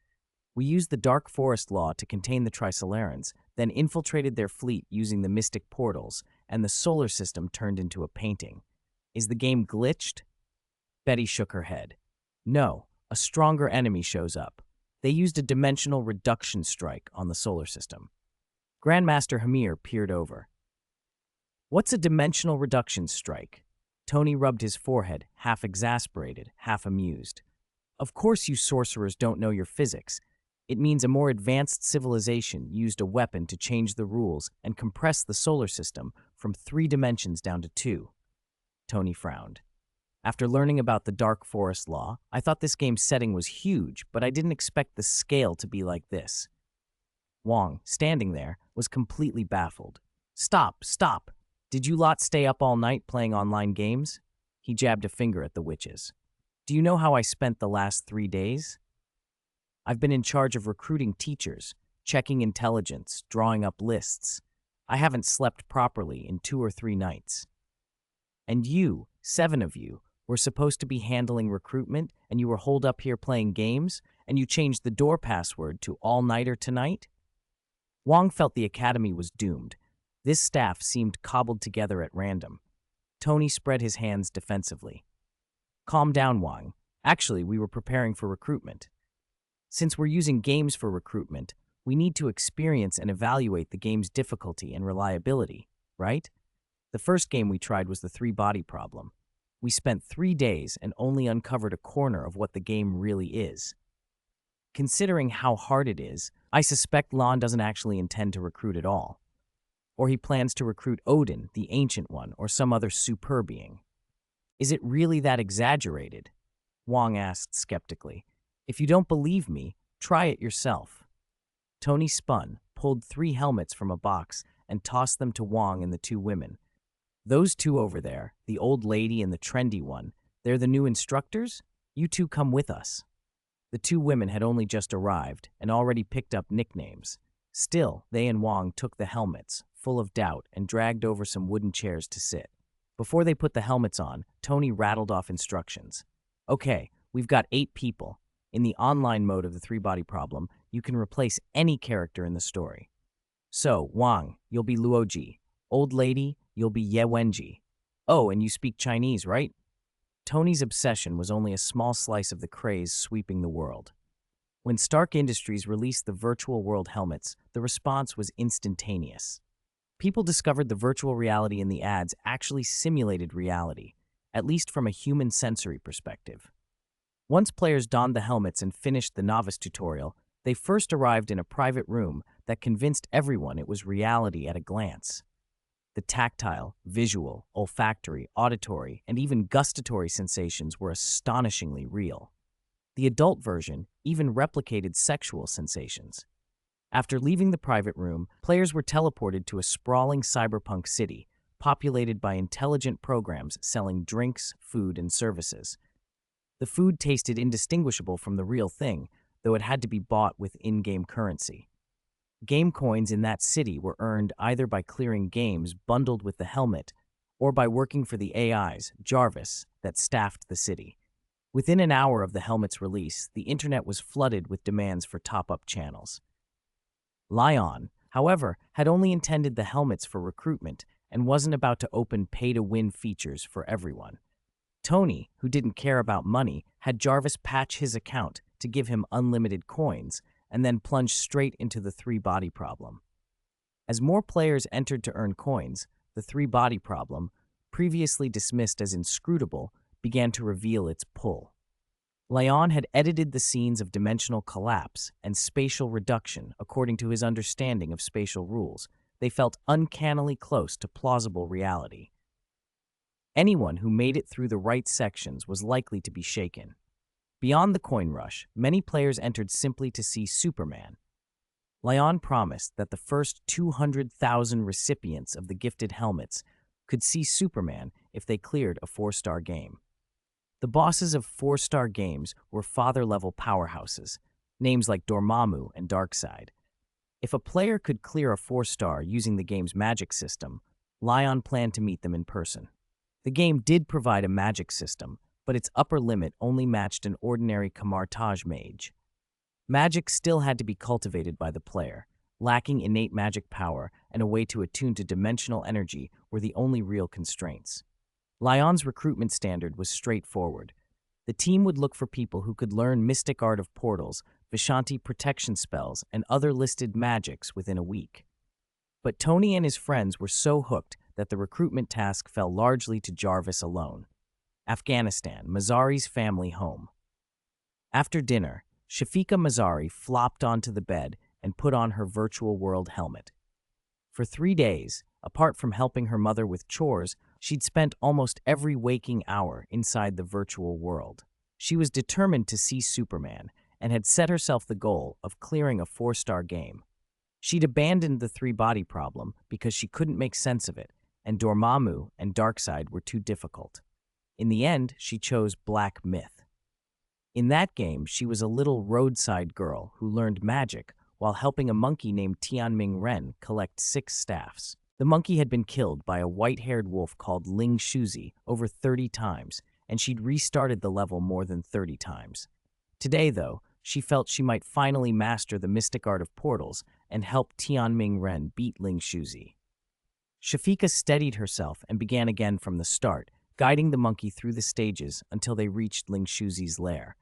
A: "We used the Dark Forest Law to contain the Trisolarans, then infiltrated their fleet using the mystic portals, and the solar system turned into a painting. Is the game glitched?" Betty shook her head. "No, a stronger enemy shows up. They used a dimensional reduction strike on the solar system." Grandmaster Hamir peered over. "What's a dimensional reduction strike?" Tony rubbed his forehead, half exasperated, half amused. "Of course you sorcerers don't know your physics. It means a more advanced civilization used a weapon to change the rules and compress the solar system from 3 dimensions down to 2. Tony frowned. "After learning about the Dark Forest Law, I thought this game's setting was huge, but I didn't expect the scale to be like this." Wang, standing there, was completely baffled. Stop! Did you lot stay up all night playing online games?" He jabbed a finger at the witches. "Do you know how I spent the last 3 days? I've been in charge of recruiting teachers, checking intelligence, drawing up lists. I haven't slept properly in 2 or 3 nights. And you, 7 of you, were supposed to be handling recruitment, and you were holed up here playing games, and you changed the door password to all-nighter tonight?" Wang felt the academy was doomed. This staff seemed cobbled together at random. Tony spread his hands defensively. "Calm down, Wang. Actually, we were preparing for recruitment. Since we're using games for recruitment, we need to experience and evaluate the game's difficulty and reliability, right? The first game we tried was the 3-body problem. We spent 3 days and only uncovered a corner of what the game really is. Considering how hard it is, I suspect Lon doesn't actually intend to recruit at all. Or he plans to recruit Odin, the Ancient One, or some other super being. Is it really that exaggerated?" Wang asked skeptically. If you don't believe me, try it yourself. Tony spun, pulled 3 helmets from a box, and tossed them to Wang and the 2 women. Those 2 over there, the old lady and the trendy one, they're the new instructors? You 2 come with us. The 2 women had only just arrived and already picked up nicknames. Still, they and Wang took the helmets, full of doubt, and dragged over some wooden chairs to sit. Before they put the helmets on, Tony rattled off instructions. Okay, we've got 8 people. In the online mode of the 3-body problem, you can replace any character in the story. So, Wang, you'll be Luoji. Old lady, you'll be Ye Wenji. Oh, and you speak Chinese, right? Tony's obsession was only a small slice of the craze sweeping the world. When Stark Industries released the virtual world helmets, the response was instantaneous. People discovered the virtual reality in the ads actually simulated reality, at least from a human sensory perspective. Once players donned the helmets and finished the novice tutorial, they first arrived in a private room that convinced everyone it was reality at a glance. The tactile, visual, olfactory, auditory, and even gustatory sensations were astonishingly real. The adult version even replicated sexual sensations. After leaving the private room, players were teleported to a sprawling cyberpunk city, populated by intelligent programs selling drinks, food, and services. The food tasted indistinguishable from the real thing, though it had to be bought with in-game currency. Game coins in that city were earned either by clearing games bundled with the helmet or by working for the AIs, Jarvis, that staffed the city. Within an hour of the helmet's release, the internet was flooded with demands for top-up channels. Lion, however, had only intended the helmets for recruitment and wasn't about to open pay-to-win features for everyone. Tony, who didn't care about money, had Jarvis patch his account to give him unlimited coins, and then plunged straight into the 3-body problem. As more players entered to earn coins, the 3-body problem, previously dismissed as inscrutable, began to reveal its pull. Lion had edited the scenes of dimensional collapse and spatial reduction according to his understanding of spatial rules. They felt uncannily close to plausible reality. Anyone who made it through the right sections was likely to be shaken. Beyond the coin rush, many players entered simply to see Superman. Lion promised that the first 200,000 recipients of the gifted helmets could see Superman if they cleared a 4-star game. The bosses of 4-star games were father-level powerhouses, names like Dormammu and Darkseid. If a player could clear a 4-star using the game's magic system, Lion planned to meet them in person. The game did provide a magic system, but its upper limit only matched an ordinary Kamartaj mage. Magic still had to be cultivated by the player. Lacking innate magic power and a way to attune to dimensional energy were the only real constraints. Lion's recruitment standard was straightforward. The team would look for people who could learn mystic art of portals, Vishanti protection spells, and other listed magics within a week. But Tony and his friends were so hooked that the recruitment task fell largely to Jarvis alone. Afghanistan, Mazari's family home. After dinner, Shafika Mazari flopped onto the bed and put on her virtual world helmet. For 3 days, apart from helping her mother with chores, she'd spent almost every waking hour inside the virtual world. She was determined to see Superman and had set herself the goal of clearing a 4-star game. She'd abandoned the 3-body problem because she couldn't make sense of it, and Dormammu and Darkseid were too difficult. In the end, she chose Black Myth. In that game, she was a little roadside girl who learned magic while helping a monkey named Tianming Ren collect 6 staffs. The monkey had been killed by a white-haired wolf called Ling Shuzi over 30 times, and she'd restarted the level more than 30 times. Today, though, she felt she might finally master the mystic art of portals and help Tianming Ren beat Ling Shuzi. Shafika steadied herself and began again from the start, guiding the monkey through the stages until they reached Ling Shuzi's lair.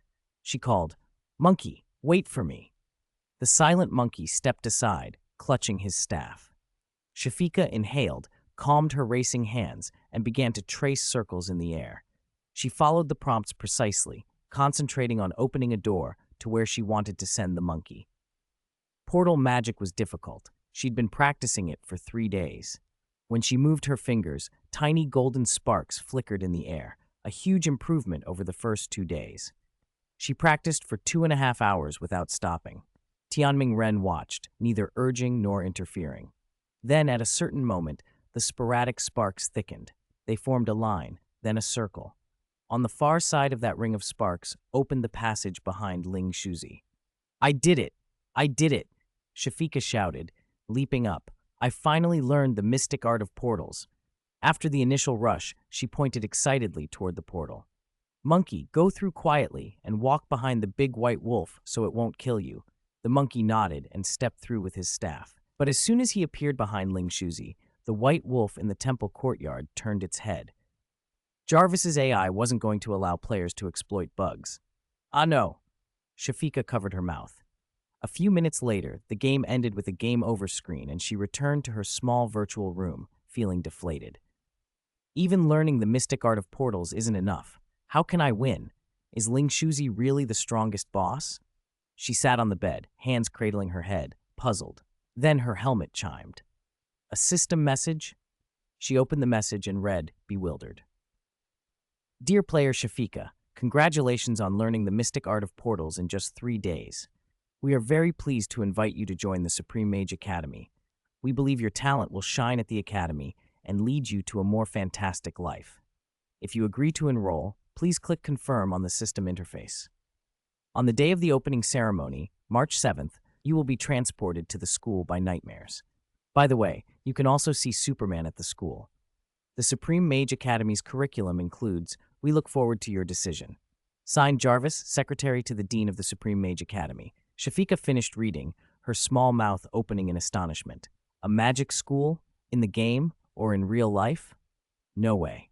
A: She called, "Monkey, wait for me." The silent monkey stepped aside, clutching his staff. Shafika inhaled, calmed her racing hands, and began to trace circles in the air. She followed the prompts precisely, concentrating on opening a door to where she wanted to send the monkey. Portal magic was difficult. She'd been practicing it for 3 days. When she moved her fingers, tiny golden sparks flickered in the air, a huge improvement over the first 2 days. She practiced for 2.5 hours without stopping. Tianming Ren watched, neither urging nor interfering. Then, at a certain moment, the sporadic sparks thickened. They formed a line, then a circle. On the far side of that ring of sparks opened the passage behind Ling Shuzi. "I did it! I did it!" Shafika shouted, leaping up. "I finally learned the mystic art of portals." After the initial rush, she pointed excitedly toward the portal. "Monkey, go through quietly and walk behind the big white wolf so it won't kill you." The monkey nodded and stepped through with his staff. But as soon as he appeared behind Ling Shuzi, the white wolf in the temple courtyard turned its head. Jarvis's AI wasn't going to allow players to exploit bugs. "Ah, no." Shafika covered her mouth. A few minutes later, the game ended with a game over screen and she returned to her small virtual room, feeling deflated. Even learning the mystic art of portals isn't enough. How can I win? Is Ling Shuzi really the strongest boss? She sat on the bed, hands cradling her head, puzzled. Then her helmet chimed. A system message? She opened the message and read, bewildered. "Dear player Shafika, congratulations on learning the mystic art of portals in just 3 days. We are very pleased to invite you to join the Supreme Mage Academy. We believe your talent will shine at the Academy and lead you to a more fantastic life. If you agree to enroll, please click Confirm on the system interface. On the day of the opening ceremony, March 7th, you will be transported to the school by nightmares. By the way, you can also see Superman at the school. The Supreme Mage Academy's curriculum includes, we look forward to your decision. Signed Jarvis, Secretary to the Dean of the Supreme Mage Academy." Shafika finished reading, her small mouth opening in astonishment. A magic school? In the game? Or in real life? No way.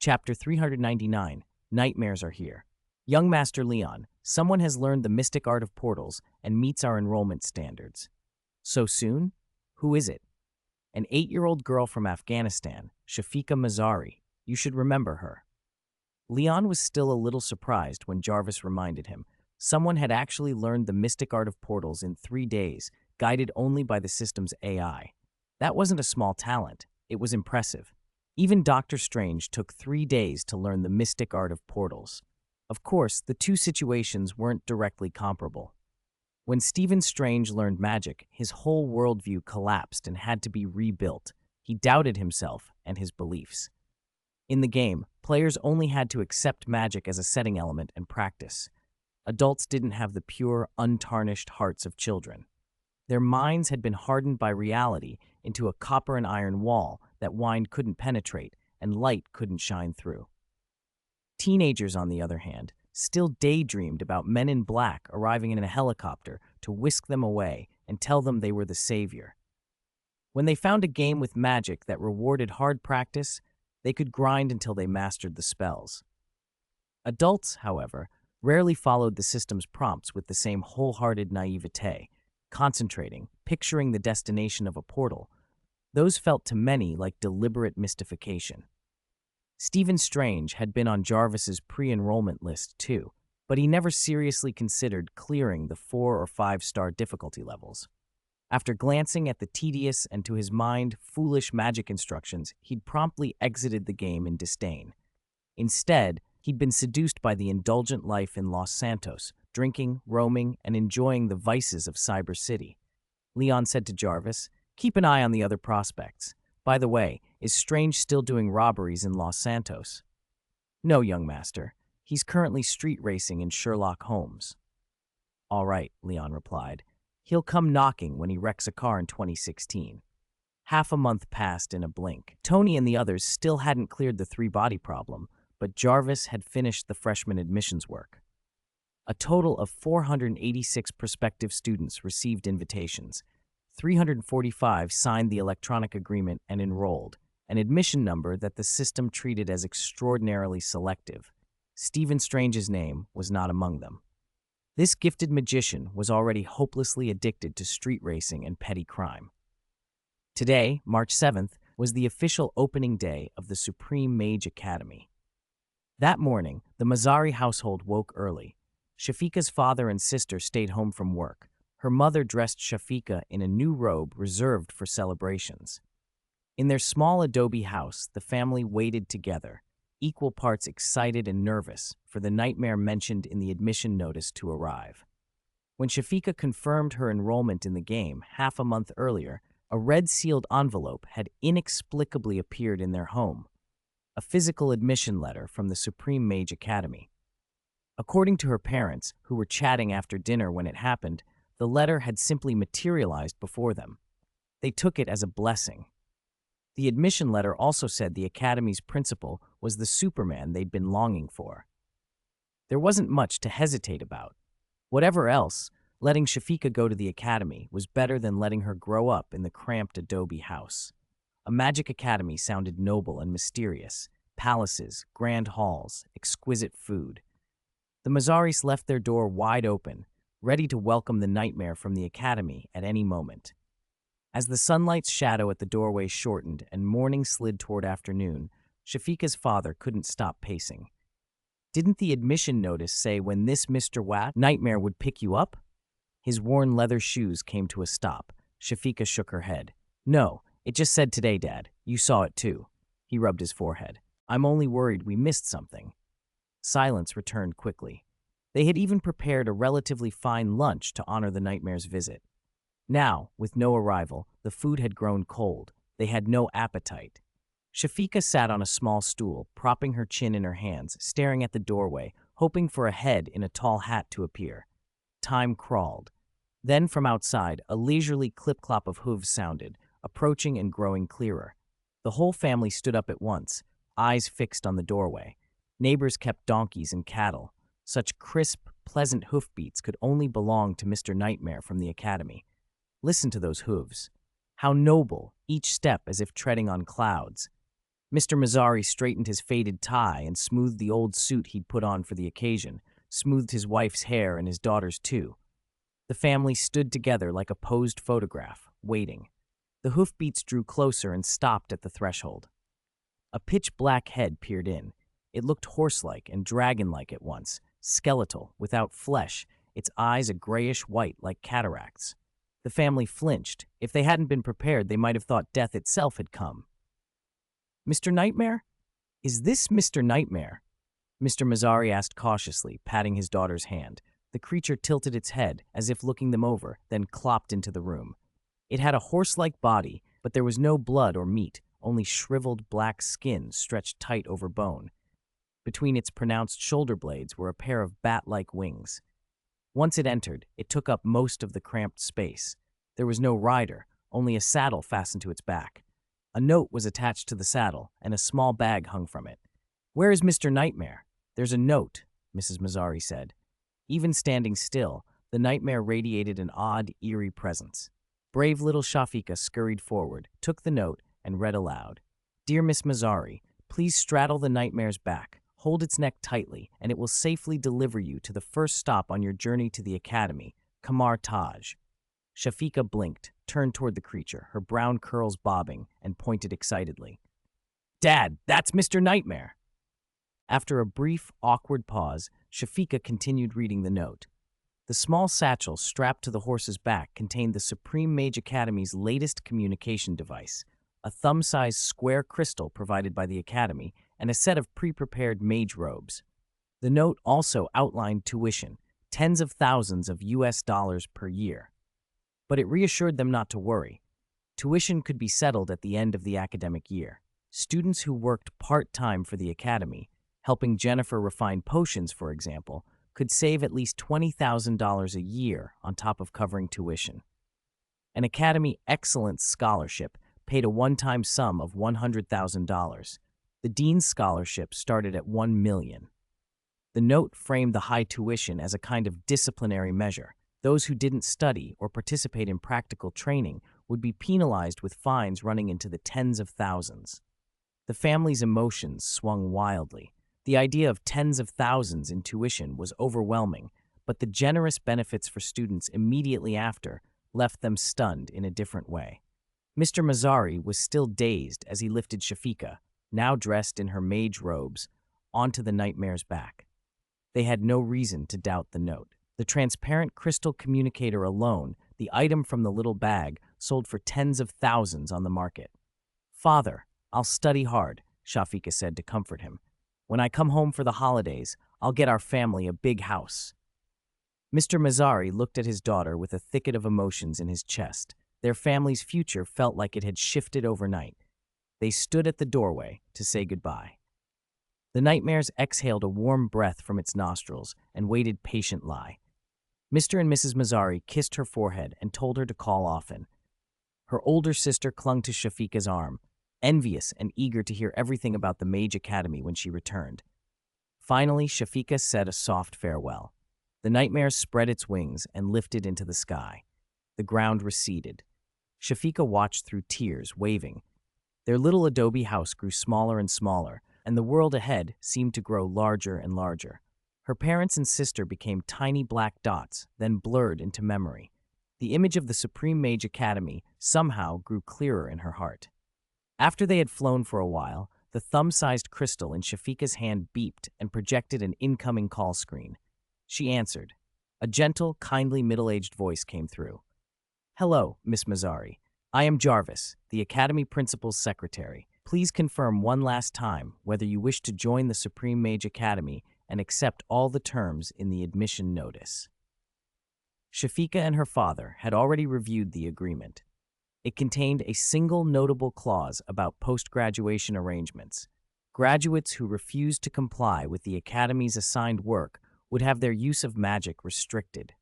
A: Chapter 399, Nightmares Are Here. Young Master Leon, someone has learned the mystic art of portals and meets our enrollment standards. So soon? Who is it? An 8-year-old girl from Afghanistan, Shafika Mazari. You should remember her. Leon was still a little surprised when Jarvis reminded him. Someone had actually learned the mystic art of portals in 3 days, guided only by the system's AI. That wasn't a small talent. It was impressive. Even Doctor Strange took 3 days to learn the mystic art of portals. Of course, the two situations weren't directly comparable. When Stephen Strange learned magic, his whole worldview collapsed and had to be rebuilt. He doubted himself and his beliefs. In the game, players only had to accept magic as a setting element and practice. Adults didn't have the pure, untarnished hearts of children. Their minds had been hardened by reality into a copper and iron wall that wind couldn't penetrate and light couldn't shine through. Teenagers, on the other hand, still daydreamed about men in black arriving in a helicopter to whisk them away and tell them they were the savior. When they found a game with magic that rewarded hard practice, they could grind until they mastered the spells. Adults, however, rarely followed the system's prompts with the same wholehearted naivete, concentrating, picturing the destination of a portal. Those felt to many like deliberate mystification. Stephen Strange had been on Jarvis's pre-enrollment list too, but he never seriously considered clearing the 4 or 5-star difficulty levels. After glancing at the tedious and, to his mind, foolish magic instructions, he'd promptly exited the game in disdain. Instead, he'd been seduced by the indulgent life in Los Santos, drinking, roaming, and enjoying the vices of Cyber City. Leon said to Jarvis, "Keep an eye on the other prospects. By the way, is Strange still doing robberies in Los Santos?" "No, young master. He's currently street racing in Sherlock Holmes." "All right," Leon replied. "He'll come knocking when he wrecks a car in 2016. Half a month passed in a blink. Tony and the others still hadn't cleared the 3-body problem, but Jarvis had finished the freshman admissions work. A total of 486 prospective students received invitations. 345 signed the electronic agreement and enrolled, an admission number that the system treated as extraordinarily selective. Stephen Strange's name was not among them. This gifted magician was already hopelessly addicted to street racing and petty crime. Today, March 7th, was the official opening day of the Supreme Mage Academy. That morning, the Mazari household woke early. Shafika's father and sister stayed home from work. Her mother dressed Shafika in a new robe reserved for celebrations. In their small adobe house, the family waited together. equal parts excited and nervous for the nightmare mentioned in the admission notice to arrive. When Shafika confirmed her enrollment in the game half a month earlier, a red-sealed envelope had inexplicably appeared in their home, a physical admission letter from the Supreme Mage Academy. According to her parents, who were chatting after dinner when it happened, the letter had simply materialized before them. They took it as a blessing. The admission letter also said the Academy's principal was the Superman they'd been longing for. There wasn't much to hesitate about. Whatever else, letting Shafika go to the Academy was better than letting her grow up in the cramped adobe house. A magic academy sounded noble and mysterious. Palaces, grand halls, exquisite food. The Mazzaris left their door wide open, ready to welcome the nightmare from the Academy at any moment. As the sunlight's shadow at the doorway shortened and morning slid toward afternoon, Shafika's father couldn't stop pacing. Didn't the admission notice say when this Mr. Nightmare would pick you up? His worn leather shoes came to a stop. Shafika shook her head. No, it just said today, Dad. You saw it too. He rubbed his forehead. I'm only worried we missed something. Silence returned quickly. They had even prepared a relatively fine lunch to honor the nightmare's visit. Now, with no arrival, the food had grown cold. They had no appetite. Shafika sat on a small stool, propping her chin in her hands, staring at the doorway, hoping for a head in a tall hat to appear. Time crawled. Then from outside, a leisurely clip-clop of hooves sounded, approaching and growing clearer. The whole family stood up at once, eyes fixed on the doorway. Neighbors kept donkeys and cattle. Such crisp, pleasant hoofbeats could only belong to Mr. Nightmare from the Academy. Listen to those hooves. How noble, each step as if treading on clouds. Mr. Mazzari straightened his faded tie and smoothed the old suit he'd put on for the occasion, smoothed his wife's hair and his daughter's too. The family stood together like a posed photograph, waiting. The hoofbeats drew closer and stopped at the threshold. A pitch-black head peered in. It looked horse-like and dragon-like at once, skeletal, without flesh, its eyes a grayish-white like cataracts. The family flinched. If they hadn't been prepared, they might have thought death itself had come. Mr. Nightmare? Is this Mr. Nightmare? Mr. Mazzari asked cautiously, patting his daughter's hand. The creature tilted its head, as if looking them over, then clopped into the room. It had a horse-like body, but there was no blood or meat, only shriveled black skin stretched tight over bone. Between its pronounced shoulder blades were a pair of bat-like wings. Once it entered, it took up most of the cramped space. There was no rider, only a saddle fastened to its back. A note was attached to the saddle, and a small bag hung from it. Where is Mr. Nightmare? There's a note, Mrs. Mazzari said. Even standing still, the nightmare radiated an odd, eerie presence. Brave little Shafika scurried forward, took the note, and read aloud. Dear Miss Mazzari, please straddle the nightmare's back. Hold its neck tightly, and it will safely deliver you to the first stop on your journey to the Academy, Kamar Taj. Shafika blinked, turned toward the creature, her brown curls bobbing, and pointed excitedly. Dad, that's Mr. Nightmare! After a brief, awkward pause, Shafika continued reading the note. The small satchel strapped to the horse's back contained the Supreme Mage Academy's latest communication device, a thumb-sized square crystal provided by the Academy, and a set of pre-prepared mage robes. The note also outlined tuition, tens of thousands of US dollars per year. But it reassured them not to worry. Tuition could be settled at the end of the academic year. Students who worked part-time for the Academy, helping Jennifer refine potions, for example, could save at least $20,000 a year on top of covering tuition. An Academy Excellence Scholarship paid a one-time sum of $100,000. The Dean's Scholarship started at $1 million. The note framed the high tuition as a kind of disciplinary measure. Those who didn't study or participate in practical training would be penalized with fines running into the tens of thousands. The family's emotions swung wildly. The idea of tens of thousands in tuition was overwhelming, but the generous benefits for students immediately after left them stunned in a different way. Mr. Mazzari was still dazed as he lifted Shafika, now dressed in her mage robes, onto the nightmare's back. They had no reason to doubt the note. The transparent crystal communicator alone, the item from the little bag, sold for tens of thousands on the market. Father, I'll study hard, Shafika said to comfort him. When I come home for the holidays, I'll get our family a big house." Mr. Mazzari looked at his daughter with a thicket of emotions in his chest. Their family's future felt like it had shifted overnight. They stood at the doorway to say goodbye. The nightmares exhaled a warm breath from its nostrils and waited patiently. Mr. and Mrs. Mazzari kissed her forehead and told her to call often. Her older sister clung to Shafika's arm, envious and eager to hear everything about the Mage Academy when she returned. Finally, Shafika said a soft farewell. The nightmare spread its wings and lifted into the sky. The ground receded. Shafika watched through tears, waving. Their little adobe house grew smaller and smaller, and the world ahead seemed to grow larger and larger. Her parents and sister became tiny black dots, then blurred into memory. The image of the Supreme Mage Academy somehow grew clearer in her heart. After they had flown for a while, the thumb-sized crystal in Shafika's hand beeped and projected an incoming call screen. She answered. A gentle, kindly middle-aged voice came through. "Hello, Miss Mazzari. I am Jarvis, the Academy Principal's secretary. Please confirm one last time whether you wish to join the Supreme Mage Academy and accept all the terms in the admission notice." Shafika and her father had already reviewed the agreement. It contained a single notable clause about post-graduation arrangements. Graduates who refused to comply with the Academy's assigned work would have their use of magic restricted.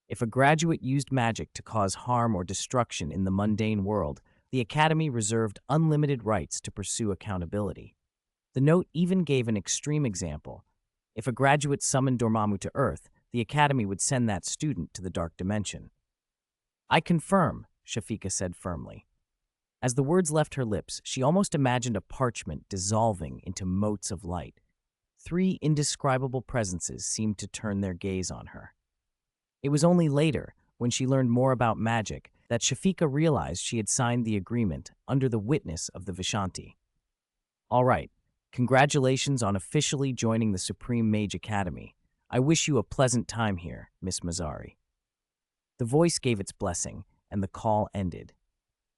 A: If a graduate used magic to cause harm or destruction in the mundane world, the Academy reserved unlimited rights to pursue accountability. The note even gave an extreme example. If a graduate summoned Dormammu to Earth, the Academy would send that student to the Dark Dimension. "I confirm," Shafika said firmly. As the words left her lips, she almost imagined a parchment dissolving into motes of light. 3 indescribable presences seemed to turn their gaze on her. It was only later, when she learned more about magic, that Shafika realized she had signed the agreement under the witness of the Vishanti. "All right, congratulations on officially joining the Supreme Mage Academy. I wish you a pleasant time here, Miss Mazzari." The voice gave its blessing, and the call ended.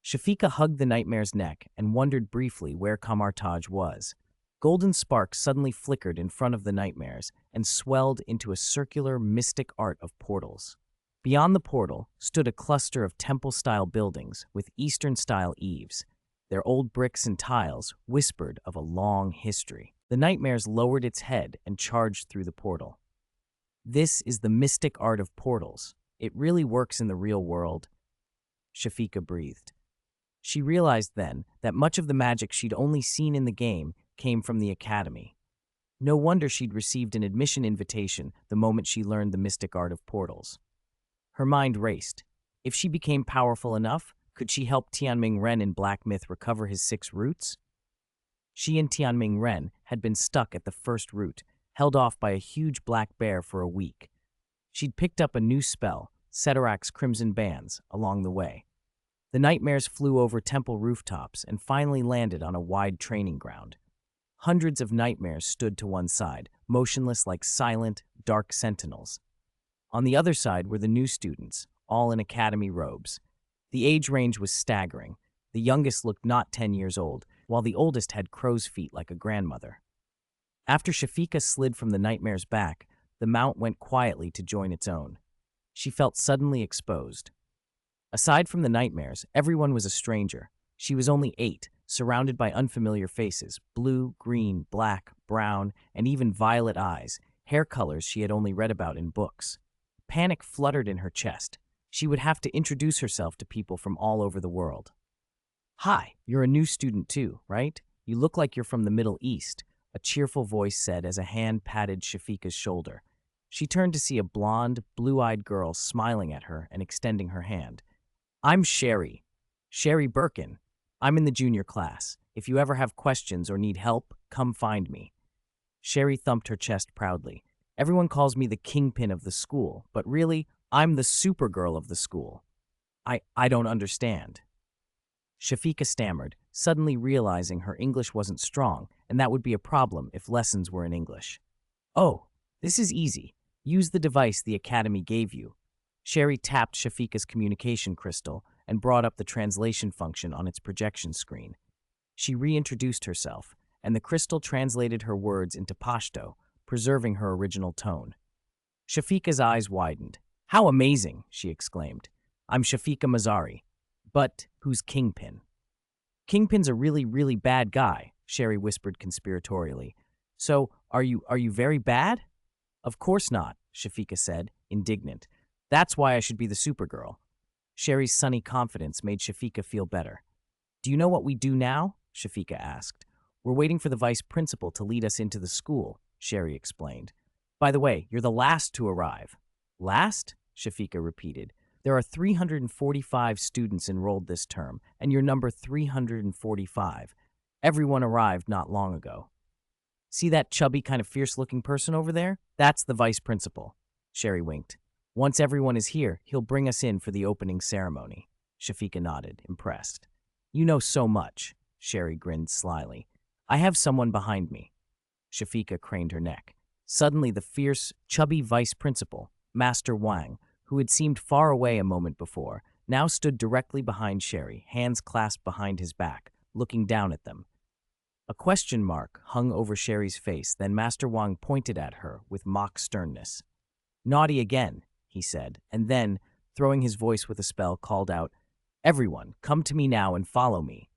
A: Shafika hugged the nightmare's neck and wondered briefly where Kamartaj was. Golden sparks suddenly flickered in front of the nightmares and swelled into a circular, mystic art of portals. Beyond the portal stood a cluster of temple-style buildings with Eastern-style eaves. Their old bricks and tiles whispered of a long history. The nightmares lowered its head and charged through the portal. "This is the mystic art of portals. It really works in the real world," Shafika breathed. She realized then that much of the magic she'd only seen in the game came from the Academy. No wonder she'd received an admission invitation the moment she learned the mystic art of portals. Her mind raced. If she became powerful enough, could she help Tianming Ren in Black Myth recover his 6 roots? She and Tianming Ren had been stuck at the first root, held off by a huge black bear for a week. She'd picked up a new spell, Cetarak's Crimson Bands, along the way. The nightmares flew over temple rooftops and finally landed on a wide training ground. Hundreds of nightmares stood to one side, motionless like silent, dark sentinels. On the other side were the new students, all in academy robes. The age range was staggering. The youngest looked not 10 years old, while the oldest had crow's feet like a grandmother. After Shafika slid from the nightmare's back, the mount went quietly to join its own. She felt suddenly exposed. Aside from the nightmares, everyone was a stranger. She was only 8, surrounded by unfamiliar faces, blue, green, black, brown, and even violet eyes, hair colors she had only read about in books. Panic fluttered in her chest. She would have to introduce herself to people from all over the world. "Hi, you're a new student too, right? You look like you're from the Middle East," a cheerful voice said as a hand patted Shafika's shoulder. She turned to see a blonde, blue-eyed girl smiling at her and extending her hand. "I'm Sherry Birkin. I'm in the junior class. If you ever have questions or need help, come find me." Sherry thumped her chest proudly. "Everyone calls me the kingpin of the school, but really, I'm the Supergirl of the school. I don't understand." Shafika stammered, suddenly realizing her English wasn't strong, and that would be a problem if lessons were in English. "Oh, this is easy. Use the device the Academy gave you." Sherry tapped Shafika's communication crystal and brought up the translation function on its projection screen. She reintroduced herself, and the crystal translated her words into Pashto, preserving her original tone. Shafika's eyes widened. "How amazing!" she exclaimed. "I'm Shafika Mazari. But who's Kingpin?" "Kingpin's a really, really bad guy," Sherry whispered conspiratorially. "So, are you very bad?" "Of course not," Shafika said, indignant. "That's why I should be the Supergirl." Sherry's sunny confidence made Shafika feel better. "Do you know what we do now?" Shafika asked. "We're waiting for the vice principal to lead us into the school," Sherry explained. "By the way, you're the last to arrive." "Last?" Shafika repeated. "There are 345 students enrolled this term, and you're number 345. Everyone arrived not long ago." "See that chubby, kind of fierce-looking person over there? That's the vice principal." Sherry winked. "Once everyone is here, he'll bring us in for the opening ceremony." Shafika nodded, impressed. "You know so much." Sherry grinned slyly. "I have someone behind me." Shafika craned her neck. Suddenly, the fierce, chubby vice principal, Master Wang, who had seemed far away a moment before, now stood directly behind Sherry, hands clasped behind his back, looking down at them. A question mark hung over Sherry's face, then Master Wang pointed at her with mock sternness. "Naughty again," he said, and then, throwing his voice with a spell, called out, "Everyone, come to me now and follow me."